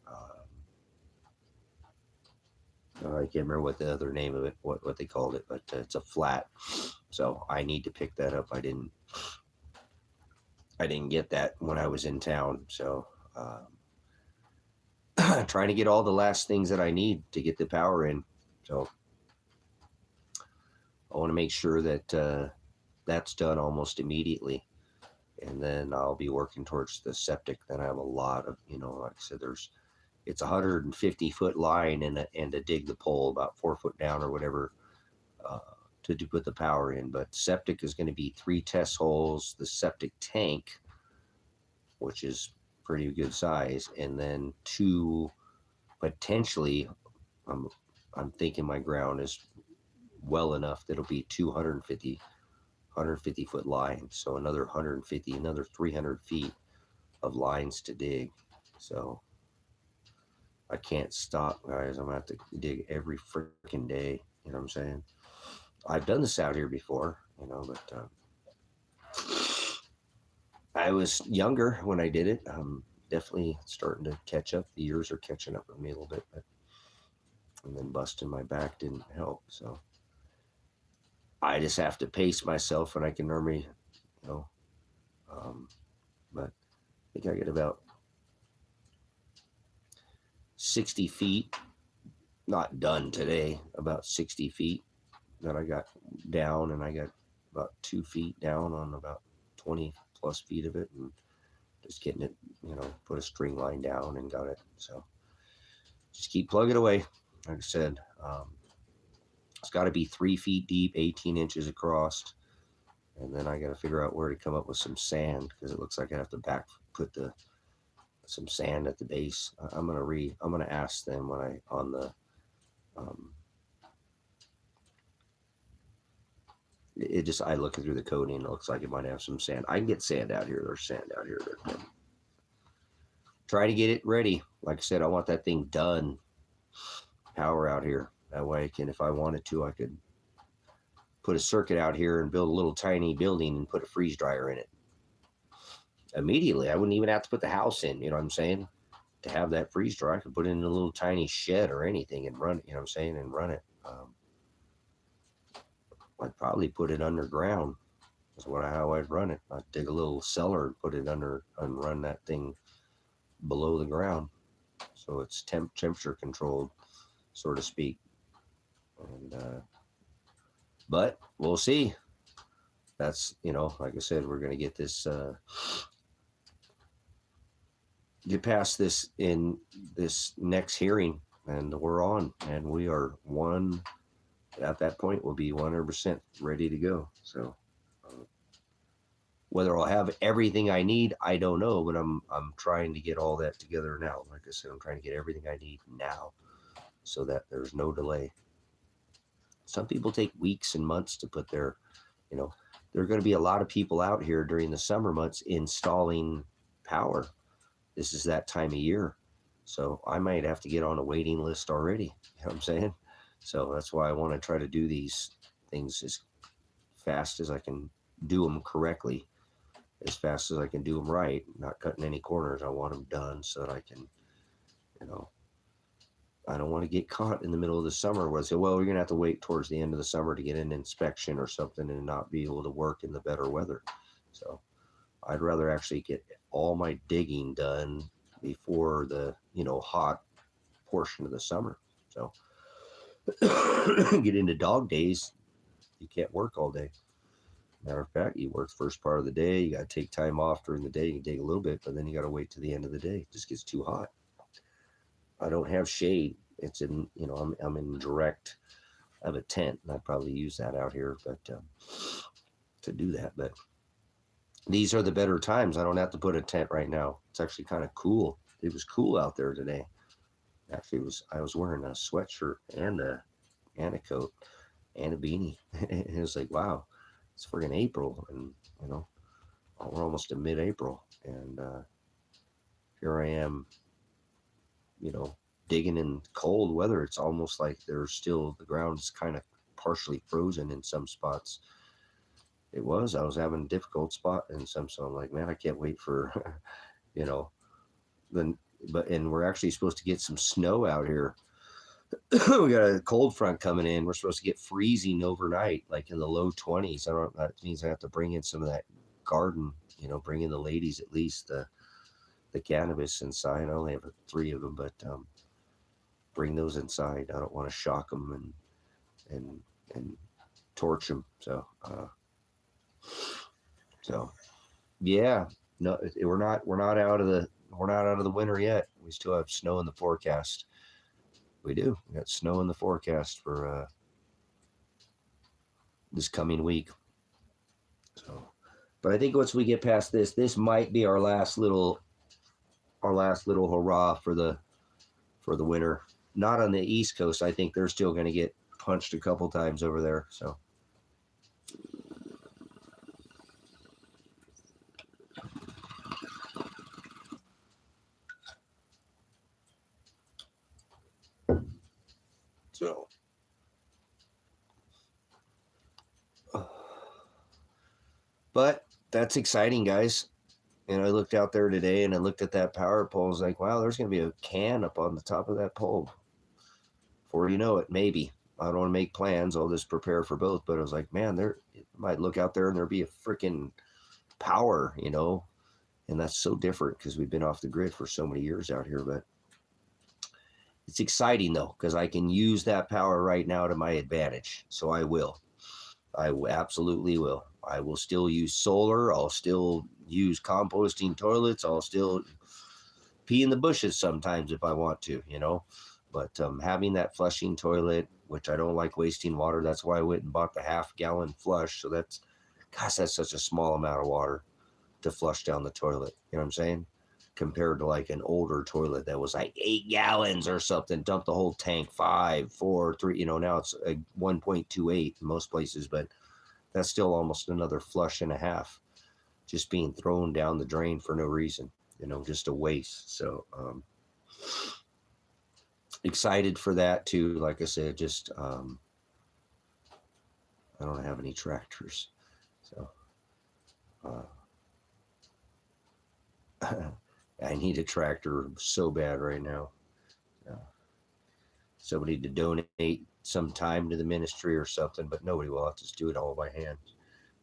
[SPEAKER 2] I can't remember what the other name of it, what they called it, but it's a flat. So I need to pick that up. I didn't get that when I was in town. So trying to get all the last things that I need to get the power in. So I want to make sure that that's done almost immediately. And then I'll be working towards the septic. Then I have a lot of, like I said, it's a 150-foot line and to dig the pole about 4 foot down or whatever to put the power in. But septic is going to be 3 test holes, the septic tank, which is pretty good size, and then 2 potentially. I'm thinking my ground is well enough that it'll be 150 foot lines. So another 150, another 300 feet of lines to dig. So I can't stop, guys. I'm gonna have to dig every freaking day. You know what I'm saying? I've done this out here before, but I was younger when I did it. I'm definitely starting to catch up. The years are catching up with me a little bit, and then busting my back didn't help. So I just have to pace myself, and I can normally, but I think I get about 60 feet, not done today, about 60 feet that I got down, and I got about 2 feet down on about 20 plus feet of it, and just getting it, put a string line down and got it. So just keep plugging away. Like I said, it's got to be 3 feet deep, 18 inches across. And then I got to figure out where to come up with some sand, because it looks like I have to put some sand at the base. I'm gonna ask them when I looking through the coding, it looks like it might have some sand. I can get sand out here. There's sand out here. Try to get it ready. Like I said, I want that thing done. Power out here. That way if I wanted to, I could put a circuit out here and build a little tiny building and put a freeze dryer in it. Immediately, I wouldn't even have to put the house in, you know what I'm saying? To have that freeze dryer, I could put it in a little tiny shed or anything and run it, you know what I'm saying, and run it. I'd probably put it underground. That's how I'd run it. I'd dig a little cellar and put it under and run that thing below the ground, so it's temperature controlled, so to speak. And but we'll see. That's, like I said, we're going to get this get past this in this next hearing, and we're on, and we are one. At that point, we'll be 100% ready to go. So whether I'll have everything I need, I don't know, but I'm trying to get all that together now. Like I said, I'm trying to get everything I need now, so that there's no delay. Some people take weeks and months to put their, there are going to be a lot of people out here during the summer months installing power. This is that time of year. So I might have to get on a waiting list already. You know what I'm saying? So that's why I want to try to do these things as fast as I can, do them correctly, as fast as I can do them right, not cutting any corners. I want them done so that I can, I don't want to get caught in the middle of the summer where I say, well, you're going to have to wait towards the end of the summer to get an inspection or something and not be able to work in the better weather. So I'd rather actually get all my digging done before the, hot portion of the summer. So get into dog days, you can't work all day. Matter of fact, you work the first part of the day, you got to take time off during the day, you can dig a little bit, but then you got to wait to the end of the day. It just gets too hot. I don't have shade. It's in, I'm in direct, I have a tent, and I'd probably use that out here, but to do that. But these are the better times. I don't have to put a tent right now. It's actually kind of cool. It was cool out there today. Actually, I was wearing a sweatshirt and a coat and a beanie. It was like, wow, it's friggin' April, and we're almost to mid-April, and here I am, digging in cold weather. It's almost like the ground is kind of partially frozen in some spots. It was. I was having a difficult spot in some, so I'm like, man, I can't wait for, you know, then. And we're actually supposed to get some snow out here. We got a cold front coming in. We're supposed to get freezing overnight, like in the low 20s. That means I have to bring in some of that garden, bring in the ladies at least the cannabis inside. I only have 3 of them, but bring those inside. I don't want to shock them and torch them. So yeah, no, we're not out of the winter yet. We still have snow in the forecast. We do. We got snow in the forecast for this coming week. So, but I think once we get past this might be our last little hurrah for the winter. Not on the East Coast. I think they're still going to get punched a couple times over there. So. But that's exciting, guys. And I looked out there today and I looked at that power pole. I was like, wow, there's going to be a can up on the top of that pole. Before you know it, maybe. I don't want to make plans. I'll just prepare for both. But I was like, man, there might look out there and there'll be a freaking power, And that's so different because we've been off the grid for so many years out here. But it's exciting, though, because I can use that power right now to my advantage. So I will. I absolutely will. I will still use solar. I'll still use composting toilets. I'll still pee in the bushes sometimes if I want to, But having that flushing toilet, which I don't like wasting water, that's why I went and bought the half-gallon flush. So that's such a small amount of water to flush down the toilet. You know what I'm saying? Compared to like an older toilet that was like 8 gallons or something, dump the whole tank, 5, 4, 3, now it's like 1.28 in most places, but that's still almost another flush and a half just being thrown down the drain for no reason, just a waste. So excited for that too. Like I said, just I don't have any tractors, so I need a tractor so bad right now. Somebody to donate some time to the ministry or something, but nobody will. I'll just do it all by hand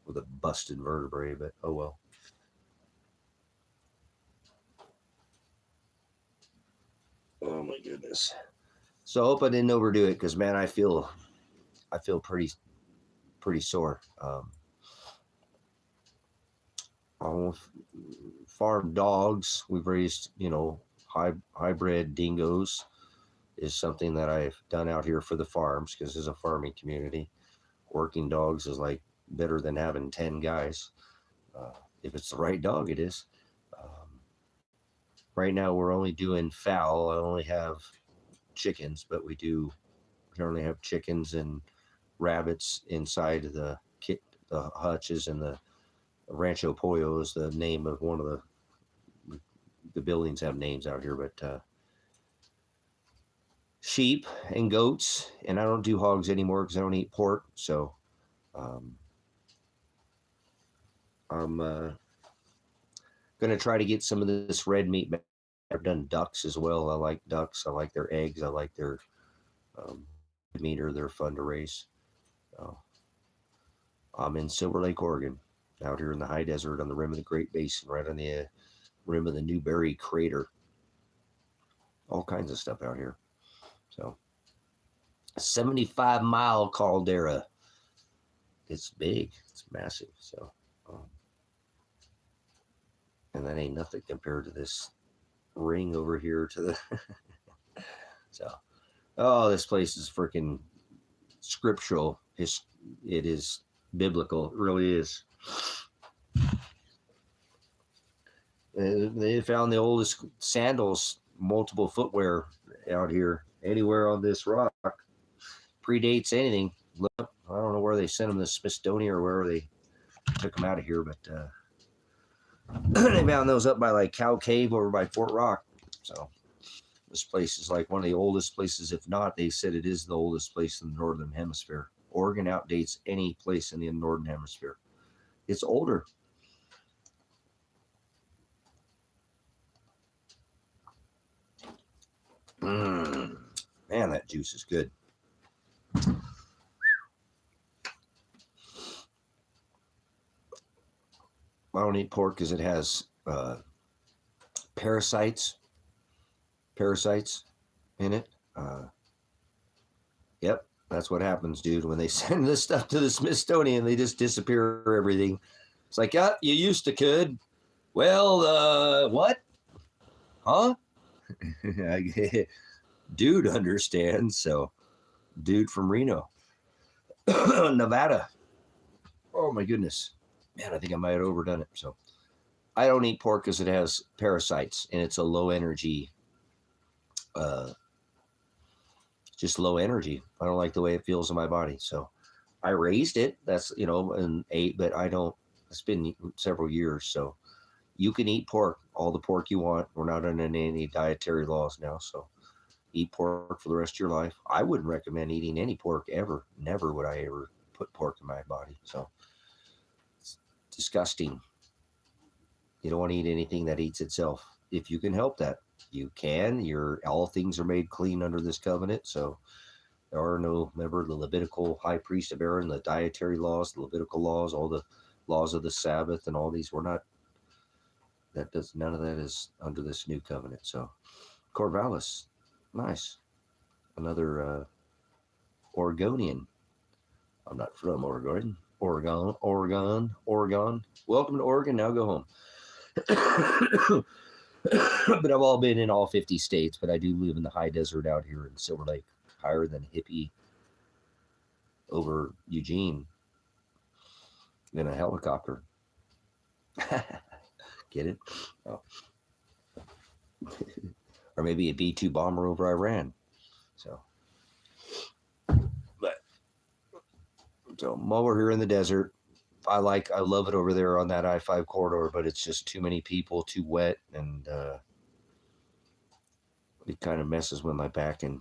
[SPEAKER 2] with a busted vertebrae, but oh well. Oh my goodness. So I hope I didn't overdo it because, man, I feel pretty sore. Farm dogs. We've raised, hybrid dingoes is something that I've done out here for the farms because it's a farming community. Working dogs is like better than having 10 guys. If it's the right dog, it is. Right now, we're only doing fowl. I only have chickens, but we currently have chickens and rabbits inside of the hutches, and the Rancho Pollo is the name of one of the buildings have names out here, but sheep and goats, and I don't do hogs anymore because I don't eat pork. So I'm gonna try to get some of this red meat back. I've done ducks as well. I like ducks. I like their eggs. I like their meat. They're fun to raise. I'm in Silver Lake, Oregon, out here in the high desert on the rim of the Great Basin, right on the rim of the Newberry Crater. All kinds of stuff out here. So, a 75-mile caldera. It's big. It's massive. So, and that ain't nothing compared to this ring over here to the. So, this place is freaking scriptural. It is biblical. It really is. They found the oldest sandals, multiple footwear out here. Anywhere on this rock predates anything. Look, I don't know where they sent them to Smithsonian or wherever they took them out of here, but they found those up by like Cow Cave over by Fort Rock. So this place is like one of the oldest places. If not, they said it is the oldest place in the Northern Hemisphere. Oregon outdates any place in the Northern Hemisphere.
[SPEAKER 1] It's older. Man, that juice is good. I don't eat pork because it has parasites in it. Yep, that's what happens, dude. When they send this stuff to the Smithsonian, they just disappear everything. It's like, yeah, you used to could. Well, what? Huh? Dude understands. So, dude from Reno, Nevada. Oh my goodness, man, I think I might have overdone it. So, I don't eat pork because it has parasites and it's a low energy. Just low energy. I don't like the way it feels in my body. So I raised it. That's, and ate, but I don't, it's been several years. So you can eat pork, all the pork you want. We're not under any dietary laws now. So eat pork for the rest of your life. I wouldn't recommend eating any pork ever. Never would I ever put pork in my body. So it's disgusting. You don't want to eat anything that eats itself. If you can help that, you can. All things are made clean under this covenant. So there are no, remember the Levitical high priest of Aaron, the dietary laws, the Levitical laws, all the laws of the Sabbath and all these. None of that is under this new covenant. So Corvallis, nice. Another Oregonian. I'm not from Oregon. Oregon. Welcome to Oregon. Now go home. But I've all been in all 50 states, but I do live in the high desert out here in Silver Lake, higher than Hippie over Eugene in a helicopter. Get it? Oh. Or maybe a B-2 bomber over Iran. So while we're here in the desert, I love it over there on that I-5 corridor, but it's just too many people, too wet, and it kind of messes with my back. And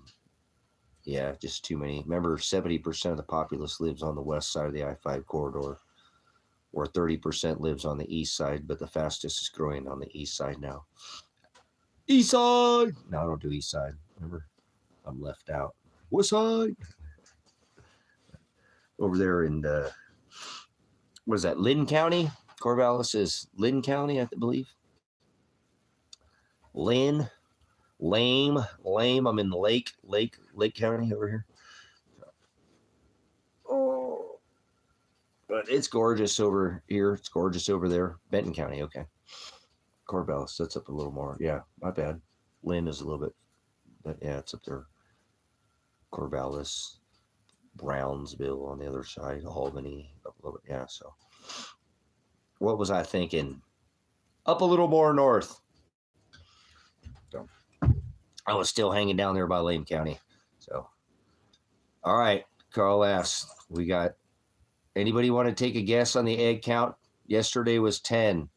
[SPEAKER 1] yeah, just too many. Remember, 70% of the populace lives on the west side of the I-5 corridor, or 30% lives on the east side, but the fastest is growing on the east side now. East side! No, I don't do east side. Remember, I'm left out. West side! Over there in what is that, Lynn County? Corvallis is Lynn County, I believe. Lame. I'm in the Lake County over here. Oh, but it's gorgeous over here. It's gorgeous over there. Benton County, okay. Corvallis, that's up a little more. Yeah, my bad. Lynn is a little bit, but yeah, it's up there. Corvallis, Brownsville on the other side, Albany, up a little bit. Yeah, so what was I thinking? Up a little more north. So I was still hanging down there by Lane County. So, all right, Carl asks, we got, anybody want to take a guess on the egg count? Yesterday was 10.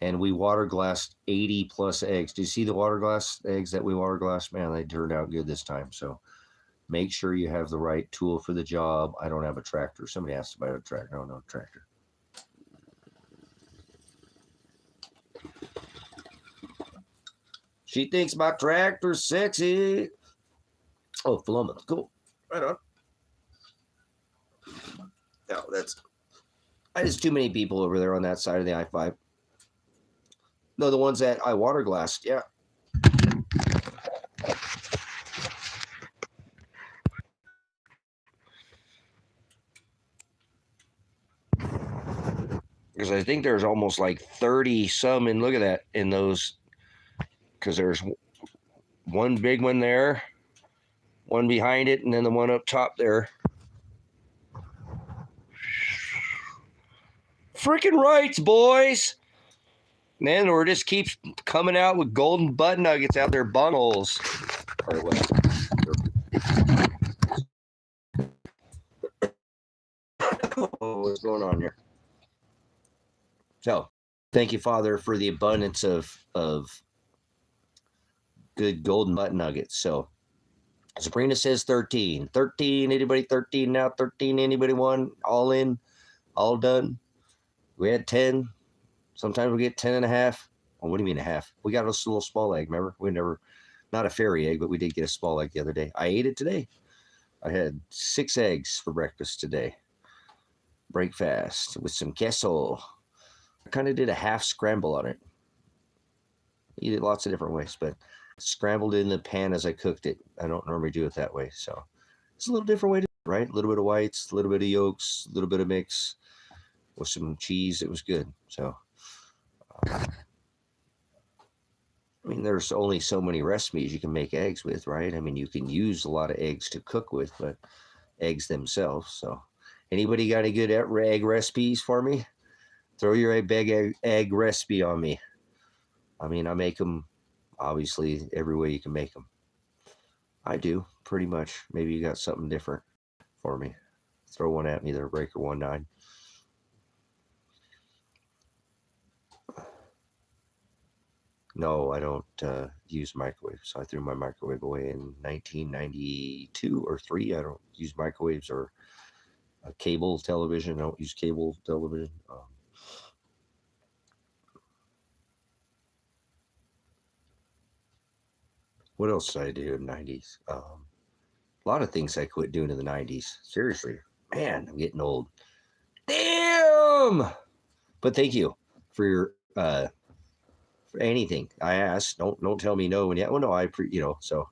[SPEAKER 1] And we water glassed 80 plus eggs. Do you see the water glass eggs that we water glassed? Man, they turned out good this time. So make sure you have the right tool for the job. I don't have a tractor. Somebody asked about a tractor. I don't know a tractor. She thinks my tractor's sexy. Oh, Flumma. Cool. Right on. No, there's too many people over there on that side of the I-5. No, the ones that I water glassed, yeah. Because I think there's almost like 30 some, and look at that in those, because there's one big one there, one behind it, and then the one up top there. Freaking rights, boys. Man, or just keeps coming out with golden butt nuggets out their buttholes. Or what? What's going on here? So, thank you, Father, for the abundance of good golden butt nuggets. So, Sabrina says 13. 13, anybody 13 now? 13, anybody one? All in?
[SPEAKER 2] all done. We had 10. Sometimes we get 10 and a half. Well, what do you mean a half? We got a little small egg, remember? We never, not a fairy egg, but we did get a small egg the other day. I ate it today. I had 6 eggs for breakfast today. Breakfast with some queso. I kind of did a half scramble on it. Eat it lots of different ways, but scrambled it in the pan as I cooked it. I don't normally do it that way. So it's a little different way to do it, right? A little bit of whites, a little bit of yolks, a little bit of mix with some cheese. It was good. So, I mean, there's only so many recipes you can make eggs with, right? I mean, you can use a lot of eggs to cook with, but eggs themselves. So anybody got any good egg recipes for me? Throw your egg recipe on me. I mean, I make them obviously every way you can make them. I do, pretty much. Maybe you got something different for me. Throw one at me there, Breaker19. No, I don't use microwaves. I threw my microwave away in 1992 or 3. I don't use microwaves or cable television. I don't use cable television. What else did I do in the 90s? A lot of things I quit doing in the 90s. Seriously. Man, I'm getting old. Damn! But thank you for your for anything I asked. Don't tell me no. And yeah, well, no, so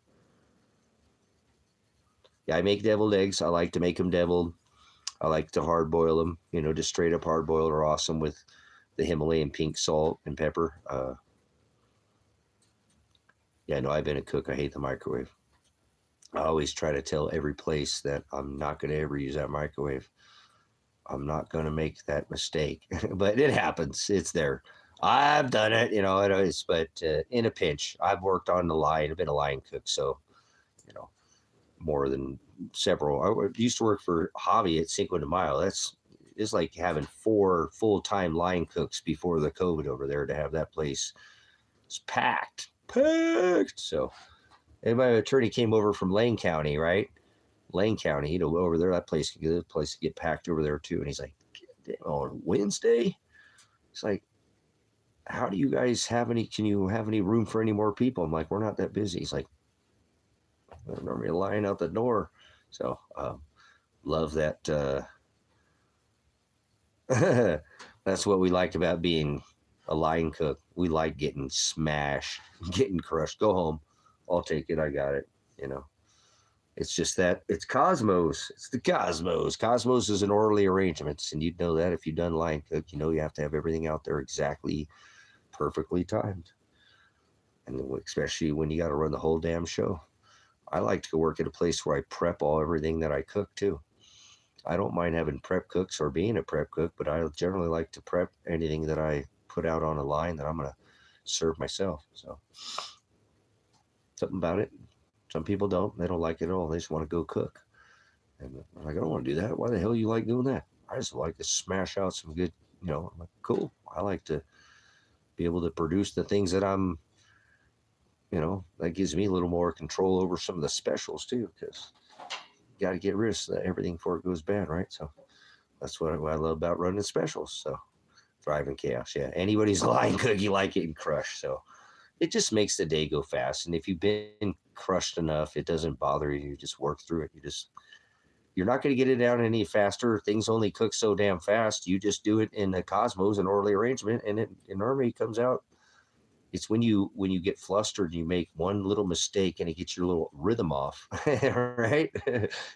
[SPEAKER 2] yeah, I make deviled eggs. I like to make them deviled. I like to hard boil them. Just straight up hard boiled are awesome with the Himalayan pink salt and pepper. Yeah, no, I've been a cook. I hate the microwave. I always try to tell every place that I'm not going to ever use that microwave. I'm not going to make that mistake, but it happens. It's there. I've done it, but in a pinch. I've worked on the line. I've been a line cook, so, more than several. I used to work for Hobby at Cinco de Mayo. It's like having 4 full-time line cooks before the COVID over there to have that place. It's packed. So, and my attorney came over from Lane County, right? Lane County, over there, that place to get packed over there too. And he's like, on Wednesday? It's like, how do you guys can you have any room for any more people? I'm like, we're not that busy. He's like, they're normally lying out the door. So, love that. That's what we like about being a line cook. We like getting smashed, getting crushed. Go home. I'll take it. I got it. It's just that it's Cosmos. It's the Cosmos. Cosmos is an orderly arrangements, and you'd know that if you've done line cook. You have to have everything out there exactly, perfectly timed, and especially when you got to run the whole damn show. I like to go work at a place where I prep everything that I cook too. I don't mind having prep cooks or being a prep cook, but I generally like to prep anything that I put out on a line that I'm going to serve myself. So something about it. Some people don't. They don't like it at all. They just want to go cook. And I'm like, I don't want to do that. Why the hell you like doing that? I just like to smash out some good, I'm like, cool. I like to be able to produce the things that I'm, that gives me a little more control over some of the specials too, because you got to get rid of everything before it goes bad, right? So that's what I love about running specials. So thrive in chaos. Yeah. Anybody's line cook, you like it and crush. So it just makes the day go fast. And if you've been crushed enough, it doesn't bother you. You just work through it. You're not going to get it down any faster. Things only cook so damn fast. You just do it in the Cosmos, an orderly arrangement, and it normally comes out. It's when you get flustered, you make one little mistake and it gets your little rhythm off, right?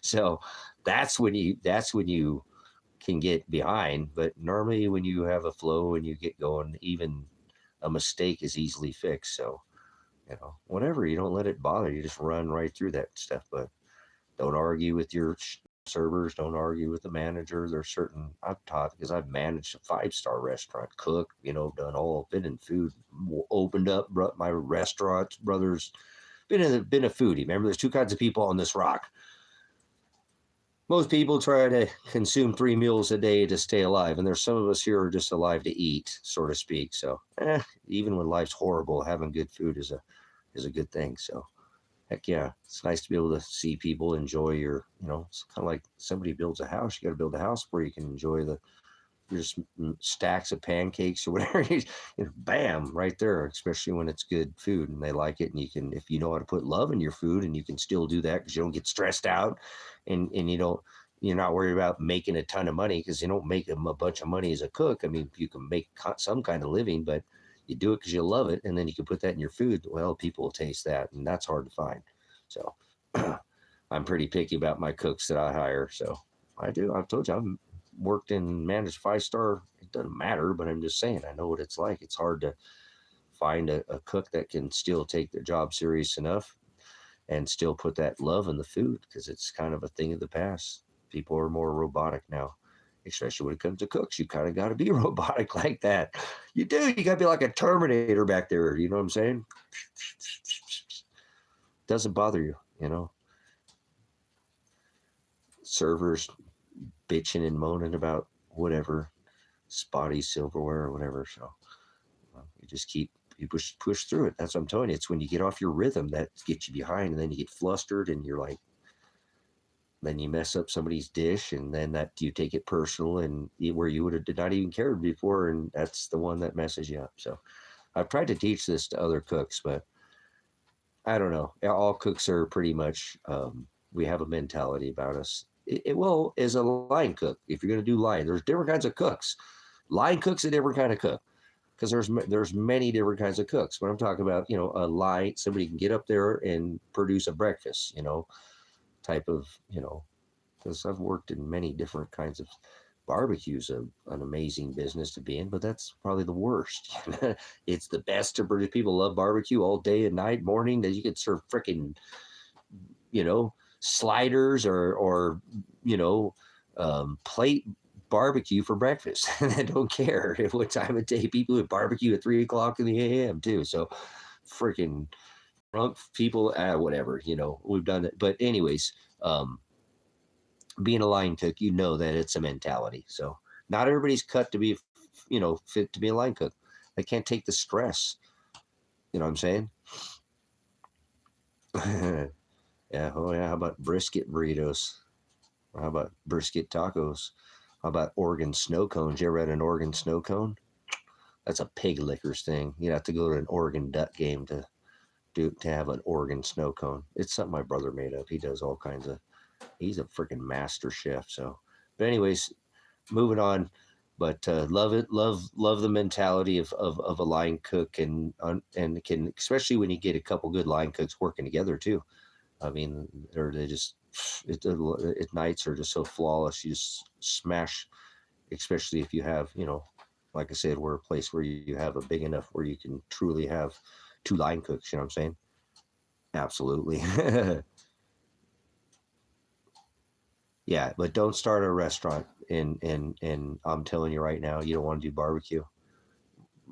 [SPEAKER 2] So that's when you can get behind. But normally when you have a flow and you get going, even a mistake is easily fixed. So, whatever, you don't let it bother you. Just run right through that stuff. But don't argue with your servers. Don't argue with the manager. There's certain, I've taught because I've managed a 5-star restaurant, cooked, done all, been in food, opened up my restaurants, brothers, been a foodie. Remember, there's 2 kinds of people on this rock. Most people try to consume 3 meals a day to stay alive. And there's some of us here who are just alive to eat, so to speak. So even when life's horrible, having good food is a good thing. So heck yeah, it's nice to be able to see people enjoy your, it's kind of like somebody builds a house. You got to build a house where you can enjoy the just stacks of pancakes or whatever. Bam, right there. Especially when it's good food and they like it, and you can, if you know how to put love in your food, and you can still do that because you don't get stressed out, and you're not worried about making a ton of money, because you don't make a bunch of money as a cook. I mean, you can make some kind of living, but you do it because you love it, and then you can put that in your food. Well, people will taste that, and that's hard to find. So I'm pretty picky about my cooks that I hire. So I do. I've told you, I've worked and managed 5-star. It doesn't matter, but I'm just saying, I know what it's like. It's hard to find a cook that can still take their job serious enough and still put that love in the food, because it's kind of a thing of the past. People are more robotic now, especially when it comes to cooks. You kind of got to be robotic like that. You do. You got to be like a Terminator back there. You know what I'm saying? Doesn't bother you, servers bitching and moaning about whatever, spotty silverware or whatever. So you just you push through it. That's what I'm telling you. It's when you get off your rhythm that gets you behind, and then you get flustered, and you're like, then you mess up somebody's dish, and then that you take it personal, and where you would have did not even cared before, and that's the one that messes you up. So I've tried to teach this to other cooks, but I don't know. All cooks are pretty much, we have a mentality about us. Well, as a line cook, if you're going to do line, there's different kinds of cooks. Line cook's a different kind of cook, because there's many different kinds of cooks. When I'm talking about, a line, somebody can get up there and produce a breakfast, type of, because I've worked in many different kinds of barbecues, an amazing business to be in, but that's probably the worst. It's the best to produce. People love barbecue all day and night, morning, that you could serve freaking, sliders or plate barbecue for breakfast. And I don't care at what time of day. People would barbecue at 3 o'clock in the a.m. too. So freaking drunk people, whatever, we've done it. But anyways, being a line cook, that it's a mentality. So not everybody's cut to be, fit to be a line cook. They can't take the stress. You know what I'm saying? Yeah. Oh yeah. How about brisket burritos? How about brisket tacos? How about Oregon snow cones? You ever had an Oregon snow cone? That's a pig lickers thing. You'd have to go to an Oregon Duck game to have an Oregon snow cone. It's something my brother made up. He does all kinds of. He's a freaking master chef. So, but anyways, moving on. But love it, love the mentality of a line cook, and can, especially when you get a couple good line cooks working together too. I mean, they just at nights are just so flawless. You just smash, especially if you have, like I said, we're a place where you have a big enough where you can truly have 2 line cooks. You know what I'm saying? Absolutely. Yeah, but don't start a restaurant and I'm telling you right now, you don't want to do barbecue.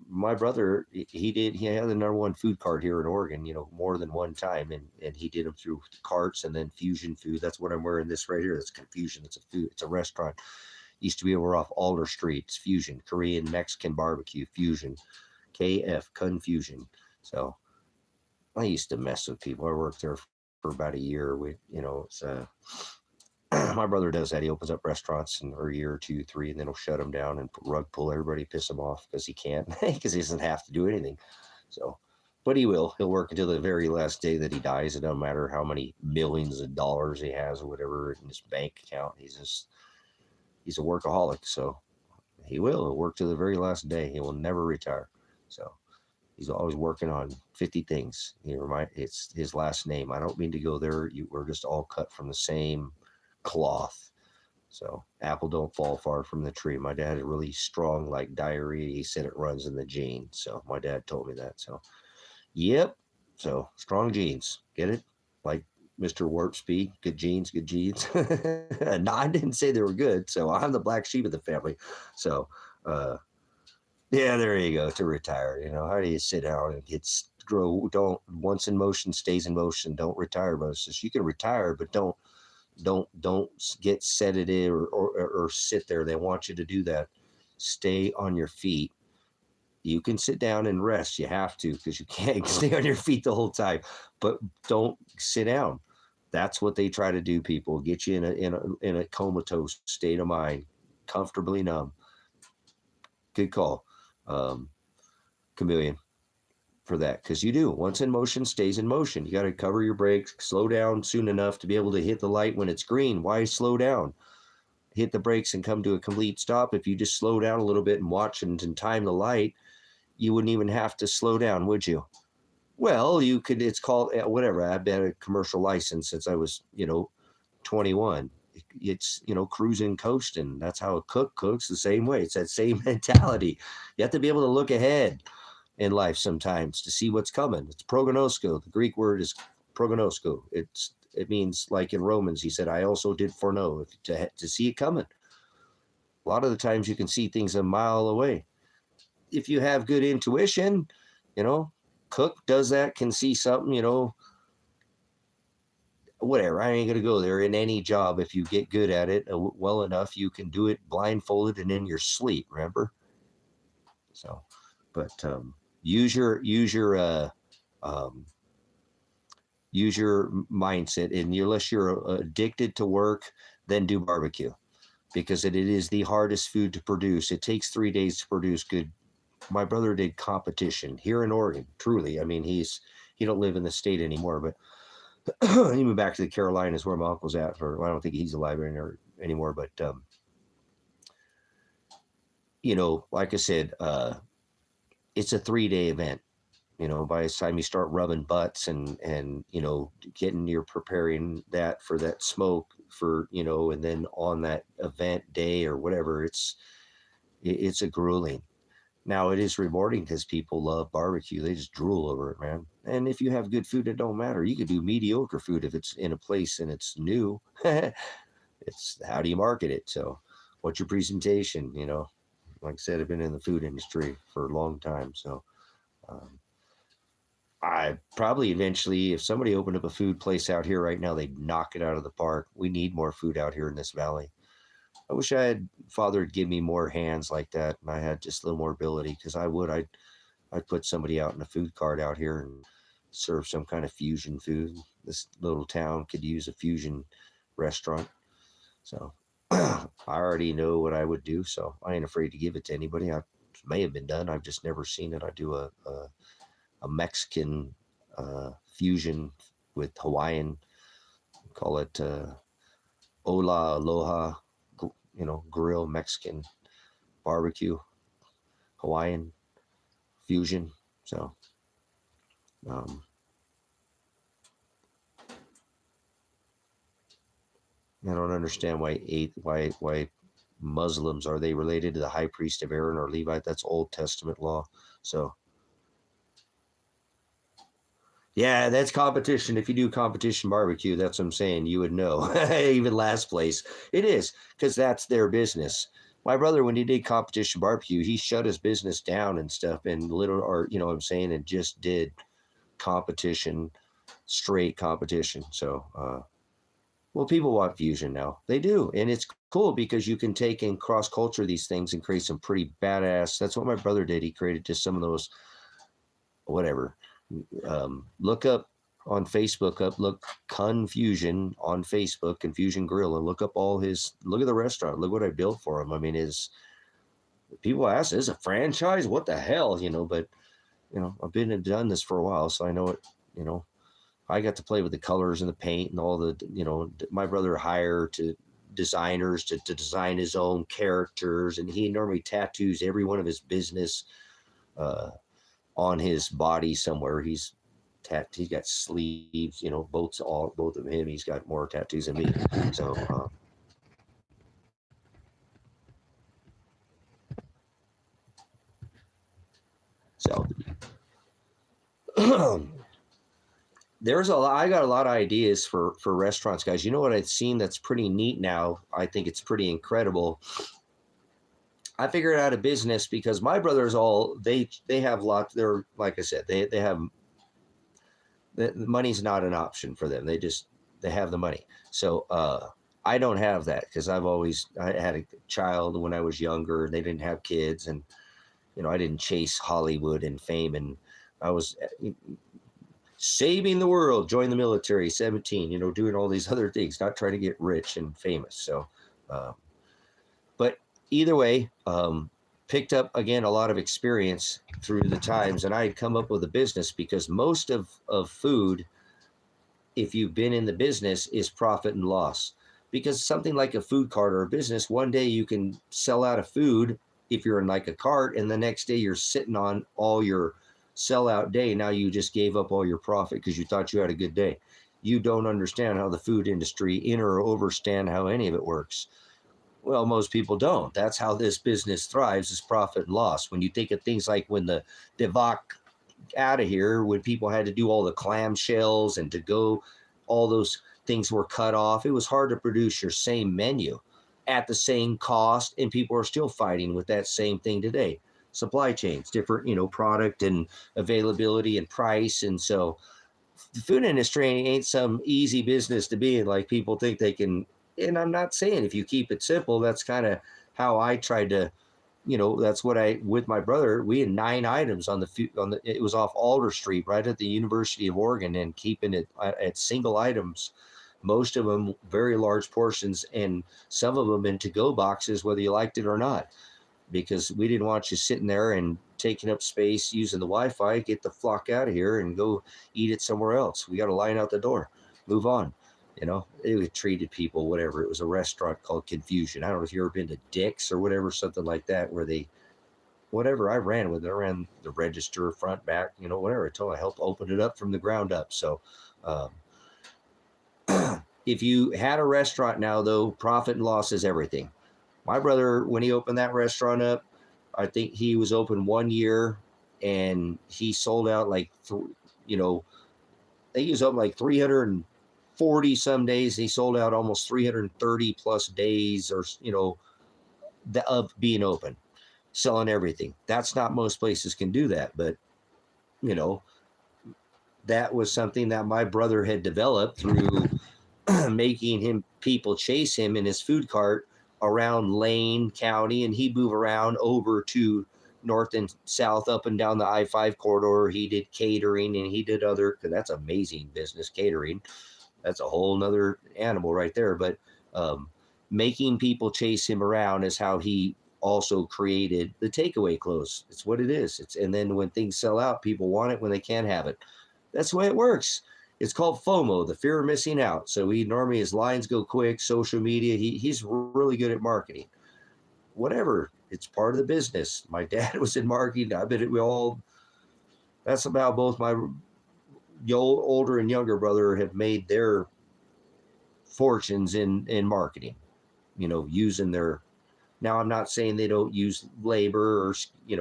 [SPEAKER 2] My brother, he had the #1 food cart here in Oregon, more than one time, and he did them through carts and then Fusion Food. That's what I'm wearing this right here. That's Confusion. It's a food. It's a restaurant. Used to be over off Alder Street. It's Fusion, Korean Mexican barbecue. Fusion, KF Confusion. So I used to mess with people. I worked there for about a year. It's my brother does that. He opens up restaurants for a year or 2, 3, and then he'll shut them down and rug pull everybody, piss them off because he can't, because he doesn't have to do anything. So, but he will. He'll work until the very last day that he dies. It doesn't matter how many millions of dollars he has or whatever in his bank account. He's a workaholic. So he'll work to the very last day. He will never retire. So he's always working on 50 things. It's his last name. I don't mean to go there. We're just all cut from the same cloth. So apple don't fall far from the tree. My dad had a really strong diarrhea. He said it runs in the gene. So my dad told me that. So yep. So strong genes. Get it? Like Mr. Warp Speed. Good genes, good genes. No, I didn't say they were good. So I'm the black sheep of the family. So yeah, there you go. To retire. How do you sit down and grow? Don't, once in motion stays in motion. Don't retire, Moses. You can retire, but don't get sedative or sit there. They want you to do that. Stay on your feet. You can sit down and rest. You have to, because you can't stay on your feet the whole time. But don't sit down. That's what they try to do. People get you in a comatose state of mind, comfortably numb.
[SPEAKER 1] Good call, Chameleon, for that, because you do. Once in motion, stays in motion. You got to cover your brakes, slow down soon enough to be able to hit the light when it's green. Why slow down? Hit the brakes and come to a complete stop. If you just slow down a little bit and watch and time the light, you wouldn't even have to slow down, would you? Well, you could. It's called whatever. I've had a commercial license since I was, 21. It's, cruising, coasting. That's how a cook cooks, the same way. It's that same mentality. You have to be able to look ahead in life sometimes to see what's coming. It's prognosko. The Greek word is prognosko. It means, like in Romans, he said, I also did foreknow, to see it coming. A lot of the times you can see things a mile away. If you have good intuition, cook does that, can see something, whatever. I ain't going to go there. In any job, if you get good at it well enough, you can do it blindfolded and in your sleep, remember? So, but use your mindset, and unless you're addicted to work, then do barbecue, because it is the hardest food to produce. It takes 3 days to produce good. My brother did competition here in Oregon. Truly, I mean, he don't live in the state anymore, but he moved back to the Carolinas where my uncle's at. I don't think he's alive anymore, but like I said, it's a 3-day event. By the time you start rubbing butts and you're preparing that for that smoke for, and then on that event day or whatever, it's a grueling. Now it is rewarding because people love barbecue. They just drool over it, man. And if you have good food, it don't matter. You could do mediocre food if it's in a place and it's new. It's how do you market it? So what's your presentation? Like I said, I've been in the food industry for a long time. So I probably eventually, if somebody opened up a food place out here right now, they'd knock it out of the park. We need more food out here in this valley. I wish Father would give me more hands like that, and I had just a little more ability, because I'd put somebody out in a food cart out here and serve some kind of fusion food. This little town could use a fusion restaurant. So I already know what I would do, so I ain't afraid to give it to anybody. I may have been done. I've just never seen it. I do a Mexican fusion with Hawaiian. Call it Ola Aloha, grill, Mexican, barbecue, Hawaiian fusion. So I don't understand why Muslims, are they related to the high priest of Aaron or Levite? That's Old Testament law. So yeah, that's competition. If you do competition barbecue, that's what I'm saying. You would know. Even last place. It is, because that's their business. My brother, when he did competition barbecue, he shut his business down and stuff, and what I'm saying, and just did competition, straight competition. So, well, people want fusion now. They do. And it's cool because you can take and cross culture these things and create some pretty badass. That's what my brother did. He created just some of those, whatever. Look up on Facebook, look Confusion on Facebook, Confusion Grill, and look at the restaurant. Look what I built for him. I mean, people ask, is a franchise? What the hell? But I've been and done this for a while, so I know it. I got to play with the colors and the paint and all the, my brother hired designers to design his own characters, and he normally tattoos every one of his business on his body somewhere. He's got sleeves, both of him. He's got more tattoos than me. So I got a lot of ideas for restaurants, guys. You know what I've seen that's pretty neat now? I think it's pretty incredible. I figured out a business because my brothers they have lots. They're, like I said, they have, the money's not an option for them. They have the money. So I don't have that, because I had a child when I was younger. They didn't have kids, and I didn't chase Hollywood and fame, and I was saving the world, joined the military, 17, doing all these other things, not trying to get rich and famous. So, but either way,
[SPEAKER 2] picked up again a lot of experience through the times, and I had come up with a business because most of food, if you've been in the business, is profit and loss. Because something like a food cart or a business, one day you can sell out of food if you're in like a cart, and the next day you're sitting on all your sellout day. Now you just gave up all your profit because you thought you had a good day. You don't understand how the food industry or overstand how any of it works. Well, most people don't. That's how this business thrives, is profit and loss. When you think of things like when the Devoc out of here, when people had to do all the clamshells and to go, all those things were cut off. It was hard to produce your same menu at the same cost, and people are still fighting with that same thing today. Supply chains, different, product and availability and price. And so the food industry ain't some easy business to be in like people think they can. And I'm not saying if you keep it simple. That's kind of how I tried to, that's what I, with my brother, we had 9 items on the it was off Alder Street right at the University of Oregon, and keeping it at single items, most of them very large portions, and some of them in to-go boxes, whether you liked it or not, because we didn't want you sitting there and taking up space using the Wi-Fi. Get the flock out of here and go eat it somewhere else. We got to line out the door, move on. It treated people, whatever. It was a restaurant called Confusion. I don't know if you've ever been to Dick's or whatever, something like that, where they, whatever, I ran with it. I ran the register, front, back, whatever, until I helped open it up from the ground up. So if you had a restaurant now, though, profit and loss is everything. My brother, when he opened that restaurant up, I think he was open 1 year, and he sold out like, I think he was open like 340 some days. He sold out almost 330 plus days, or of being open, selling everything. That's not most places can do that, but that was something that my brother had developed through making people chase him in his food cart around Lane County, and he'd move around over to north and south, up and down the I-5 corridor. He did catering, and he did other, because that's amazing business, catering. That's a whole nother animal right there. But making people chase him around is how he also created the takeaway clothes. It's what it is. And then when things sell out, people want it when they can't have it. That's the way it works. It's called FOMO, the fear of missing out. So he normally, his lines go quick, social media. He's really good at marketing. Whatever, it's part of the business. My dad was in marketing. I bet that's about both my older and younger brother have made their fortunes in marketing, using their, now I'm not saying they don't use labor or,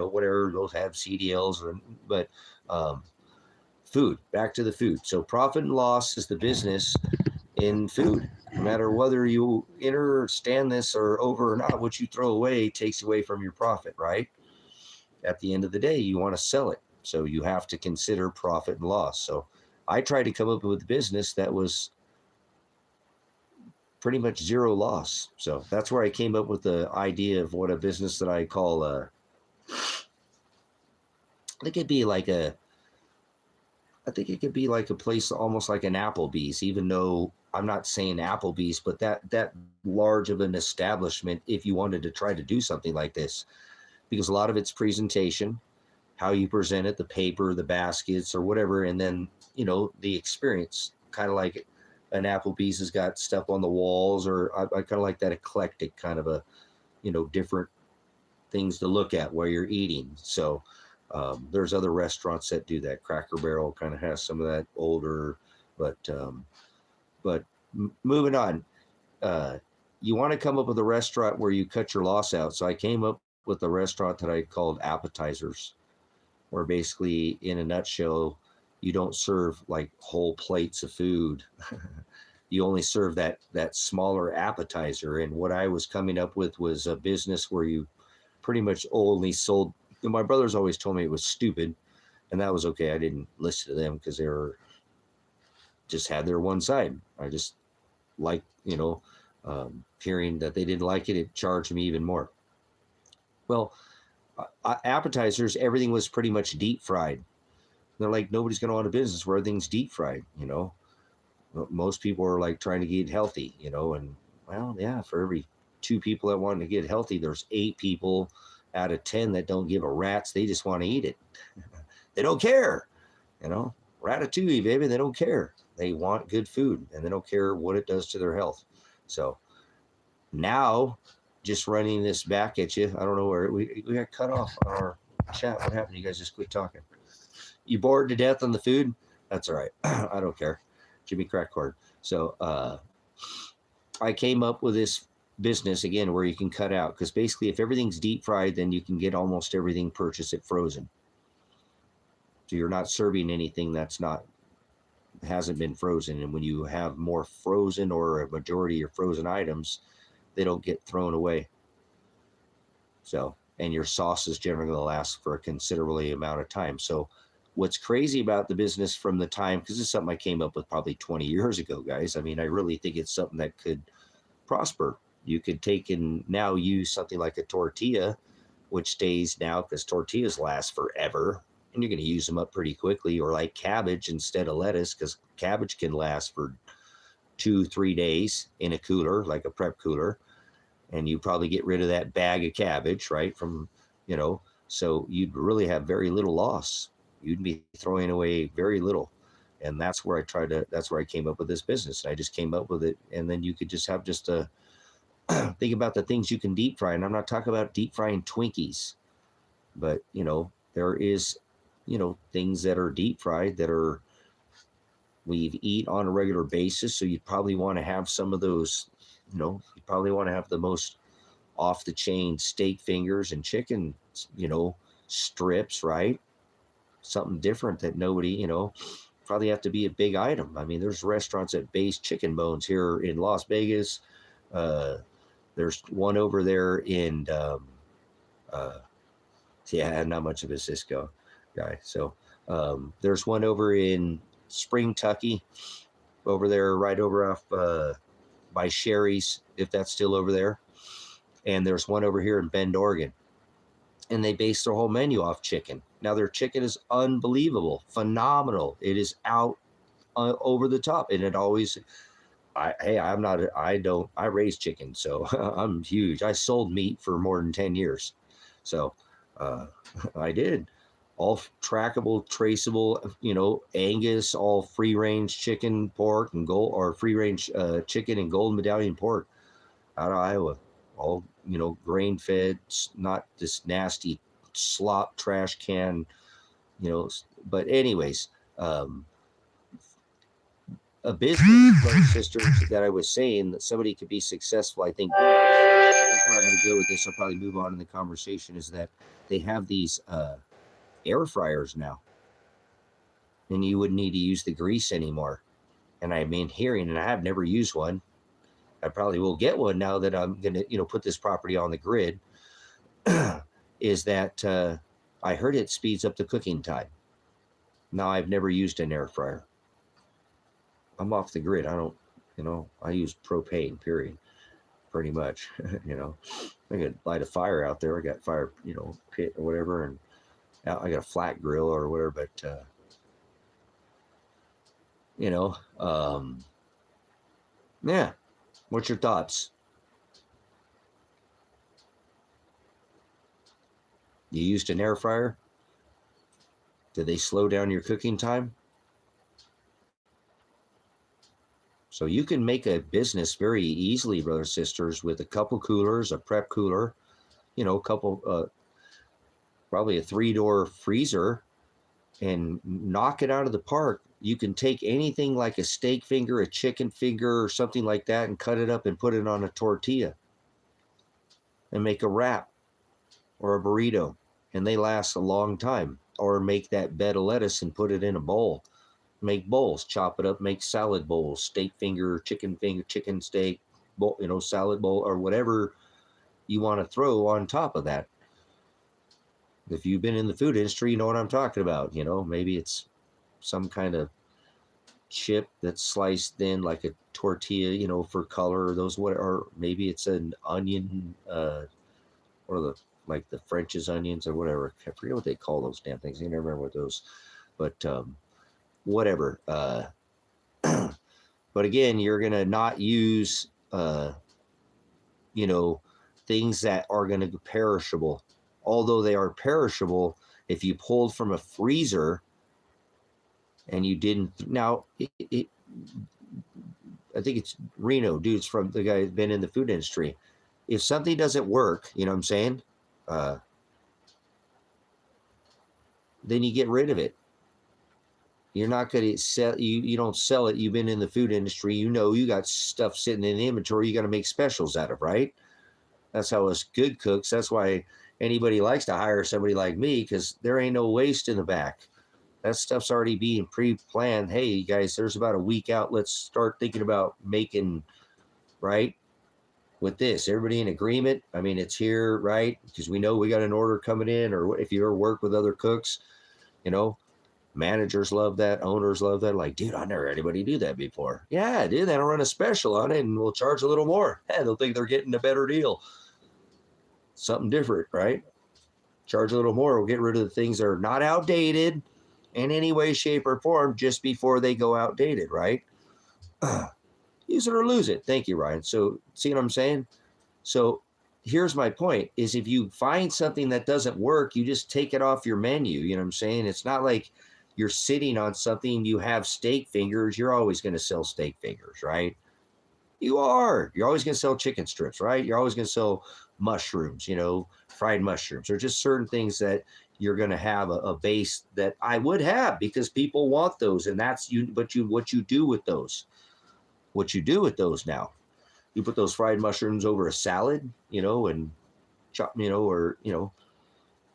[SPEAKER 2] whatever, those have CDLs, but food, back to the food. So profit and loss is the business in food. No matter whether you understand this or over or not, what you throw away takes away from your profit, right? At the end of the day, you want to sell it. So you have to consider profit and loss. So I tried to come up with a business that was pretty much zero loss. So that's where I came up with the idea of what a business that I call, I think it could be like a place almost like an Applebee's, even though I'm not saying Applebee's, but that large of an establishment, if you wanted to try to do something like this, because a lot of it's presentation, how you present it, the paper, the baskets or whatever. And then, the experience, kind of like an Applebee's has got stuff on the walls, or I kind of like that eclectic kind of a, different things to look at while you're eating. So there's other restaurants that do that. Cracker Barrel kind of has some of that older, but moving on, you want to come up with a restaurant where you cut your loss out. So I came up with a restaurant that I called Appetizers, where basically, in a nutshell, you don't serve like whole plates of food. You only serve that smaller appetizer. And what I was coming up with was a business where you pretty much only sold. My brothers always told me it was stupid, and that was okay. I didn't listen to them because they were just had their one side. I just like, hearing that they didn't like it. It charged me even more. Well, appetizers, everything was pretty much deep fried. They're like, nobody's going to want a business where everything's deep fried. Most people are like trying to get healthy, and well, yeah, for every 2 people that want to get healthy, there's 8 people out of 10 that don't give a rat's. They just want to eat it. They don't care, ratatouille, baby. They don't care. They want good food, and they don't care what it does to their health. So now, just running this back at you, I don't know where we got cut off on our chat. What happened? You guys just quit talking. You bored to death on the food? That's all right. I don't care. Jimmy Crackcord. So I came up with this business again where you can cut out, because basically if everything's deep fried, then you can get almost everything purchased at frozen. So you're not serving anything that's hasn't been frozen. And when you have more frozen or a majority of frozen items, they don't get thrown away. So, and your sauces generally last for a considerably amount of time. So what's crazy about the business from the time, because this is something I came up with probably 20 years ago, guys. I mean, I really think it's something that could prosper. You could take and now use something like a tortilla, which stays now, because tortillas last forever, and you're going to use them up pretty quickly, or like cabbage instead of lettuce, because cabbage can last for 2-3 days in a cooler, like a prep cooler, and you probably get rid of that bag of cabbage, right? From, so you'd really have very little loss. You'd be throwing away very little. And that's where I came up with this business. I just came up with it. And then you could just have think about the things you can deep fry. And I'm not talking about deep frying Twinkies, but, there is, things that are deep fried that we eat on a regular basis. So you'd probably want to have some of those, you probably want to have the most off the chain steak fingers and chicken, strips, right? Something different that nobody, probably have to be a big item. I mean, there's restaurants that base chicken bones here in Las Vegas. There's one over there in, not much of a Cisco guy. So there's one over in Spring Tucky, over there, right over off by Sherry's, if that's still over there. And there's one over here in Bend, Oregon. And they base their whole menu off chicken. Now their chicken is unbelievable, phenomenal. It is out over the top, and it always. I raise chicken, so I'm huge. I sold meat for more than 10 years, so I did all trackable, traceable. Angus, all free range chicken, pork, and free range chicken and golden medallion pork out of Iowa. All grain fed, not this nasty slop trash can, but anyways, a business, brothers and sisters, that I was saying that somebody could be successful, I think where I'm going to go with this, I'll probably move on in the conversation, is that they have these air fryers now, and you wouldn't need to use the grease anymore. And I've been hearing, and I have never used one, I probably will get one now that I'm going to, put this property on the grid, is that I heard it speeds up the cooking time. Now, I've never used an air fryer. I'm off the grid. I don't, I use propane, period, pretty much. I could light a fire out there. I got fire, pit or whatever, and I got a flat grill or whatever, but, yeah. What's your thoughts? You used an air fryer? Did they slow down your cooking time? So you can make a business very easily, brothers and sisters, with a couple coolers, a prep cooler, probably a 3-door freezer, and knock it out of the park. You can take anything like a steak finger, a chicken finger, or something like that, and cut it up and put it on a tortilla and make a wrap or a burrito, and they last a long time. Or make that bed of lettuce and put it in a bowl. Make bowls, chop it up, make salad bowls, steak finger, chicken steak, bowl, salad bowl, or whatever you want to throw on top of that. If you've been in the food industry, you know what I'm talking about. Maybe it's some kind of chip that's sliced thin like a tortilla, for color, or maybe it's an onion, or the French's onions or whatever. I forget what they call those damn things. I never remember what those, but whatever. But again, you're going to not use, things that are going to be perishable. although they are perishable, if you pulled from a freezer and you didn't, now I think it's Reno, dude's from the guy who's been in the food industry. If something doesn't work, you know what I'm saying? Then you get rid of it. You're not going to sell, you don't sell it. You've been in the food industry. You know, you got stuff sitting in the inventory you got to make specials out of, right? That's how us good cooks. That's why anybody likes to hire somebody like me, because there ain't no waste in the back. That stuff's already being pre-planned. Hey, you guys, there's about a week out. Let's start thinking about making, right? With this, everybody in agreement? I mean, it's here, right? Because we know we got an order coming in, or if you ever work with other cooks, you know, managers love that, owners love that. Like, dude, I never had anybody do that before. Yeah, dude, they'll run a special on it and we'll charge a little more. Hey, they'll think they're getting a better deal. Something different, right? Charge a little more. We'll get rid of the things that are not outdated in any way, shape, or form just before they go outdated, right? Use it or lose it. Thank you, Ryan. So, see what I'm saying? So, here's my point is if you find something that doesn't work, you just take it off your menu. You know what I'm saying? It's not like you're sitting on something, you have steak fingers, you're always going to sell steak fingers, right? You are. You're always going to sell chicken strips, right? You're always going to sell mushrooms, you know, fried mushrooms, or just certain things that you're going to have a base that I would have because people want those. And that's you, but what you do with those, now, you put those fried mushrooms over a salad, you know, and chop, you know, or, you know,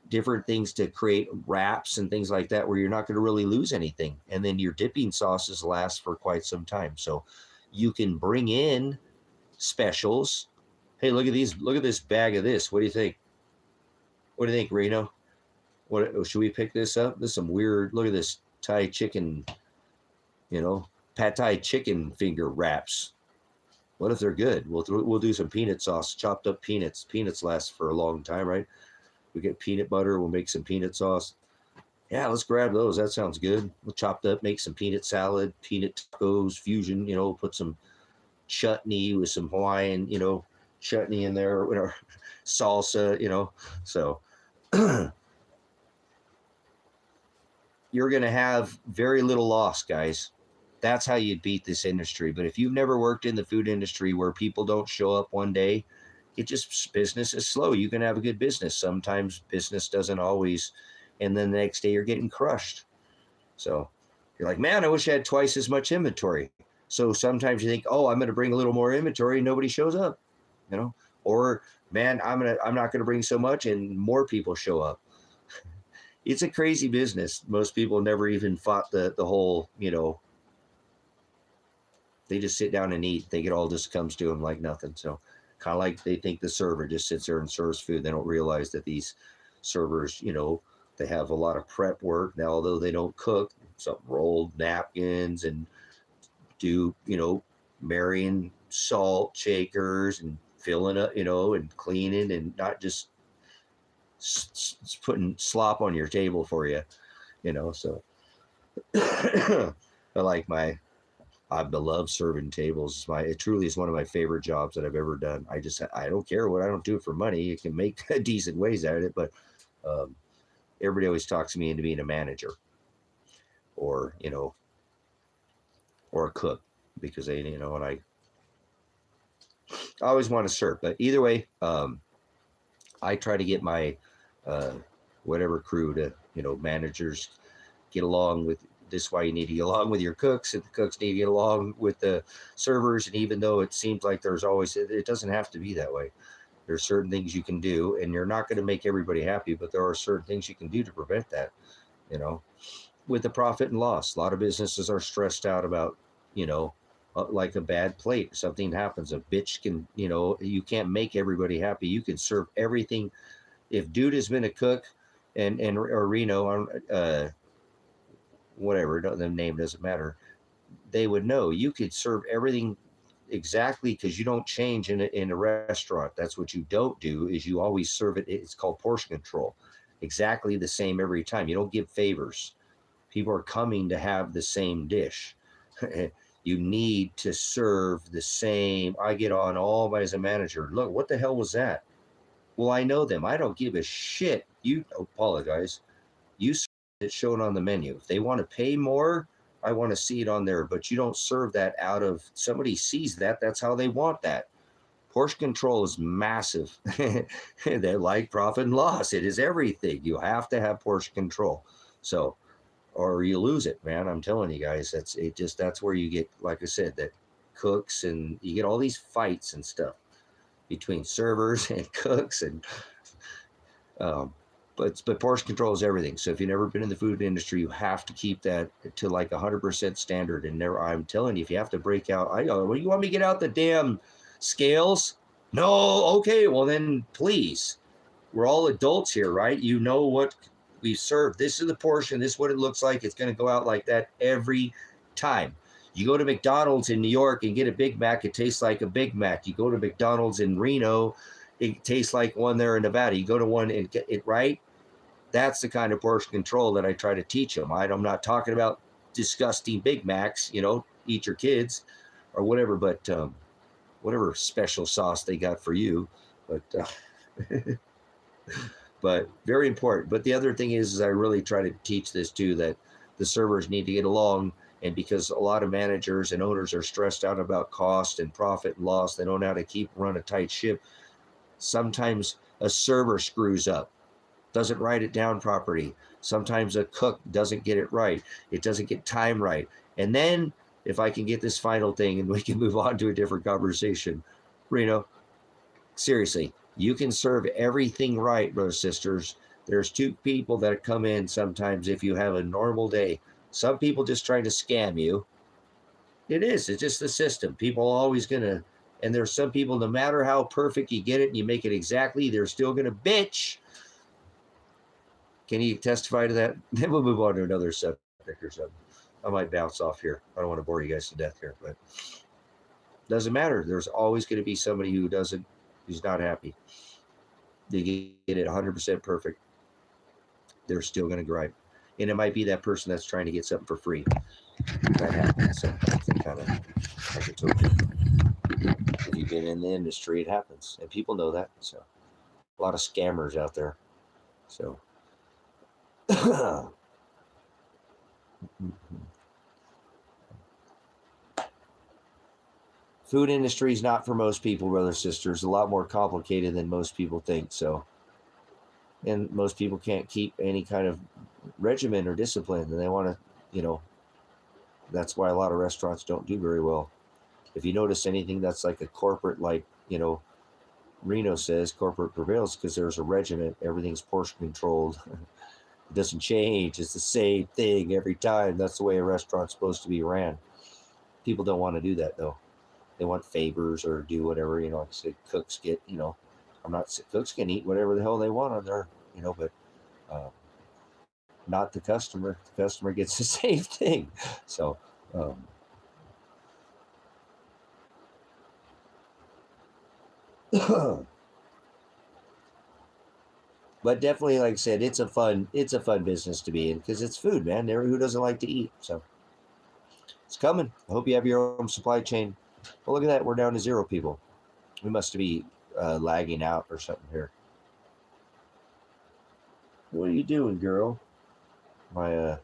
[SPEAKER 2] different things to create wraps and things like that where you're not going to really lose anything. And then your dipping sauces last for quite some time. So you can bring in specials. Hey, look at these. Look at this bag of this. What do you think? What do you think, Reno? What should we pick this up? This is some weird. Look at this Thai chicken, you know, pad Thai chicken finger wraps. What if they're good? We'll do some peanut sauce, chopped up peanuts. Peanuts last for a long time, right? We get peanut butter. We'll make some peanut sauce. Yeah, let's grab those. That sounds good. We'll chop up, make some peanut salad, peanut tacos, fusion. You know, put some chutney with some Hawaiian, you know, chutney in there, or whatever, salsa. You know, so you're going to have very little loss, guys. That's how you beat this industry. But if you've never worked in the food industry where people don't show up one day, business is slow. You can have a good business. Sometimes business doesn't always, and then the next day you're getting crushed. So you're like, man, I wish I had twice as much inventory. So sometimes you think, oh, I'm going to bring a little more inventory and nobody shows up, you know, or man, I'm not going to bring so much and more people show up. It's a crazy business. Most people never even fought the whole, you know, they just sit down and eat. Think it all just comes to them like nothing. So kind of like they think the server just sits there and serves food. They don't realize that these servers, you know, they have a lot of prep work. Now, although they don't cook, some rolled napkins and do, you know, marrying salt shakers and filling up, you know, and cleaning and not just putting slop on your table for you, you know. So I like I love serving tables. It truly is one of my favorite jobs that I've ever done. I don't care what, I don't do it for money. You can make decent ways out of it, but everybody always talks me into being a manager or, you know, or a cook because they, you know, and I always want to serve. But either way, I try to get my whatever crew to, you know, managers get along with. This is why you need to get along with your cooks, and the cooks need to get along with the servers. And even though it seems like there's always, it doesn't have to be that way. There's certain things you can do, and you're not going to make everybody happy, but there are certain things you can do to prevent that, you know, with the profit and loss. A lot of businesses are stressed out about, you know, like a bad plate. Something happens, a bitch can, you know, you can't make everybody happy. You can serve everything. If dude has been a cook or Reno, whatever, the name doesn't matter, they would know you could serve everything exactly because you don't change in a restaurant. That's what you don't do, is you always serve it. It's called portion control. Exactly the same every time. You don't give favors. People are coming to have the same dish. You need to serve the same. I get on all by as a manager. Look, what the hell was that?
[SPEAKER 1] Well, I know them. I don't give a shit. You apologize. You serve it shown on the menu. If they want to pay more, I want to see it on there. But you don't serve that out of somebody sees that. That's how they want that. Portion control is massive. They like profit and loss. It is everything. You have to have portion control. So, or you lose it, man. I'm telling you guys, that's where you get, like I said, that cooks and you get all these fights and stuff between servers and cooks and but portion control is everything. So if you've never been in the food industry, you have to keep that to like 100% standard. And never, I'm telling you, if you have to break out, well, you want me to get out the damn scales? No, okay, well then please. We're all adults here, right? You know what we serve. This is the portion. This is what it looks like. It's going to go out like that every time. You go to McDonald's in New York and get a Big Mac, it tastes like a Big Mac. You go to McDonald's in Reno, it tastes like one there in Nevada. You go to one and get it right. That's the kind of portion control that I try to teach them. I'm not talking about disgusting Big Macs, eat your kids or whatever, but whatever special sauce they got for you. But but very important. But the other thing is I really try to teach this too, that the servers need to get along. And because a lot of managers and owners are stressed out about cost and profit and loss, they don't know how to run a tight ship. Sometimes a server screws up, doesn't write it down properly. Sometimes a cook doesn't get it right. It doesn't get time right. And then if I can get this final thing and we can move on to a different conversation, Reno, seriously, you can serve everything right, brothers and sisters. There's two people that come in sometimes if you have a normal day. Some people just trying to scam you. It's just the system. People are always going to, and there's some people, no matter how perfect you get it and you make it exactly, they're still going to bitch. Can you testify to that? Then we'll move on to another subject or something. I might bounce off here. I don't want to bore you guys to death here, but doesn't matter. There's always going to be somebody who's not happy. They get it 100% perfect. They're still going to gripe. And it might be that person that's trying to get something for free. That happens. So kind of like I told you. If you've been in the industry, it happens. And people know that. So a lot of scammers out there. So food industry is not for most people, brothers and sisters. A lot more complicated than most people think. So, and most people can't keep any kind of regimen or discipline, and they want to, that's why a lot of restaurants don't do very well. If you notice anything that's like a corporate, like, Reno says corporate prevails because there's a regiment. Everything's portion controlled. It doesn't change. It's the same thing every time. That's the way a restaurant's supposed to be ran. People don't want to do that though. They want favors or do whatever, like I said, cooks get, cooks can eat whatever the hell they want on there, but not the customer. The customer gets the same thing. So, but definitely, like I said, it's a fun business to be in because it's food, man. Who doesn't like to eat? So it's coming. I hope you have your own supply chain. Well, look at that. We're down to 0 people. We must be lagging out or something here. What are you doing, girl? Are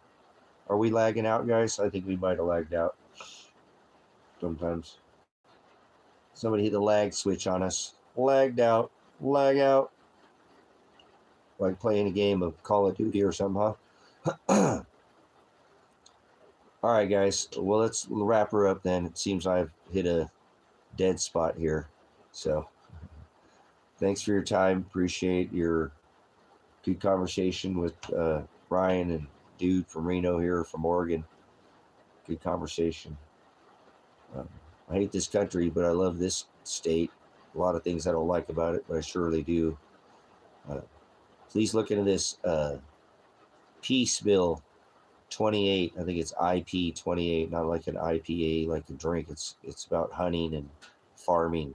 [SPEAKER 1] we lagging out, guys? I think we might have lagged out. Sometimes. Somebody hit the lag switch on us. Lagged out. Lag out. Like playing a game of Call of Duty or something, huh? All right, guys. Well, let's wrap her up then. It seems I've hit a dead spot here. So thanks for your time. Appreciate your good conversation with Brian and dude from Reno here from Oregon. Good conversation. I hate this country, but I love this state. A lot of things I don't like about it, but I surely do. Please look into this Peace Bill 28. I think it's IP 28, not like an IPA, like a drink. It's about hunting and farming.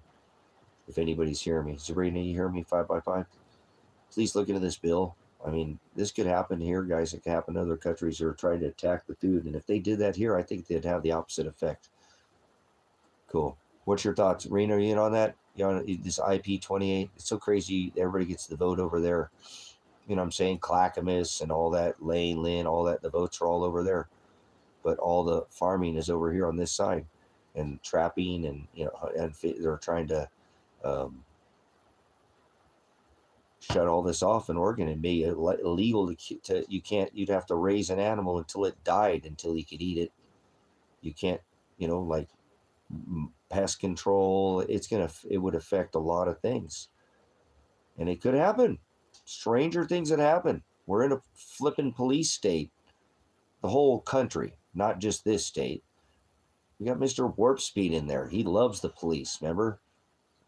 [SPEAKER 1] If anybody's hearing me, Sabrina, you hear me? 5x5. Please look into this bill. I mean, this could happen here, guys. It could happen in other countries who are trying to attack the food. And if they did that here, I think they'd have the opposite effect. Cool. What's your thoughts, Rena? Are you in on that?
[SPEAKER 2] you know, this IP28. It's so crazy. Everybody gets the vote over there. You know what I'm saying? Clackamas and all that, Lynn, all that. The votes are all over there, but all the farming is over here on this side, and trapping, and you know, and they're trying to um, shut all this off in Oregon and make it illegal to you can't. You'd have to raise an animal until it died until you could eat it. You can't, you know, like pest control. It would affect a lot of things, and it could happen. Stranger things that happen. We're in a flipping police state, the whole country, not just this state. We got Mr. Warp Speed in there. He loves the police, remember?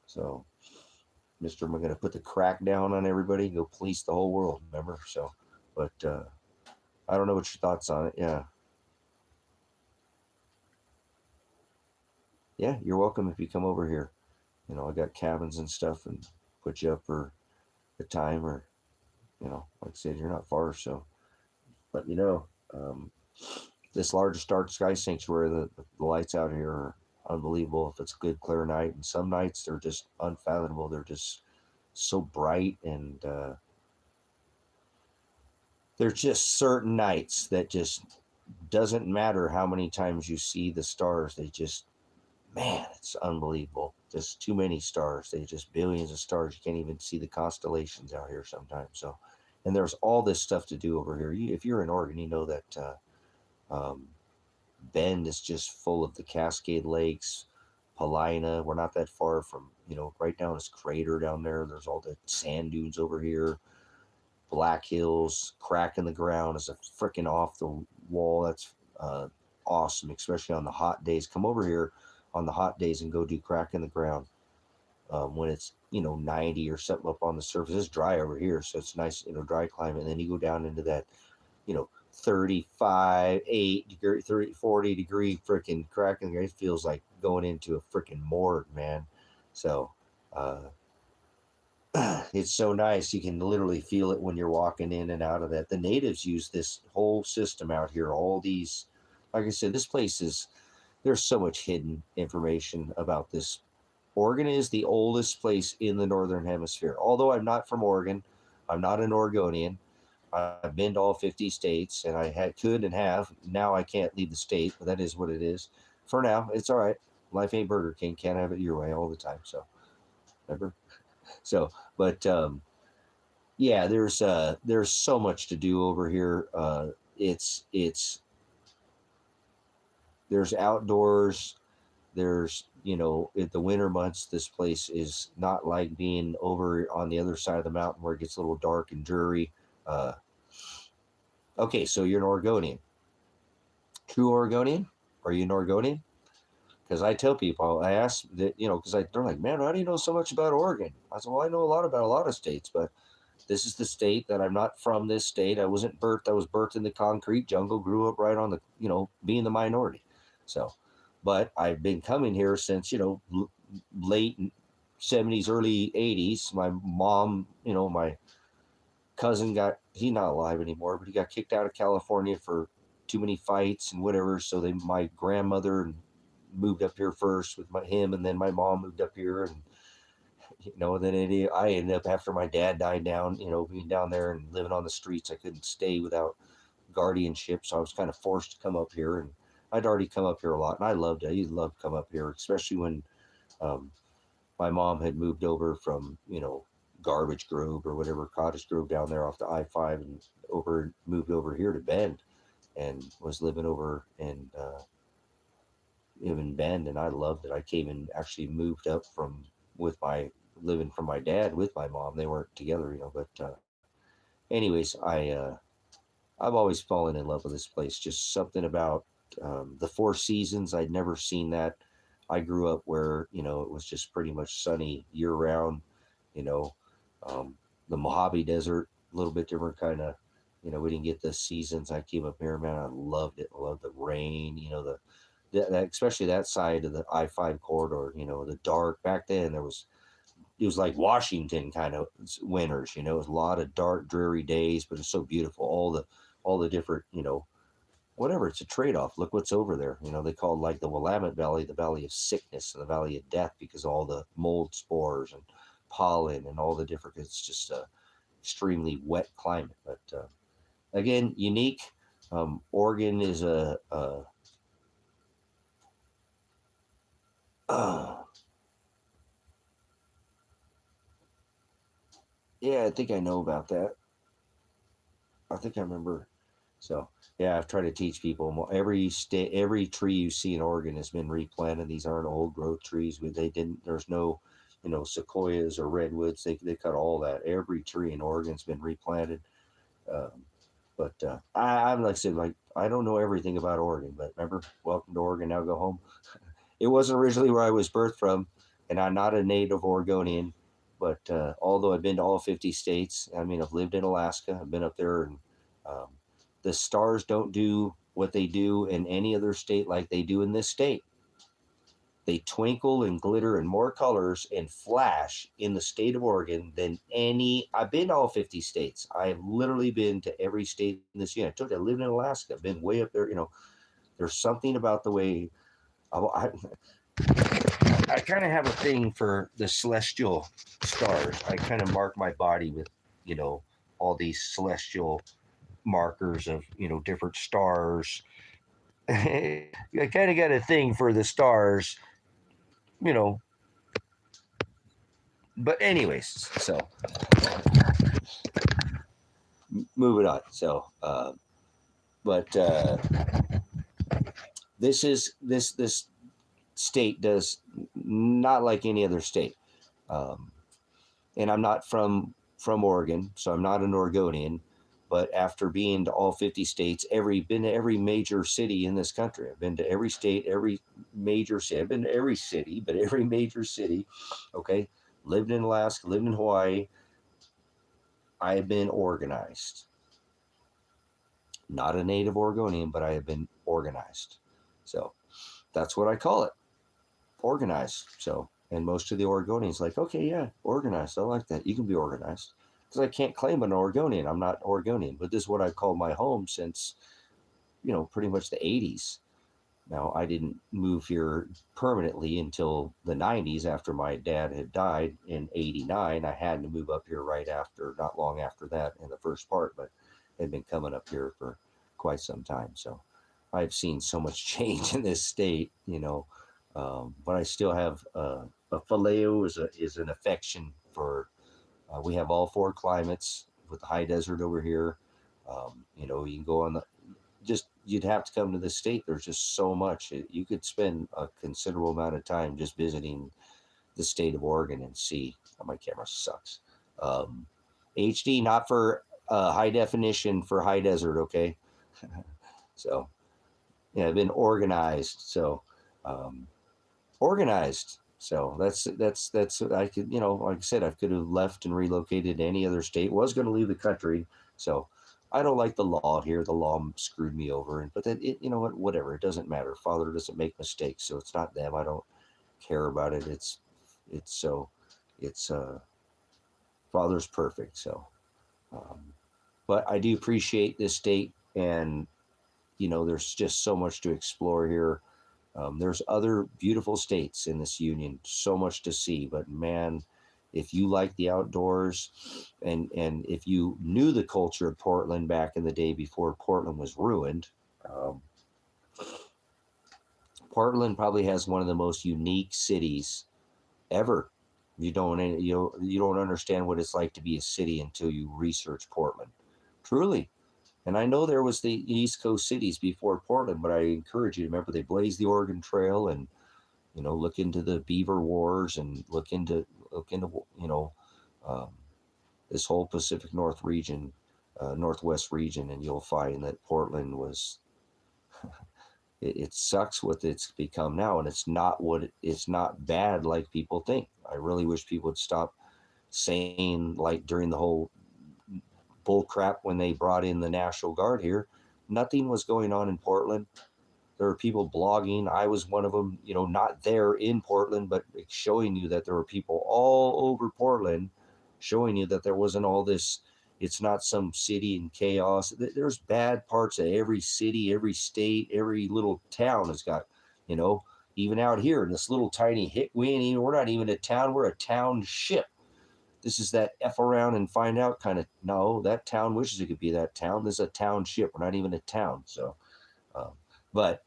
[SPEAKER 2] So, Mr. I'm going to put the crack down on everybody, go police the whole world, remember? So, but I don't know what your thoughts on it. Yeah. Yeah, you're welcome if you come over here. You know, I got cabins and stuff and put you up for a time, or, you know, like I said, you're not far, so let me know. This largest dark sky sanctuary, the lights out here are unbelievable if it's a good clear night, and some nights they're just unfathomable. They're just so bright, and there's just certain nights that just doesn't matter how many times you see the stars, they just, man, it's unbelievable. Just too many stars. They just billions of stars. You can't even see the constellations out here sometimes. So, and there's all this stuff to do over here. If you're in Oregon, you know that Bend is just full of the Cascade Lakes. Paulina, we're not that far from, you know, right down this crater down there. There's all the sand dunes over here. Black Hills, crack in the ground is a freaking off the wall. That's awesome, especially on the hot days. Come over here on the hot days and go do crack in the ground when it's, you know, 90 or something up on the surface. It's dry over here, so it's nice, you know, dry climate. And then you go down into that, you know, 35, 8 degree, 30, 40 degree freaking crack in the ground. It feels like going into a freaking morgue, man. So it's so nice. You can literally feel it when you're walking in and out of that. The natives use this whole system out here. All these, like I said, this place is, there's so much hidden information about this. Oregon is the oldest place in the Northern Hemisphere. Although I'm not from Oregon, I'm not an Oregonian. I've been to all 50 states, and I could and have. Now I can't leave the state, but that is what it is. For now, it's all right. Life ain't Burger King. Can't have it your way all the time. So, remember? So, but yeah, there's so much to do over here. It's there's outdoors. There's, you know, in the winter months, this place is not like being over on the other side of the mountain where it gets a little dark and dreary. Okay, so you're an Oregonian. True Oregonian? Are you an Oregonian? Because I tell people, I ask that, you know, because they're like, man, how do you know so much about Oregon? I said, well, I know a lot about a lot of states, but this is the state that I'm not from. This state, I wasn't birthed. I was birthed in the concrete jungle, grew up right on the, you know, being the minority. So, but I've been coming here since, you know, late 70s, early 80s. My mom, you know, my cousin he's not alive anymore, but he got kicked out of California for too many fights and whatever. So my grandmother moved up here first with him, and then my mom moved up here, and, you know, then I ended up, after my dad died down, you know, being down there and living on the streets. I couldn't stay without guardianship, so I was kind of forced to come up here, and I'd already come up here a lot, and I loved it. I used to love to come up here, especially when my mom had moved over from, you know, Garbage Grove or whatever, Cottage Grove down there off the I-5, and moved over here to Bend, and was living over in Bend, and I loved it. I came and actually moved up living from my dad with my mom. They weren't together, you know, but anyways, I've always fallen in love with this place. Just something about the Four Seasons. I'd never seen that. I grew up where, you know, it was just pretty much sunny year round, you know. The Mojave Desert, a little bit different kind of, you know, we didn't get the seasons. I came up here, man, I loved it. I loved the rain, you know, especially that side of the I-5 corridor, you know, the dark. Back then it was like Washington kind of winters, you know. It was a lot of dark, dreary days, but it's so beautiful. All the different, you know,
[SPEAKER 1] whatever. It's a trade-off. Look what's over there. They call like the Willamette Valley the Valley of Sickness and the Valley of Death because all the mold spores and pollen and all the different. It's just a extremely wet climate. But again, unique. Oregon is yeah, I think I know about that. I think I remember. So yeah, I've tried to teach people every tree you see in Oregon has been replanted. These aren't old growth trees. They didn't. There's no, sequoias or redwoods. They cut all that. Every tree in Oregon's been replanted. Um, but I'm like I said, like I don't know everything about Oregon. But remember, welcome to Oregon. Now go home. It wasn't originally where I was birthed from, and I'm not a native Oregonian. But although I've been to all 50 states, I mean, I've lived in Alaska. I've been up there, and um, the stars don't do what they do in any other state like they do in this state. They twinkle and glitter in more colors and flash in the state of Oregon than any. I've been to all 50 states. I have literally been to every state in this union. I told you I lived in Alaska. I've been way up there. There's something about the way I kind of have a thing for the celestial stars. I kind of mark my body with, all these celestial markers of, different stars. I kind of got a thing for the stars, you know. But anyways, so moving on. So, but this state does not like any other state. And I'm not from Oregon, so I'm not an Oregonian. But after being to all 50 states, been to every major city in this country. I've been to every state, every major city. I've been to every city, but every major city. Okay, lived in Alaska, lived in Hawaii. I have been organized. Not a native Oregonian, but I have been organized. So that's what I call it, organized. So, and most of the Oregonians like, okay, yeah, organized. I like that. You can be organized. Because I can't claim an Oregonian. I'm not Oregonian, but this is what I've called my home since, pretty much the 80s. Now, I didn't move here permanently until the 90s after my dad had died in 89. I had to move up here right after, not long after that in the first part, but had been coming up here for quite some time. So I've seen so much change in this state, but I still have a phileo is an affection for. We have all four climates with the high desert over here. You can go on you'd have to come to the state. There's just so much. You could spend a considerable amount of time just visiting the state of Oregon and see. Oh, my camera sucks. HD, not for high definition, for high desert, okay? So, yeah, I've been organized. So, organized. So that's I could, like I said, I could have left and relocated to any other state. Was going to leave the country. So I don't like the law here. The law screwed me over. But then whatever. It doesn't matter. Father doesn't make mistakes, so it's not them. I don't care about it. It's Father's perfect. So, but I do appreciate this state, and there's just so much to explore here. There's other beautiful states in this union, so much to see. But man, if you like the outdoors, and if you knew the culture of Portland back in the day before Portland was ruined, Portland probably has one of the most unique cities ever. You don't understand what it's like to be a city until you research Portland. Truly. And I know there was the East Coast cities before Portland, but I encourage you to remember they blazed the Oregon Trail, and look into the Beaver Wars, and look into um, this whole Pacific Northwest region, and you'll find that Portland was. It sucks what it's become now, and it's not bad like people think. I really wish people would stop saying, like during the whole bull crap when they brought in the National Guard here, nothing was going on in Portland. There were people blogging. I was one of them, not there in Portland, but showing you that there were people all over Portland showing you that there wasn't all this,
[SPEAKER 2] It's not some city in chaos. There's bad parts of every city, every state, every little town has got, you know, even out here in this little tiny hit, we're not even a town, we're a township. This is that F around and find out kind of, no, that town wishes it could be that town. This is a township. We're not even a town. So, um, but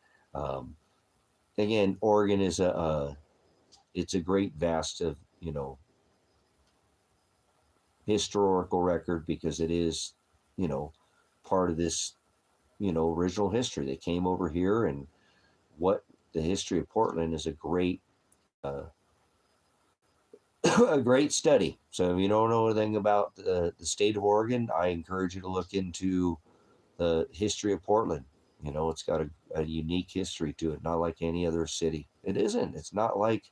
[SPEAKER 2] again, Oregon is it's a great vast of, you know, historical record because it is, you know, part of this, you know, original history. They came over here, and what the history of Portland is a great a great study. So if you don't know anything about the state of Oregon, I encourage you to look into the history of Portland. You know, it's got a unique history to it, not like any other city. It isn't. It's not like,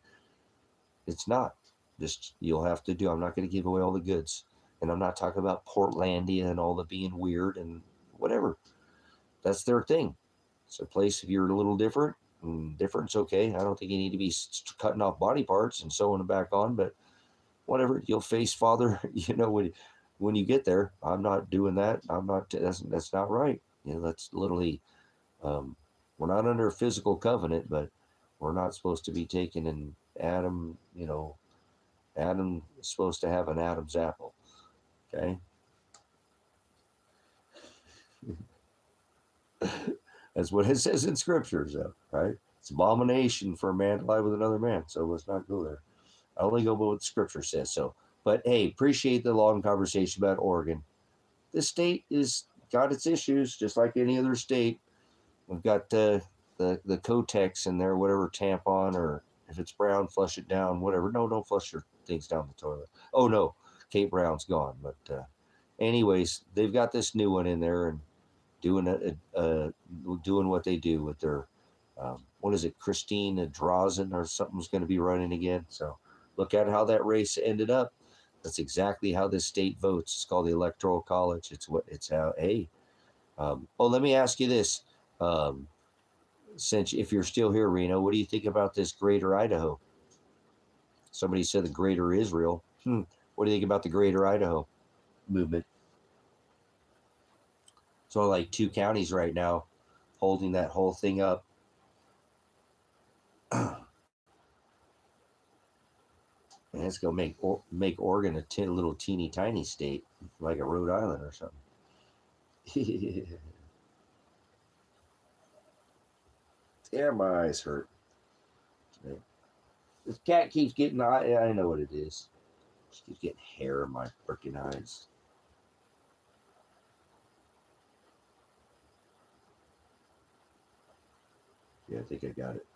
[SPEAKER 2] it's not. Just, you'll have to do. I'm not going to give away all the goods. And I'm not talking about Portlandia and all the being weird and whatever. That's their thing. It's a place, if you're a little different, different's okay. I don't think you need to be cutting off body parts and sewing them back on, but whatever, you'll face Father, you know, when you get there. I'm not doing that. I'm not, that's not right. You know, that's literally, we're not under a physical covenant, but we're not supposed to be taking an Adam, you know, Adam is supposed to have an Adam's apple. Okay. That's what it says in scriptures, though, right? It's abomination for a man to lie with another man. So let's not go there. I only go by what the scripture says. So, but hey, appreciate the long conversation about Oregon. This state is got its issues, just like any other state. We've got the Kotex in there, whatever tampon, or if it's brown, flush it down, whatever. No, don't flush your things down the toilet. Oh no, Kate Brown's gone. But anyways, they've got this new one in there and doing doing what they do with their what is it, Christine Drazen or something's going to be running again. So look at how that race ended up. That's exactly how this state votes. It's called the Electoral College. It's how. Hey, let me ask you this. Since if you're still here, Reno, what do you think about this Greater Idaho? Somebody said the Greater Israel. What do you think about the Greater Idaho movement? It's only like 2 counties right now holding that whole thing up. And it's going to make Oregon a little teeny tiny state, like a Rhode Island or something. Yeah, my eyes hurt. This cat keeps getting, I know what it is. She keeps getting hair in my freaking eyes. Yeah, I think I got it.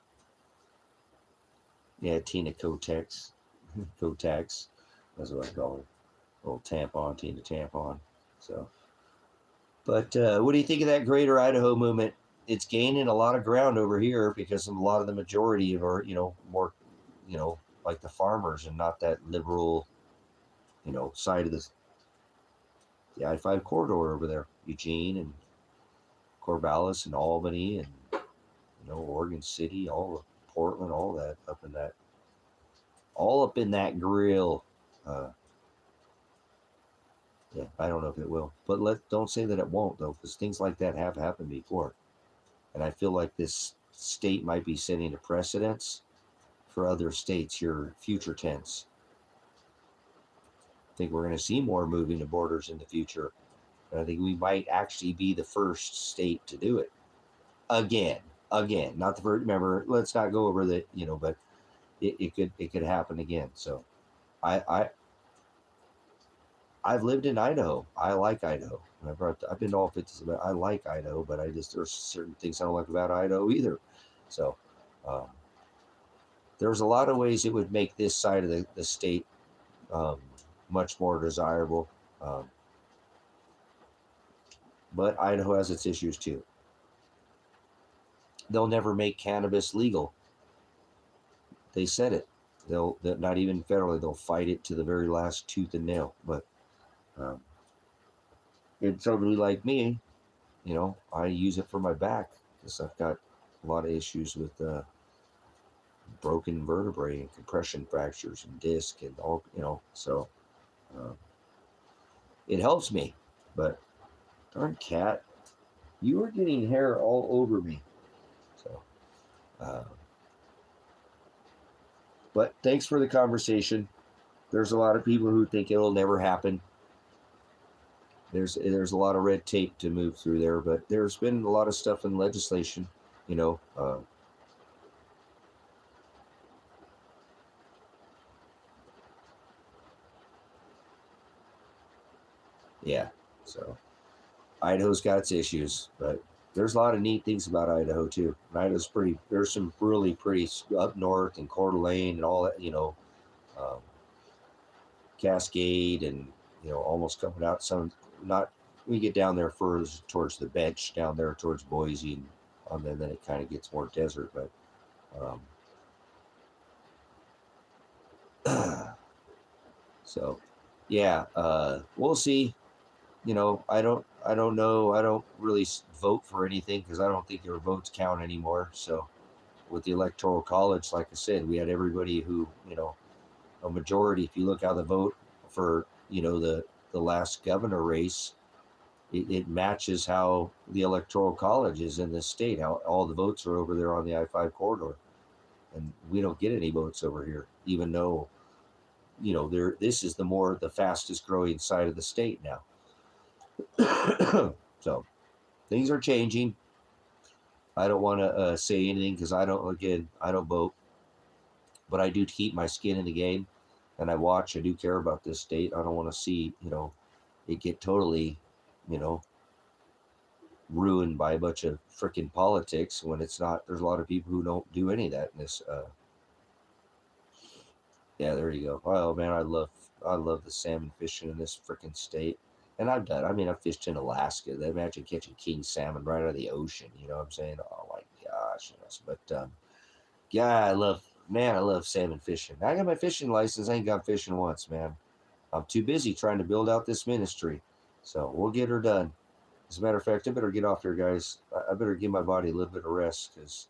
[SPEAKER 2] Yeah, Tina Kotex. Kotex. That's what I call her. Little tampon, Tina Tampon. So, but what do you think of that Greater Idaho movement? It's gaining a lot of ground over here because a lot of the majority of our, you know, more, you know, like the farmers and not that liberal, you know, side of the I-5 corridor over there. Eugene and Corvallis and Albany and, you know, Oregon City, all of Portland, all that all up in that grill. Yeah, I don't know if it will, but don't say that it won't though, because things like that have happened before, and I feel like this state might be setting a precedence for other states here, future tense. I think we're going to see more moving of borders in the future, and I think we might actually be the first state to do it again. Not the first. Remember, let's not go over the, you know, but it could happen again. So, I've lived in Idaho. I like Idaho. I've been to all 50. I like Idaho, but there's certain things I don't like about Idaho either. So there's a lot of ways it would make this side of the state much more desirable. But Idaho has its issues too. They'll never make cannabis legal. They said it. They'll not even federally. They'll fight it to the very last tooth and nail. But it's somebody like me, you know, I use it for my back because I've got a lot of issues with broken vertebrae and compression fractures and disc and all, you know. So it helps me. But darn cat, you are getting hair all over me. So, uh, but thanks for the conversation. There's a lot of people who think it'll never happen. There's a lot of red tape to move through there, but there's been a lot of stuff in legislation, you know. Yeah, so Idaho's got its issues, but there's a lot of neat things about Idaho too. And Idaho's pretty. There's some really pretty up north and Coeur d'Alene and all that. Um, Cascade and almost coming out some. Not we get down there further towards the bench down there towards Boise and then it kind of gets more desert. But so yeah, we'll see. I don't know. I don't really vote for anything because I don't think your votes count anymore. So with the electoral college, like I said, we had everybody who, a majority. If you look how the vote for, the last governor race, it matches how the electoral college is in this state. How all the votes are over there on the I-5 corridor, and we don't get any votes over here, even though, there this is the fastest growing side of the state now. So things are changing. I don't want to say anything because I don't vote, but I do keep my skin in the game, and I watch. I do care about this state. I don't want to see it get totally, you know, ruined by a bunch of freaking politics when it's not. There's a lot of people who don't do any of that in this. Yeah, there you go. Oh man, I love the salmon fishing in this freaking state. And I've done. I mean, I've fished in Alaska. Imagine catching king salmon right out of the ocean. You know what I'm saying? Oh my gosh. But yeah, I love salmon fishing. I got my fishing license. I ain't gone fishing once, man. I'm too busy trying to build out this ministry. So we'll get her done. As a matter of fact, I better get off here, guys. I better give my body a little bit of rest because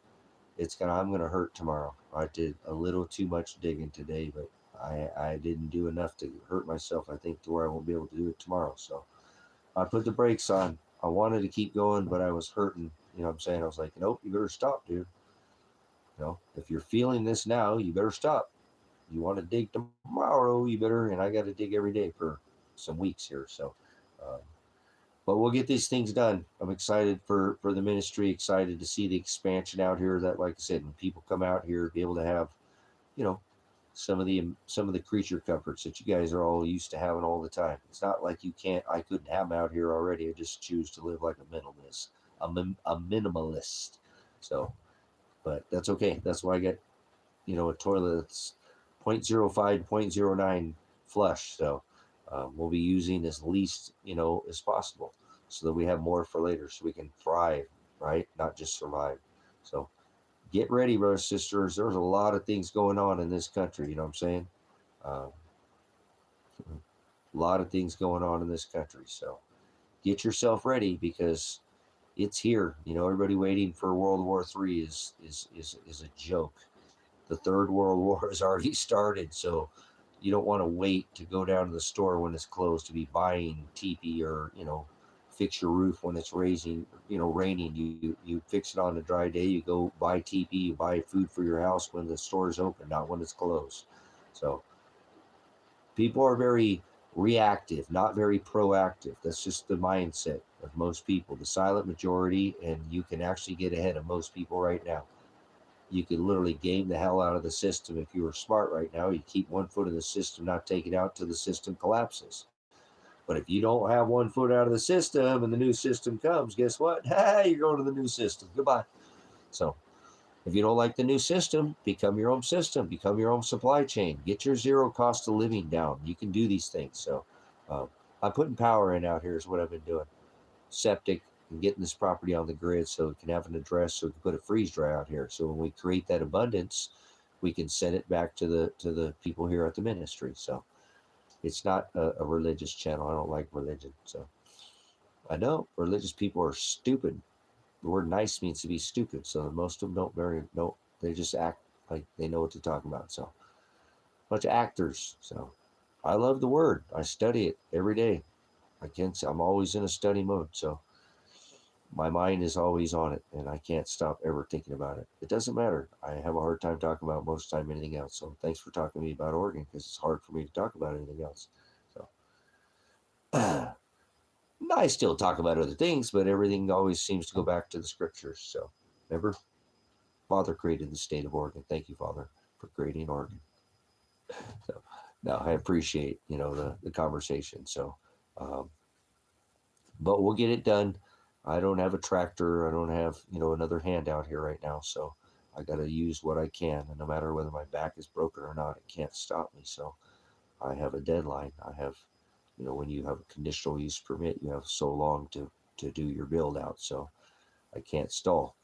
[SPEAKER 2] I'm gonna hurt tomorrow. I did a little too much digging today, but I didn't do enough to hurt myself. I think to where I won't be able to do it tomorrow. So I put the brakes on. I wanted to keep going, but I was hurting. You know what I'm saying? I was like, nope, you better stop, dude. If you're feeling this now, you better stop. You want to dig tomorrow, you better. And I got to dig every day for some weeks here. So, um, but we'll get these things done. I'm excited for the ministry. Excited to see the expansion out here. That, like I said, when people come out here, be able to have, you know, some of the creature comforts that you guys are all used to having all the time. It's not like you can't. I couldn't have them out here already. I just choose to live like a minimalist. A minimalist. So, but that's okay. That's why I got a toilet that's 0.05 to 0.09 flush. So we'll be using as least, as possible so that we have more for later so we can thrive, right? Not just survive. So get ready, brothers and sisters. There's a lot of things going on in this country. You know what I'm saying? Um, a lot of things going on in this country. So get yourself ready because it's here. Everybody waiting for World War III is a joke. The Third World War has already started, so you don't want to wait to go down to the store when it's closed to be buying teepee or fix your roof when it's raining. You fix it on a dry day. You go buy teepee. You buy food for your house when the store is open, not when it's closed. So people are very reactive, not very proactive. That's just the mindset of most people, the silent majority, and you can actually get ahead of most people right now. You could literally game the hell out of the system if you were smart right now. You keep one foot in the system, not take it out till the system collapses. But if you don't have one foot out of the system and the new system comes, guess what? Hey, you're going to the new system. Goodbye. So if you don't like the new system, become your own system, become your own supply chain, get your zero cost of living down. You can do these things. So I'm putting power in out here is what I've been doing. Septic and getting this property on the grid so it can have an address so we can put a freeze dry out here. So when we create that abundance, we can send it back to the people here at the ministry. So it's not a religious channel. I don't like religion. So I know religious people are stupid. The word nice means to be stupid. So most of them they just act like they know what they're talking about. So a bunch of actors. So I love the word. I study it every day.
[SPEAKER 1] again, I'm always in a study mode. So my mind is always on it, and I can't stop ever thinking about it. It doesn't matter. I have a hard time talking about most of the time anything else. So thanks for talking to me about Oregon, because it's hard for me to talk about anything else. So I still talk about other things, but everything always seems to go back to the scriptures. So remember, Father created the state of Oregon. Thank you, Father, for creating Oregon. So now I appreciate, the conversation. So, but we'll get it done. I don't have a tractor. I don't have, another hand out here right now. So I got to use what I can. And no matter whether my back is broken or not, it can't stop me. So I have a deadline. I have, when you have a conditional use permit, you have so long to do your build out. So I can't stall.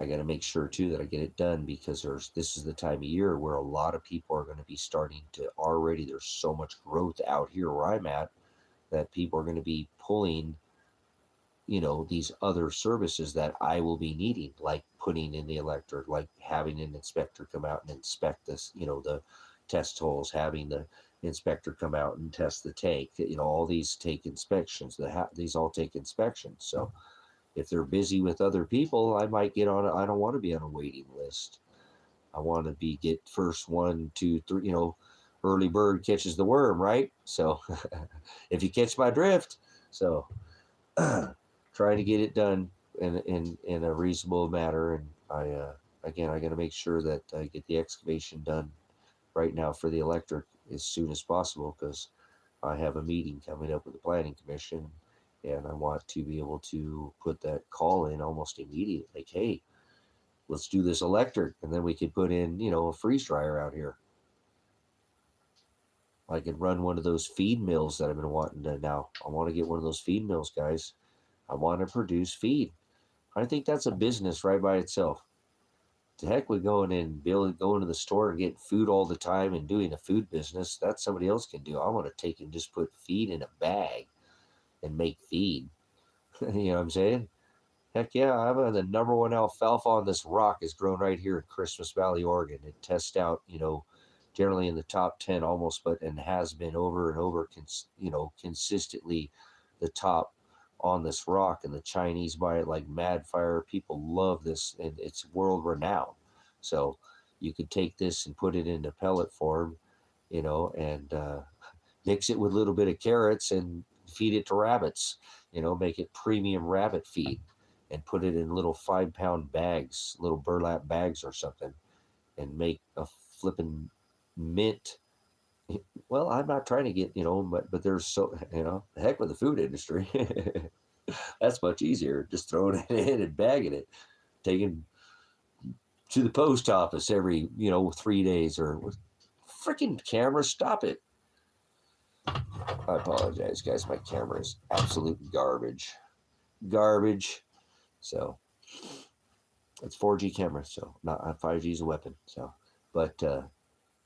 [SPEAKER 1] I got to make sure too that I get it done, because this is the time of year where a lot of people are going to be starting to already. There's so much growth out here where I'm at that people are going to be pulling, these other services that I will be needing, like putting in the electric, like having an inspector come out and inspect this, the test holes, having the inspector come out and test the tank. All these take inspections. These all take inspections. So if they're busy with other people, I might get on. I don't want to be on a waiting list. I want to get first 1, 2, 3. Early bird catches the worm, right? So if you catch my drift, so trying to get it done in a reasonable manner, and I got to make sure that I get the excavation done right now for the electric as soon as possible, because I have a meeting coming up with the planning commission, and I want to be able to put that call in almost immediately. Like, hey, let's do this electric, and then we could put in, a freeze dryer out here. I could run one of those feed mills that I've been wanting to now. I want to get one of those feed mills, guys. I want to produce feed. I think that's a business right by itself. To heck with going to the store and getting food all the time and doing a food business. That's somebody else can do. I want to take and just put feed in a bag and make feed. You know what I'm saying? Heck yeah, I'm the number one alfalfa on this rock is grown right here in Christmas Valley, Oregon. It tests out, generally in the top 10 almost, and has been over and over, consistently the top on this rock, and the Chinese buy it like mad fire. People love this, and it's world renowned. So you could take this and put it into pellet form, and mix it with a little bit of carrots and feed it to rabbits, make it premium rabbit feed, and put it in little 5-pound bags, little burlap bags or something, and make a flippin' mint. Well, I'm not trying to get, but there's the heck with the food industry. That's much easier. Just throwing it in and bagging it, taking to the post office every, 3 days, or freaking camera, stop it. I apologize, guys. My camera is absolute garbage. Garbage. So it's 4G camera, so not 5G is a weapon. So, but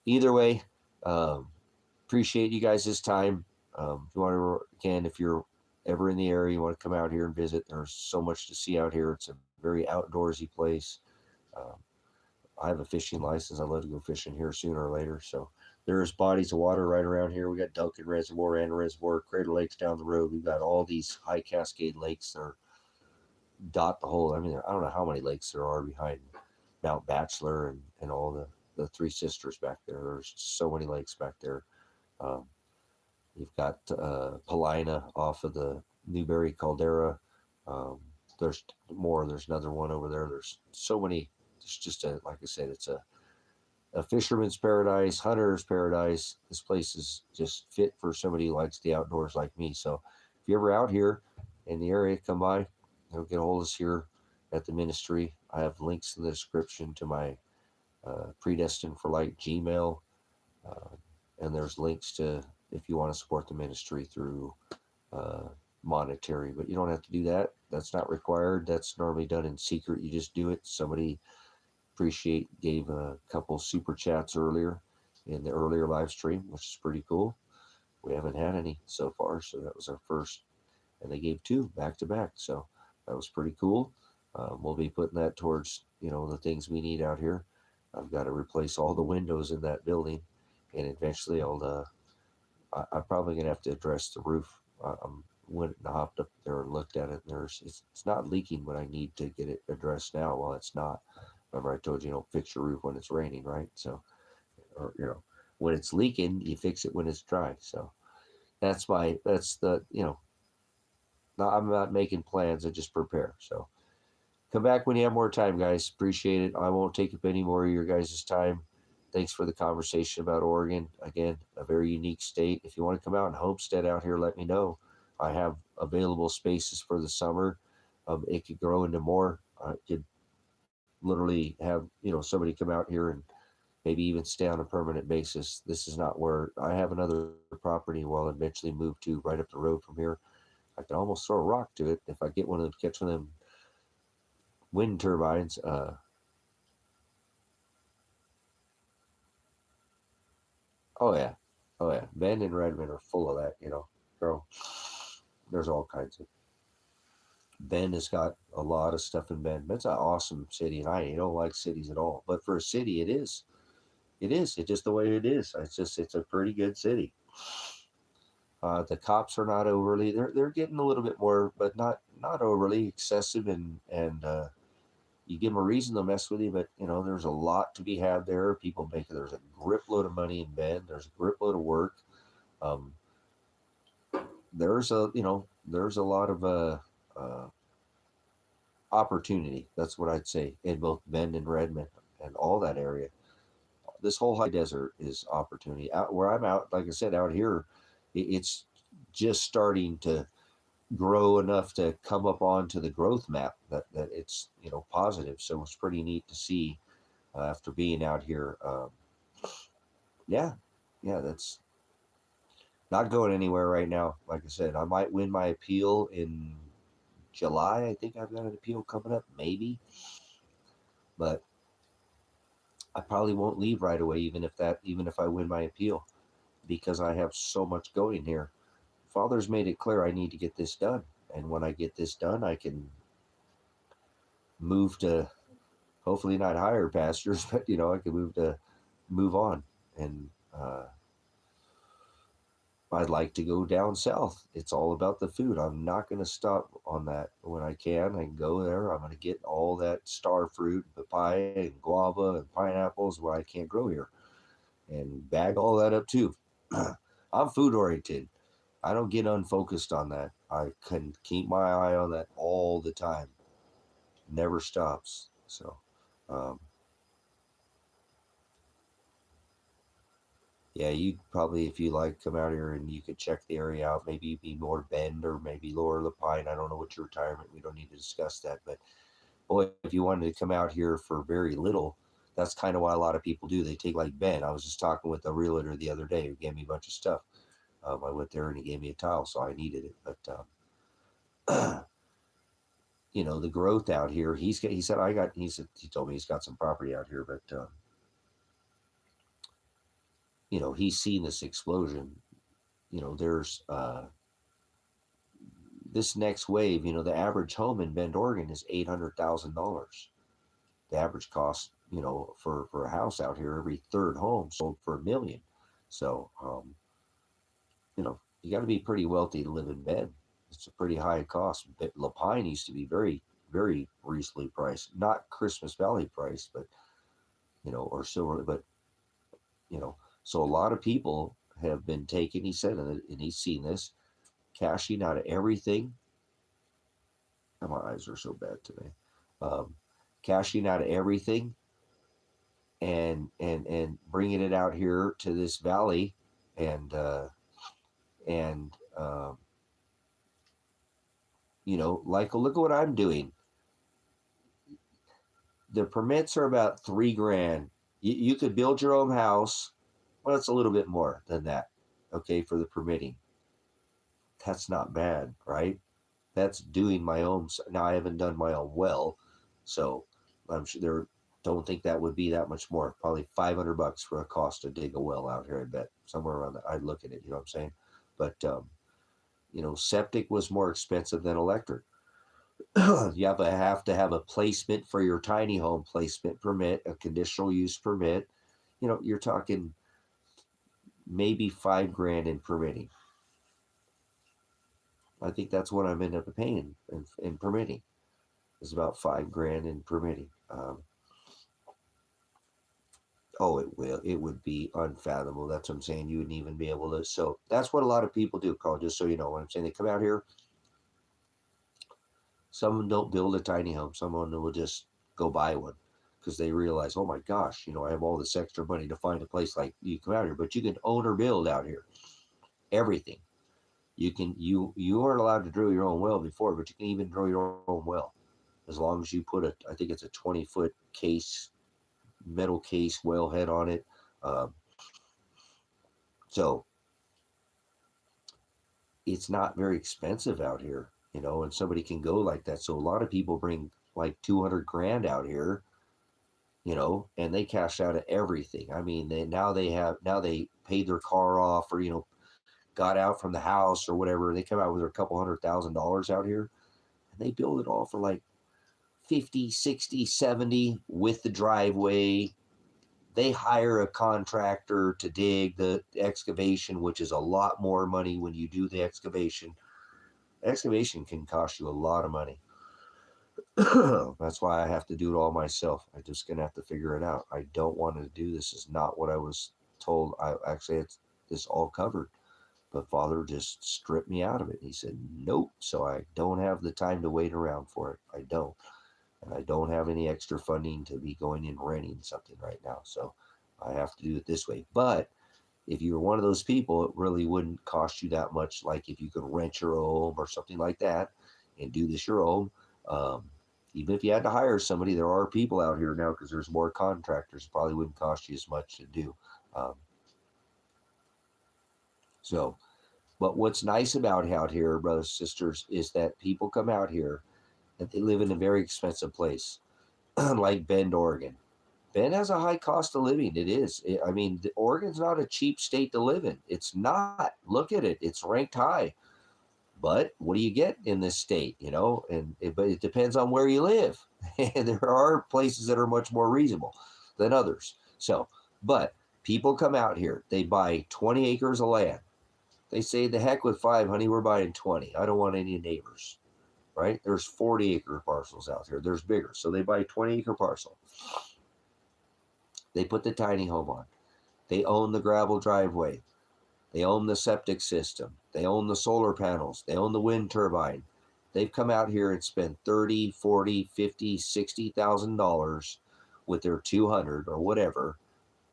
[SPEAKER 1] either way, appreciate you guys this time. If you want to, again, if you're ever in the area, you want to come out here and visit, there's so much to see out here. It's a very outdoorsy place. Um, I have a fishing license. I love to go fishing here sooner or later. So there's bodies of water right around here. We got Duncan Reservoir and Reservoir, Crater Lakes down the road. We've got all these high cascade lakes that are dot the whole. I mean, I don't know how many lakes there are behind Mount Bachelor and all the Three Sisters back there. There's so many lakes back there. You've got Paulina off of the Newberry Caldera. There's more. There's another one over there. There's so many. It's just like I said, it's a fisherman's paradise, hunter's paradise. This place is just fit for somebody who likes the outdoors like me. So if you're ever out here in the area, come by. Get a hold of us here at the ministry. I have links in the description to my Predestined4light Gmail, and there's links to if you want to support the ministry through monetary, but you don't have to do that. That's not required. That's normally done in secret. You just do it. Somebody gave a couple super chats earlier in the earlier live stream, which is pretty cool. We haven't had any so far, so that was our first, and they gave 2 back to back. So that was pretty cool. We'll be putting that towards, the things we need out here. I've got to replace all the windows in that building, and eventually I'll I'm probably gonna have to address the roof. I'm went and hopped up there and looked at it. And it's not leaking, but I need to get it addressed now. Well, it's not. Remember, I told you don't fix your roof when it's raining, right? So, or when it's leaking, you fix it when it's dry. So that's the I'm not making plans. I just prepare. So come back when you have more time, guys. Appreciate it. I won't take up any more of your guys' time. Thanks for the conversation about Oregon. Again, a very unique state. If you want to come out and homestead out here, let me know. I have available spaces for the summer. It could grow into more. I could literally have somebody come out here and maybe even stay on a permanent basis. This is not where I have another property. Will eventually move to right up the road from here. I can almost throw a rock to it if I get catch one of them wind turbines. Oh yeah, oh yeah. Bend and Redmond are full of that. Girl, there's all kinds of. Bend has got a lot of stuff in Bend. It's an awesome city, and I don't like cities at all. But for a city, it is. It is. It's just the way it is. It's a pretty good city. The cops are not overly. They're getting a little bit more, but not overly excessive, and you give them a reason to mess with you. But there's a lot to be had there. People make there's a grip load of money in Bend. There's a grip load of work. Um, there's a lot of opportunity. That's what I'd say in both Bend and Redmond and all that area. This whole high desert is opportunity. Out where I'm out, like I said, out here, it's just starting to grow enough to come up onto the growth map that it's positive. So it's pretty neat to see after being out here. Yeah, yeah, that's not going anywhere right now. Like I said, I might win my appeal in July. I think I've got an appeal coming up, maybe, but I probably won't leave right away, even if I win my appeal, because I have so much going here. Father's made it clear I need to get this done, and when I get this done, I can move to hopefully not higher pastures, but I can move on, and I'd like to go down south. It's all about the food. I'm not going to stop on that. When I can go there. I'm going to get all that star fruit, papaya and guava and pineapples where I can't grow here, and bag all that up too. I'm food oriented. I don't get unfocused on that. I can keep my eye on that all the time. Never stops. So, um, yeah, you probably, if you like, come out here and you could check the area out. Maybe you'd be more Bend or maybe Lower Lapine. I don't know what your retirement. We don't need to discuss that. But boy, if you wanted to come out here for very little, that's kind of what a lot of people do. They take like Bend. I was just talking with a realtor the other day who gave me a bunch of stuff. I went there and he gave me a tile, so I needed it. But the growth out here. He said he told me he's got some property out here, but he's seen this explosion. There's this next wave. The average home in Bend, Oregon is $800,000. The average cost, for a house out here, every third home sold for $1 million. So, you got to be pretty wealthy to live in Bend. It's a pretty high cost. But Lapine used to be very, very reasonably priced, not Christmas Valley price, but or silver, but so a lot of people have been taking. He said, and he's seen this, cashing out of everything. And my eyes are so bad today. Um, Cashing out of everything and bringing it out here to this valley, and and like look at what I'm doing. The permits are about $3,000. You could build your own house. Well, it's a little bit more than that. Okay, for the permitting. That's not bad, right? That's doing my own. Now I haven't done my own well, so I'm sure there. Don't think that would be that much more. Probably $500 for a cost to dig a well out here. I bet somewhere around that. I'd look at it. You know what I'm saying? But septic was more expensive than electric. You have to have a placement for your tiny home placement permit, a conditional use permit. You're talking
[SPEAKER 2] maybe $5,000 in permitting. I think that's what I'm ended up paying in permitting. It's about $5,000 in permitting. Oh, it would be unfathomable. That's what I'm saying. You wouldn't even be able to. So that's what a lot of people do, Carl. Just so you know, what I'm saying, they come out here. Some don't build a tiny home. Someone will just go buy one because they realize, oh my gosh, I have all this extra money to find a place like you come out here. But you can own or build out here. Everything. You aren't allowed to drill your own well before, but you can even drill your own well as long as you put I think it's a 20-foot metal case wellhead on it. So it's not very expensive out here, and somebody can go like that. So a lot of people bring like $200,000 out here, and they cash out of everything. I mean, they paid their car off, or, got out from the house or whatever. They come out with a couple $100,000 out here, and they build it all for like 50, 60, 70 with the driveway. They hire a contractor to dig the excavation, which is a lot more money when you do the excavation. Excavation can cost you a lot of money. That's why I have to do it all myself. I'm just going to have to figure it out. I don't want to do this. Is not what I was told. It's this all covered. But Father just stripped me out of it. He said, nope. So I don't have the time to wait around for it. I don't. And I don't have any extra funding to be going and renting something right now. So I have to do it this way. But if you were one of those people, it really wouldn't cost you that much. Like if you could rent your home or something like that and do this your own. Even if you had to hire somebody, there are people out here now because there's more contractors. It probably wouldn't cost you as much to do. But what's nice about out here, brothers and sisters, is that people come out here and they live in a very expensive place, like Bend, Oregon. Bend has a high cost of living. It is. Oregon's not a cheap state to live in. It's not. Look at it. It's ranked high. But what do you get in this state, but it depends on where you live. And there are places that are much more reasonable than others. So, but people come out here. They buy 20 acres of land. They say, the heck with 5, honey, we're buying 20. I don't want any neighbors, right? There's 40-acre parcels out there. There's bigger. So they buy a 20-acre parcel. They put the tiny home on. They own the gravel driveway. They own the septic system. They own the solar panels. They own the wind turbine. They've come out here and spent $30, $40, $50, $60,000 with their 200 or whatever.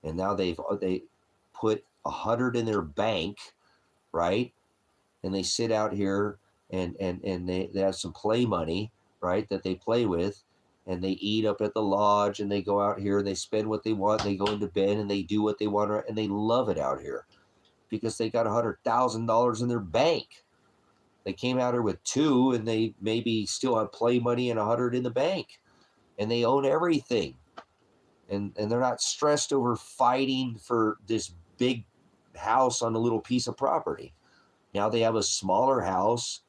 [SPEAKER 2] And now they put 100 in their bank, right? And they sit out here and they have some play money, right, that they play with, and they eat up at the lodge, and they go out here and they spend what they want. They go into bed and they do what they want, and they love it out here because they got $100,000 in their bank. They came out here with 2, and they maybe still have play money and 100 in the bank, and they own everything. And they're not stressed over fighting for this big house on a little piece of property. Now they have a smaller house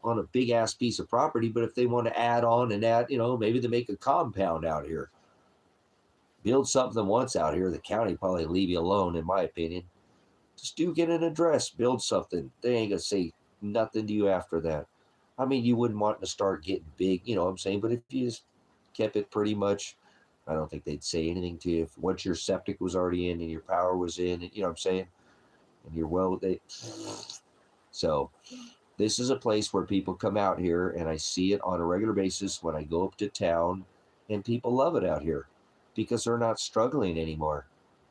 [SPEAKER 2] on a big ass piece of property, but if they want to add on and add, maybe they make a compound out here. Build something once out here, the county probably leave you alone, in my opinion. Just get an address, build something. They ain't gonna say nothing to you after that. I mean, you wouldn't want to start getting big, what I'm saying, but if you just kept it pretty much, I don't think they'd say anything to you. If once your septic was already in and your power was in, and, what I'm saying, and you're so this is a place where people come out here, and I see it on a regular basis when I go up to town, and people love it out here because they're not struggling anymore,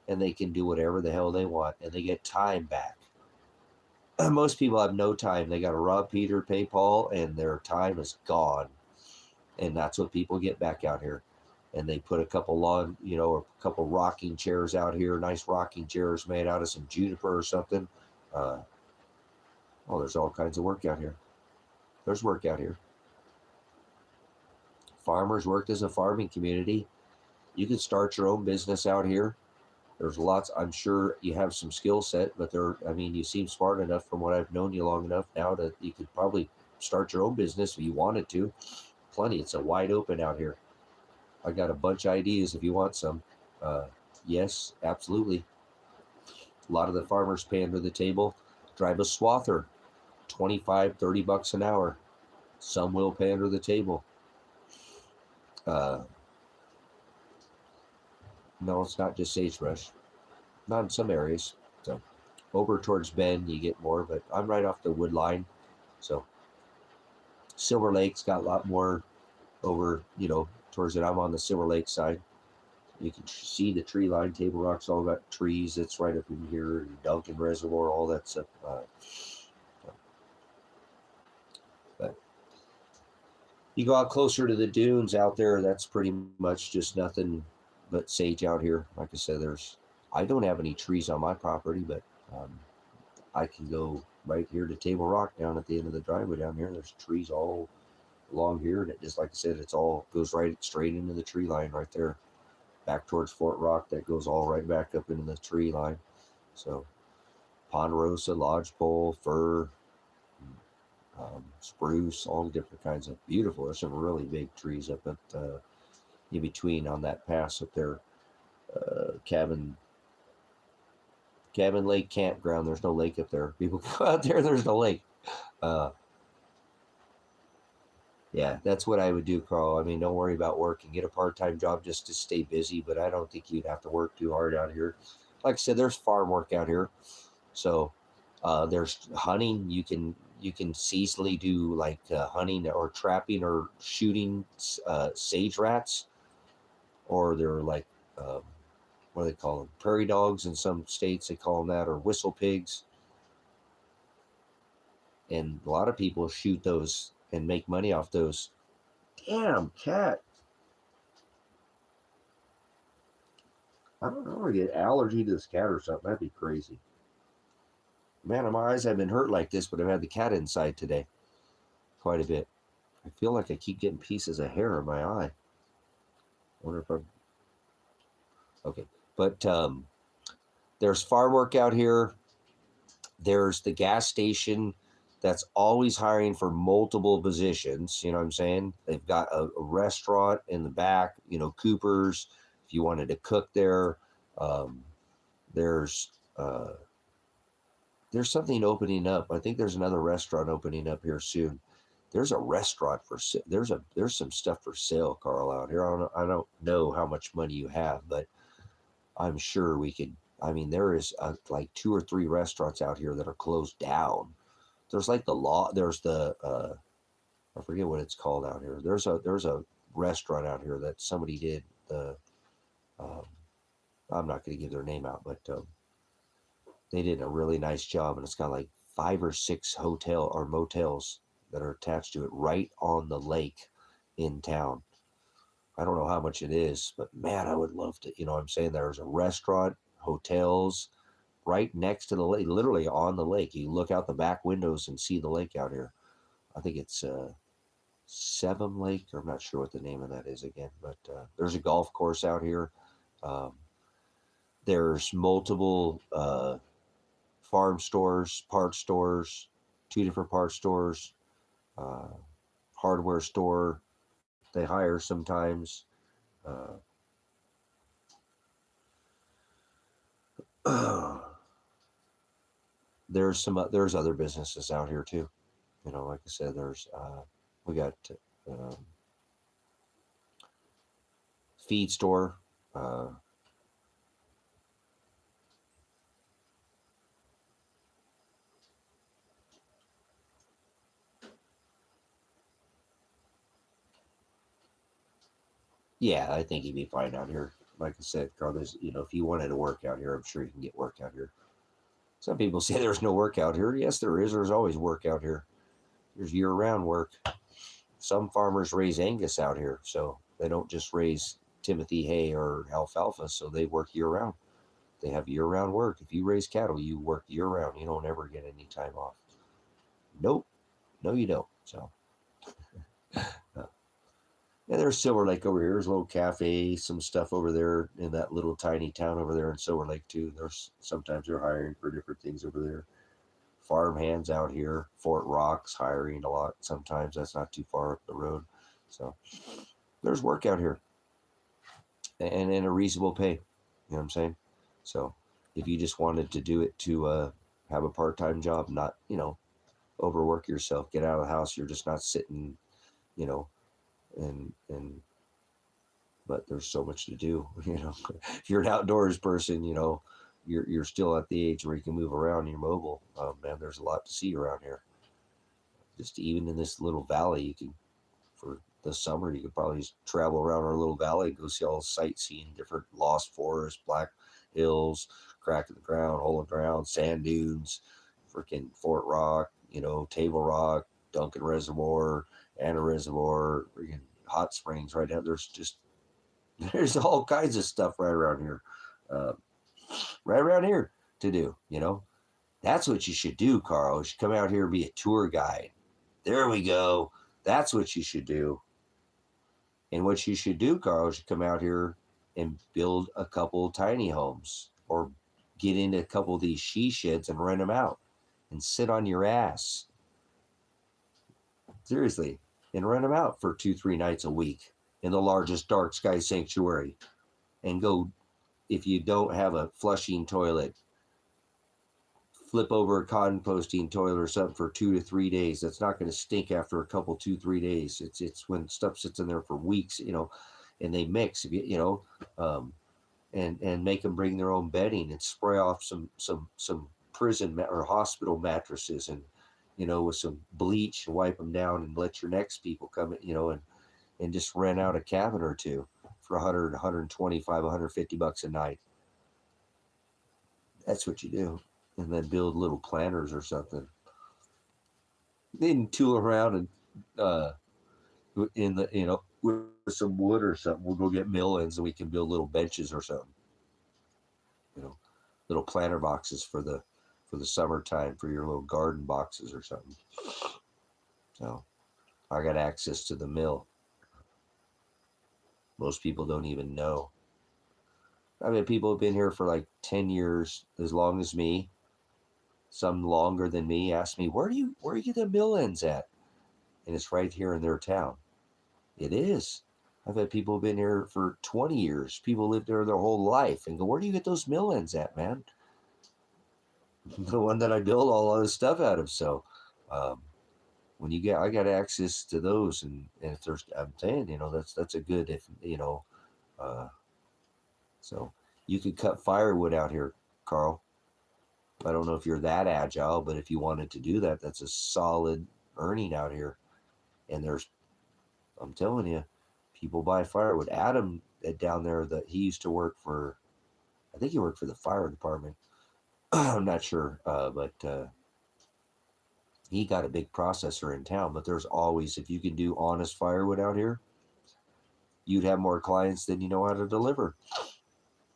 [SPEAKER 2] and they can do whatever the hell they want, and they get time back. Most people have no time. They got to rob Peter, pay Paul, and their time is gone. And that's what people get back out here. And they put a couple lawn, or a couple rocking chairs out here, nice rocking chairs made out of some juniper or something. There's all kinds of work out here. There's work out here. Farmers worked as a farming community. You can start your own business out here. There's lots. I'm sure you have some skill set, but you seem smart enough from what I've known you long enough now that you could probably start your own business if you wanted to. Plenty. It's a wide open out here. I got a bunch of ideas if you want some. Yes, absolutely. A lot of the farmers pay under the table, drive a swather, 25, $30 an hour. Some will pay under the table. No, it's not just sagebrush. Not in some areas. So over towards Bend, you get more, but I'm right off the wood line. So Silver Lake's got a lot more over, towards it. I'm on the Silver Lake side. You can see the tree line. Table Rock's all got trees. It's right up in here. Duncan Reservoir, all that stuff. But you go out closer to the dunes out there, that's pretty much just nothing but sage out here. Like I said, I don't have any trees on my property, but I can go right here to Table Rock down at the end of the driveway down here. There's trees all along here, and it just, like I said, it's all goes right straight into the tree line right there. Back towards Fort Rock, that goes all right back up into the tree line. So ponderosa, lodgepole, fir, spruce, all different kinds of beautiful. There's some really big trees up at in between on that pass up there. Cabin Lake Campground. There's no lake up there. People go out there. There's no lake. Yeah, that's what I would do, Carl. I mean, don't worry about work and get a part-time job just to stay busy, but I don't think you'd have to work too hard out here. Like I said, there's farm work out here. So there's hunting. You can easily do like hunting or trapping or shooting sage rats, or they're like, what do they call them? Prairie dogs in some states, they call them that, or whistle pigs. And a lot of people shoot those and make money off those. Damn, cat. I don't know, I get allergy to this cat or something. That'd be crazy. Man, my eyes have been hurt like this, but I've had the cat inside today quite a bit. I feel like I keep getting pieces of hair in my eye. I wonder if I'm... Okay, but there's farm work out here. There's the gas station that's always hiring for multiple positions. You know what I'm saying? They've got a restaurant in the back, Cooper's, if you wanted to cook there. There's something opening up. I think there's another restaurant opening up here soon. There's a restaurant for there's some stuff for sale, Carl, out here. I don't know how much money you have, but I'm sure we could. I mean, there is like 2 or 3 restaurants out here that are closed down. There's like there's the I forget what it's called out here. There's a restaurant out here that somebody did. I'm not going to give their name out, but they did a really nice job, and it's got like 5 or 6 hotel or motels that are attached to it right on the lake in town. I don't know how much it is, but man, I would love to. You know what I'm saying? There's a restaurant, hotels right next to the lake, literally on the lake. You look out the back windows and see the lake out here. I think it's Seven Lake, or I'm not sure what the name of that is again, but there's a golf course out here. There's multiple farm stores, parts stores, 2 different parts stores, hardware store. They hire sometimes. There's other businesses out here too. Like I said, we got feed store. Yeah, I think he'd be fine out here. Like I said, Carl, if you wanted to work out here, I'm sure you can get work out here. Some people say there's no work out here. Yes, there is. There's always work out here. There's year-round work. Some farmers raise Angus out here, so they don't just raise Timothy hay or alfalfa, so they work year-round. They have year-round work. If you raise cattle, you work year-round. You don't ever get any time off. Nope. No, you don't. So, yeah, there's Silver Lake over here. There's a little cafe, some stuff over there in that little tiny town over there in Silver Lake too. Sometimes they're hiring for different things over there. Farm hands out here. Fort Rock's hiring a lot. Sometimes that's not too far up the road. So there's work out here, and in a reasonable pay. You know what I'm saying? So if you just wanted to do it to have a part-time job, not, overwork yourself, get out of the house. You're just not sitting, you know, and but there's so much to do. If you're an outdoors person, you're still at the age where you can move around, you're mobile. Man, there's a lot to see around here. Just even in this little valley, you can, for the summer, you could probably just travel around our little valley, go see all the sightseeing, different lost forests, black hills, crack in the ground, hole in the ground, sand dunes, freaking Fort Rock, Table Rock, Duncan Reservoir, Anna Reservoir, freaking hot springs right now. There's all kinds of stuff uh, right around here to do. That's what you should do, Carl. You should come out here and be a tour guide. There we go. That's what you should do. And what you should do, Carl, is you come out here and build a couple tiny homes, or get into a couple of these she sheds and rent them out and sit on your ass. Seriously. And rent them out for 2-3 nights a week in the largest dark sky sanctuary. And go, if you don't have a flushing toilet, flip over a composting toilet or something for 2 to 3 days. That's not going to stink after a couple, 2-3 days. It's when stuff sits in there for weeks, and they mix, and make them bring their own bedding and spray off some prison or hospital mattresses, and with some bleach, and wipe them down, and let your next people come in, and just rent out a cabin or two for 100, 125, 150 bucks a night. That's what you do. And then build little planters or something. Then tool around and in the with some wood or something. We'll go get mill ends and we can build little benches or something. Little planter boxes for the summertime, for your little garden boxes or something. So I got access to the mill. Most people don't even know. I mean, people have been here for like 10 years, as long as me. Some longer than me, ask me, where do you get the mill ends at? And it's right here in their town. It is. I've had people been here for 20 years. People lived there their whole life and go, where do you get those mill ends at, man? The one that I build all of this stuff out of. So when I got access to those, and if there's, I'm saying, that's a good, if, so you could cut firewood out here, Carl. I don't know if you're that agile, but if you wanted to do that, that's a solid earning out here. And I'm telling you, people buy firewood. Adam down there, he used to work for, I think he worked for the fire department. I'm not sure, but he got a big processor in town. But there's always, if you can do honest firewood out here, you'd have more clients than you know how to deliver.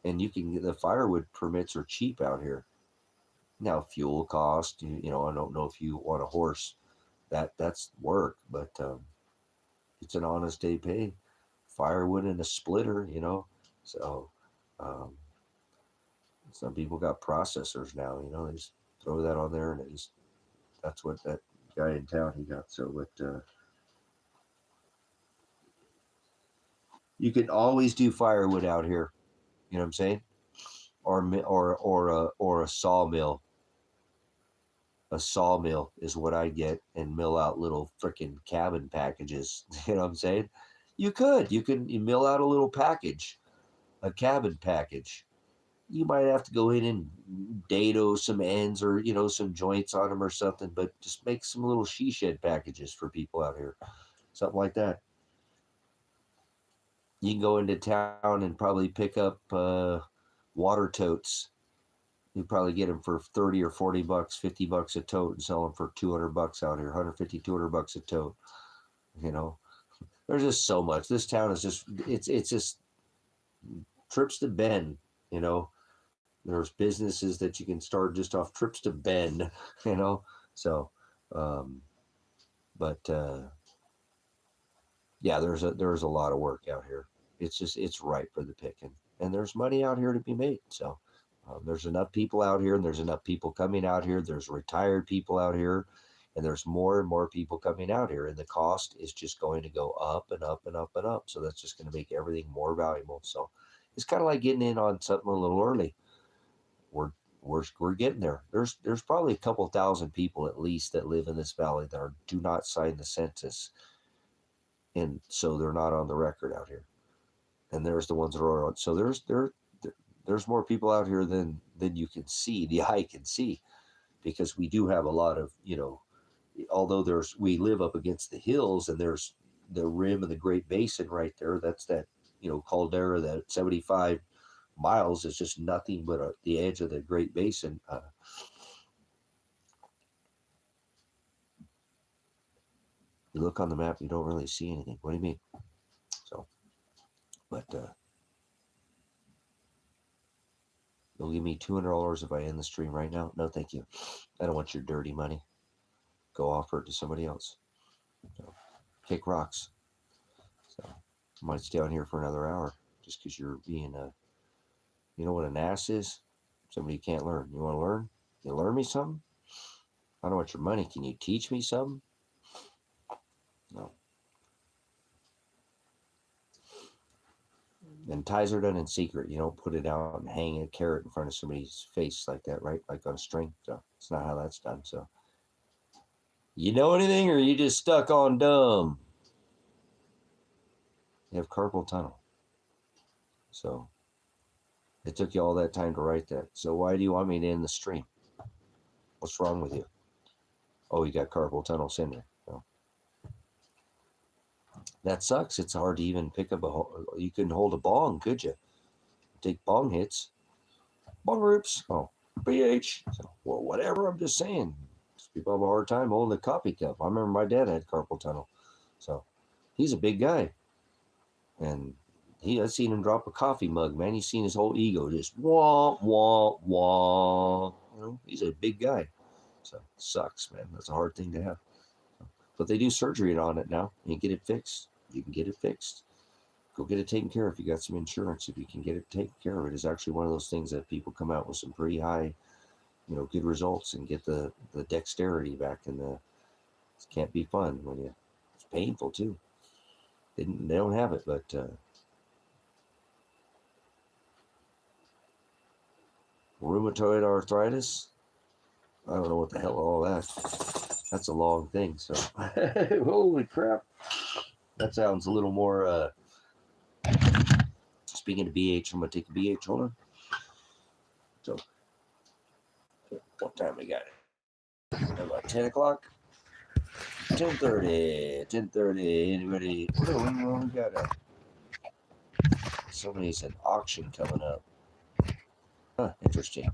[SPEAKER 2] And you can get, the firewood permits are cheap out here. Now, fuel cost, I don't know if you want a horse, that's work, but it's an honest day pay. Firewood and a splitter, So some people got processors now, they just throw that on there, and that's what that guy in town he got. So, but you can always do firewood out here. You know what I'm saying? Or a sawmill. A sawmill is what I get, and mill out little freaking cabin packages. You know what I'm saying? You can mill out a little package, a cabin package. You might have to go in and dado some ends, or some joints on them or something, but just make some little she shed packages for people out here, something like that. You can go into town and probably pick up water totes. You probably get them for 30 or 40 bucks, 50 bucks a tote, and sell them for 200 bucks out here, 150, 200 bucks a tote. There's just so much. This town is just, it's just trips to Bend, there's businesses that you can start just off trips to Bend, so, but, yeah, there's a lot of work out here. It's ripe for the picking, and there's money out here to be made. So there's enough people out here, and there's enough people coming out here. There's retired people out here, and there's more and more people coming out here, and the cost is just going to go up and up and up and up. So that's just going to make everything more valuable. So it's kind of like getting in on something a little early.
[SPEAKER 1] we're we're getting there. There's probably a couple thousand people at least that live in this valley that do not sign the census, and so they're not on the record out here. And there's the ones that are on. So there's more people out here than you can see. The eye can see, because we do have a lot of, although we live up against the hills, and there's the rim of the Great Basin right there. That's that, caldera, that 75 miles is just nothing but the edge of the Great Basin. You look on the map, you don't really see anything. What do you mean? So, but you'll give me $200 if I end the stream right now? No, thank you. I don't want your dirty money. Go offer it to somebody else. So, kick rocks. So, I might stay on here for another hour just because you're being you know what an ass is? Somebody you can't learn. You want to learn? You learn me something? I don't want your money. Can you teach me something? No. And ties are done in secret. You don't put it out and hang a carrot in front of somebody's face like that, right? Like on a string. So it's not how that's done. So, you know anything, or you just stuck on dumb? You have carpal tunnel. So it took you all that time to write that. So why do you want me to end the stream? What's wrong with you? Oh, you got carpal tunnel syndrome. So that sucks. It's hard to even pick up you couldn't hold a bong, could you? Take bong hits. Bong rips. Oh, BH. So, well, whatever. I'm just saying. People have a hard time holding a coffee cup. I remember my dad had carpal tunnel. So he's a big guy. And I've seen him drop a coffee mug, man. He's seen his whole ego just wah, wah, wah. He's a big guy. So sucks, man. That's a hard thing to have. But they do surgery on it now. You get it fixed. You can get it fixed. Go get it taken care of if you got some insurance. If you can get it taken care of, it is actually one of those things that people come out with some pretty high, good results and get the dexterity back. And it can't be fun when it's painful too. They don't have it, but rheumatoid arthritis. I don't know what the hell all that. That's a long thing. So holy crap. That sounds a little more. Speaking of BH, I'm gonna take a BH. Hold on. So, what time we got? About 10 o'clock. 10:30. 10:30. Anybody? Oh, we got somebody's an auction coming up. Huh, interesting.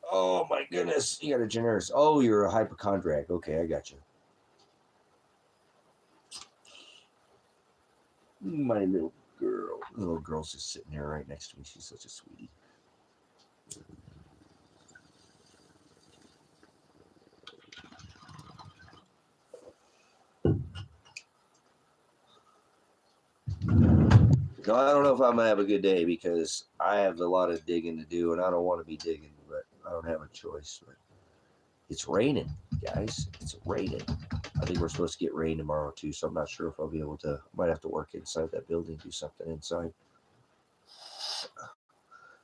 [SPEAKER 1] Oh my goodness, you got a generous. Oh, you're a hypochondriac. Okay, I got you. My little girl. The little girl's just sitting there right next to me. She's such a sweetie. No, I don't know if I'm gonna have a good day because I have a lot of digging to do, and I don't want to be digging, but I don't have a choice. But it's raining, guys. It's raining. I think we're supposed to get rain tomorrow too, so I'm not sure if I'll be able to. Might have to work inside that building, do something inside.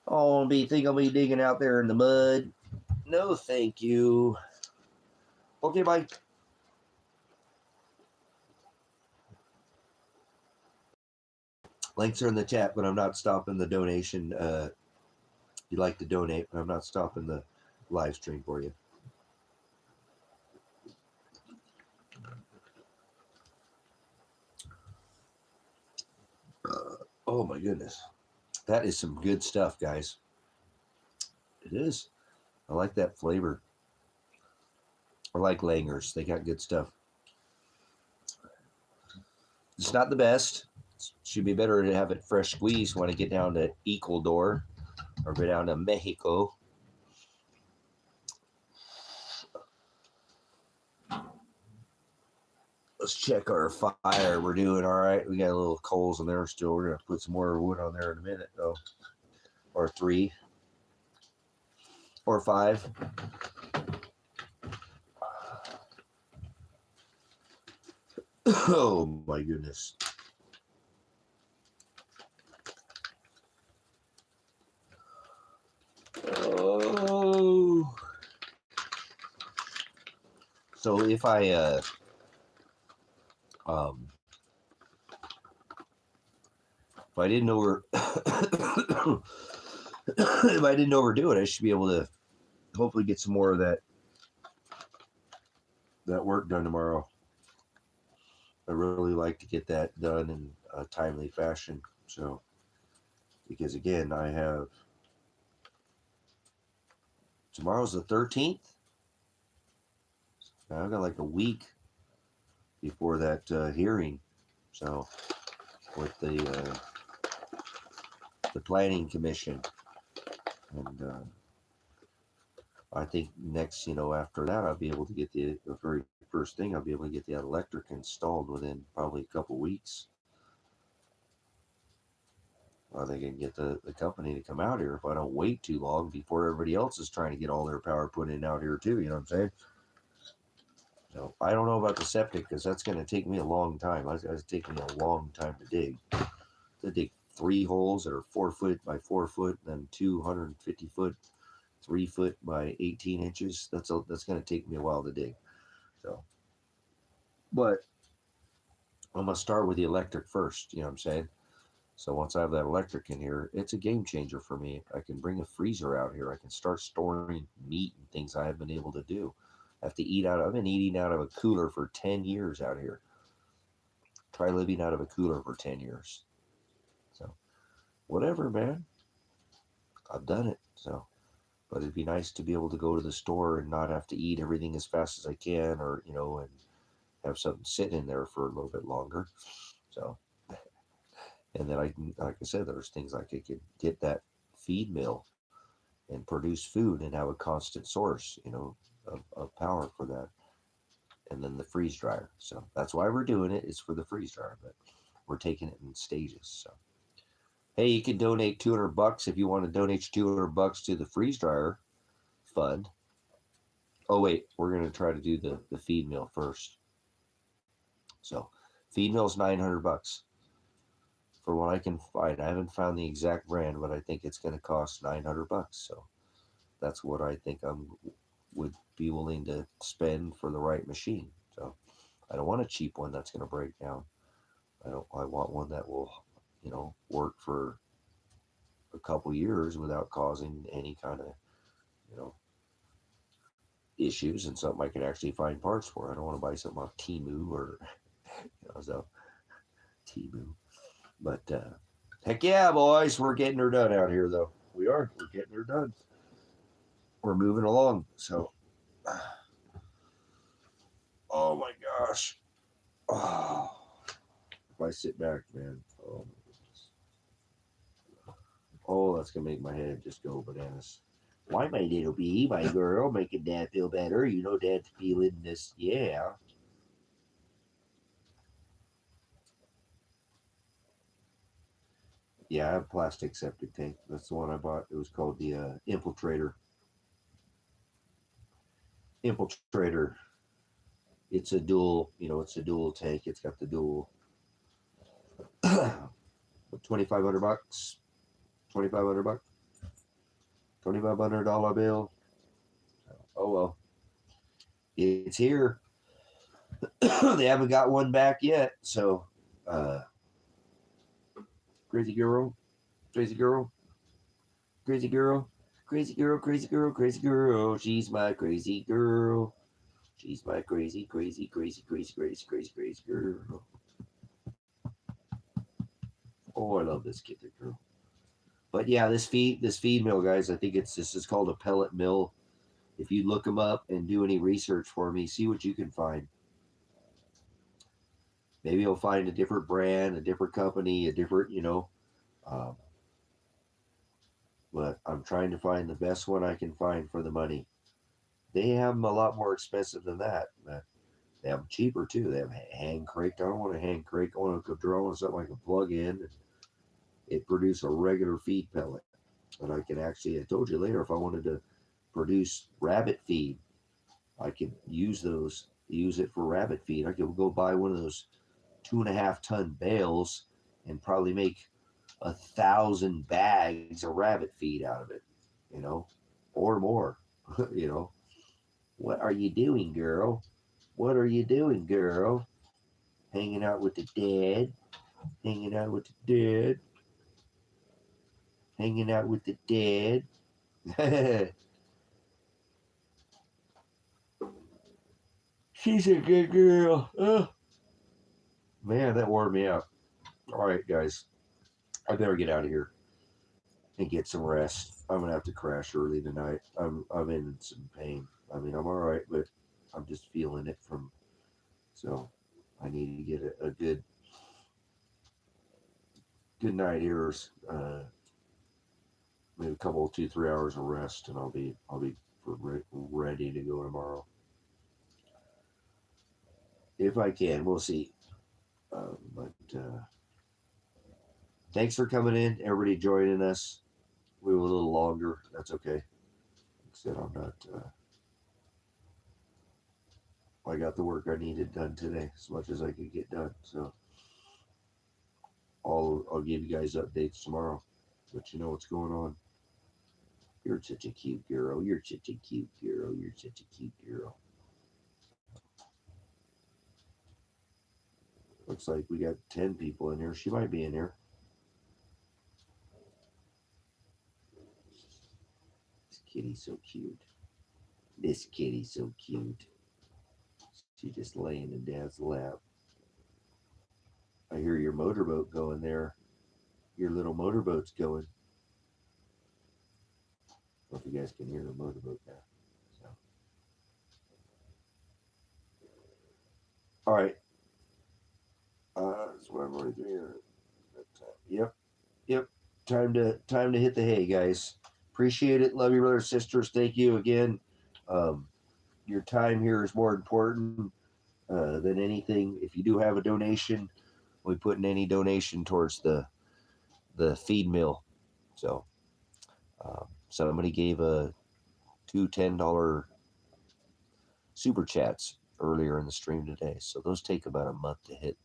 [SPEAKER 1] Oh, think I'll be digging out there in the mud? No, thank you. Okay, bye. Links are in the chat, but I'm not stopping the donation. You'd like to donate, but I'm not stopping the live stream for you. Oh my goodness. That is some good stuff, guys. It is. I like that flavor. I like Langers. They got good stuff. It's not the best. Should be better to have it fresh squeezed when I get down to Ecuador or go down to Mexico. Let's check our fire. We're doing all right. We got a little coals in there still. We're going to put some more wood on there in a minute, though. Or 3. Or 5. Oh, my goodness.
[SPEAKER 2] So if I didn't over if I didn't overdo it, I should be able to hopefully get some more of that work done tomorrow. I really like to get that done in a timely fashion. So, because again, I have tomorrow's the 13th. I've got like a week before that hearing. So, with the planning commission, and I think next, after that, I'll be able to get the very first thing. I'll be able to get the electric installed within probably a couple weeks. I think I can get the company to come out here if I don't wait too long before everybody else is trying to get all their power put in out here too. You know what I'm saying? So I don't know about the septic because that's going to take me a long time. It's taking me a long time to dig. To dig 3 holes that are 4 foot by 4 foot, and then 250 foot, 3 foot by 18 inches. That's going to take me a while to dig. So, but I'm going to start with the electric first. You know what I'm saying? So once I have that electric in here, it's a game changer for me. I can bring a freezer out here. I can start storing meat and things I haven't been able to do. I've been eating out of a cooler for 10 years out here. Try living out of a cooler for 10 years. So whatever, man. I've done it. So, but it'd be nice to be able to go to the store and not have to eat everything as fast as I can, or, and have something sit in there for a little bit longer. So, and then I can, like I said, there's things like I could get that feed mill and produce food and have a constant source, of power for that. And then the freeze dryer. So that's why we're doing it. It's for the freeze dryer, but we're taking it in stages. So, hey, you can donate $200 if you want to donate $200 to the freeze dryer fund. Oh wait, we're going to try to do the feed mill first. So feed mill's $900 for what I can find. I haven't found the exact brand, but I think it's going to cost $900. So that's what I think would be willing to spend for the right machine. So I don't want a cheap one that's going to break down. I want one that will, work for a couple years without causing any kind of, issues, and something I can actually find parts for. I don't want to buy something off Temu or, so Temu. But heck yeah, boys, we're getting her done out here, though. We're getting her done. We're moving along. So, oh my gosh. Oh, if I sit back, man. Oh my goodness. Oh, that's gonna make my head just go bananas. Why, my little bee, my girl, making Dad feel better? Dad's feeling this, yeah. Yeah, I have a plastic septic tank. That's the one I bought. It was called the Infiltrator. Infiltrator. It's a dual, tank. It's got the dual. $2,500. $2,500. $2,500 bill. Oh well, it's here. They haven't got one back yet. So, crazy girl, crazy girl, crazy girl, crazy girl, crazy girl, crazy girl. She's my crazy girl. She's my crazy, crazy, crazy, crazy, crazy, crazy, crazy girl. Oh, I love this kid, girl. But yeah, this feed mill, guys. I think this is called a pellet mill. If you look them up and do any research for me, see what you can find. Maybe you'll find a different brand, a different company, a different, but I'm trying to find the best one I can find for the money. They have them a lot more expensive than that. But they have them cheaper too. They have hand cranked. I don't want a hand crank. I want a drone or something I can plug in. And it produce a regular feed pellet. And I can actually, I told you later, if I wanted to produce rabbit feed, I could use it for rabbit feed. I could go buy one of those 2.5 ton bales and probably make 1,000 bags of rabbit feed out of it, or more. What are you doing, girl? What are you doing, girl? Hanging out with the dad? Hanging out with the dad? Hanging out with the dad? She's a good girl. Oh, man, that wore me out. All right, guys. I better get out of here and get some rest. I'm gonna have to crash early tonight. I'm in some pain. I mean, I'm all right, but I'm just feeling it from. So I need to get a good night here. Maybe a couple, 2, 3 hours of rest, and I'll be ready to go tomorrow if I can. We'll see. But thanks for coming in, everybody joining us. We were a little longer. That's okay. Like I said, I'm not. I got the work I needed done today, as much as I could get done. So I'll give you guys updates tomorrow. Let you know what's going on. You're such a cute girl. You're such a cute girl. You're such a cute girl. Looks like we got 10 people in here. She might be in here. This kitty's so cute. This kitty's so cute. She's just laying in Dad's lap. I hear your motorboat going there. Your little motorboat's going. I don't know if you guys can hear the motorboat now. So. All right. That's what I'm already doing. Yep. Time to hit the hay, guys. Appreciate it. Love you, brothers, sisters. Thank you again. Your time here is more important than anything. If you do have a donation, we put in any donation towards the feed mill. So somebody gave two $10 super chats earlier in the stream today. So those take about a month to hit,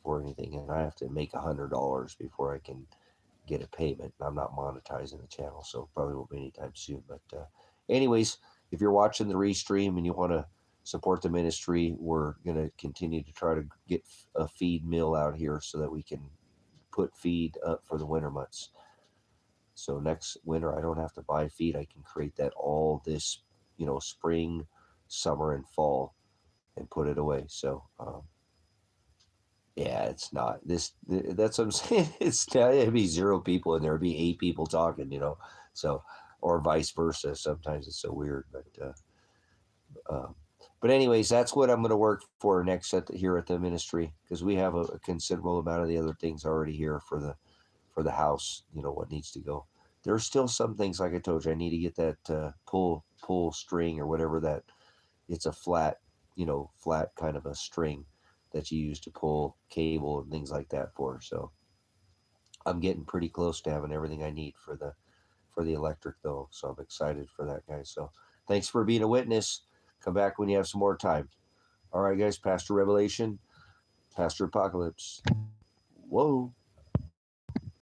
[SPEAKER 2] for anything, and I have to make $100 before I can get a payment. I'm not monetizing the channel, so probably won't be anytime soon. But anyways, if you're watching the restream and you want to support the ministry, we're going to continue to try to get a feed mill out here so that we can put feed up for the winter months. So next winter, I don't have to buy feed. I can create that all this, spring, summer, and fall, and put it away. So yeah, it's not this. That's what I'm saying. It'd be 0 people in there. It'd be 8 people talking, So, or vice versa. Sometimes it's so weird, but anyways, that's what I'm going to work for next here at the ministry, because we have a considerable amount of the other things already here for the house. What needs to go. There's still some things, like I told you, I need to get that pull string or whatever that. It's a flat kind of a string that you use to pull cable and things like that for. So I'm getting pretty close to having everything I need for the electric, though. So I'm excited for that, guys. So thanks for being a witness. Come back when you have some more time. All right, guys. Pastor Revelation, Pastor Apocalypse. Whoa.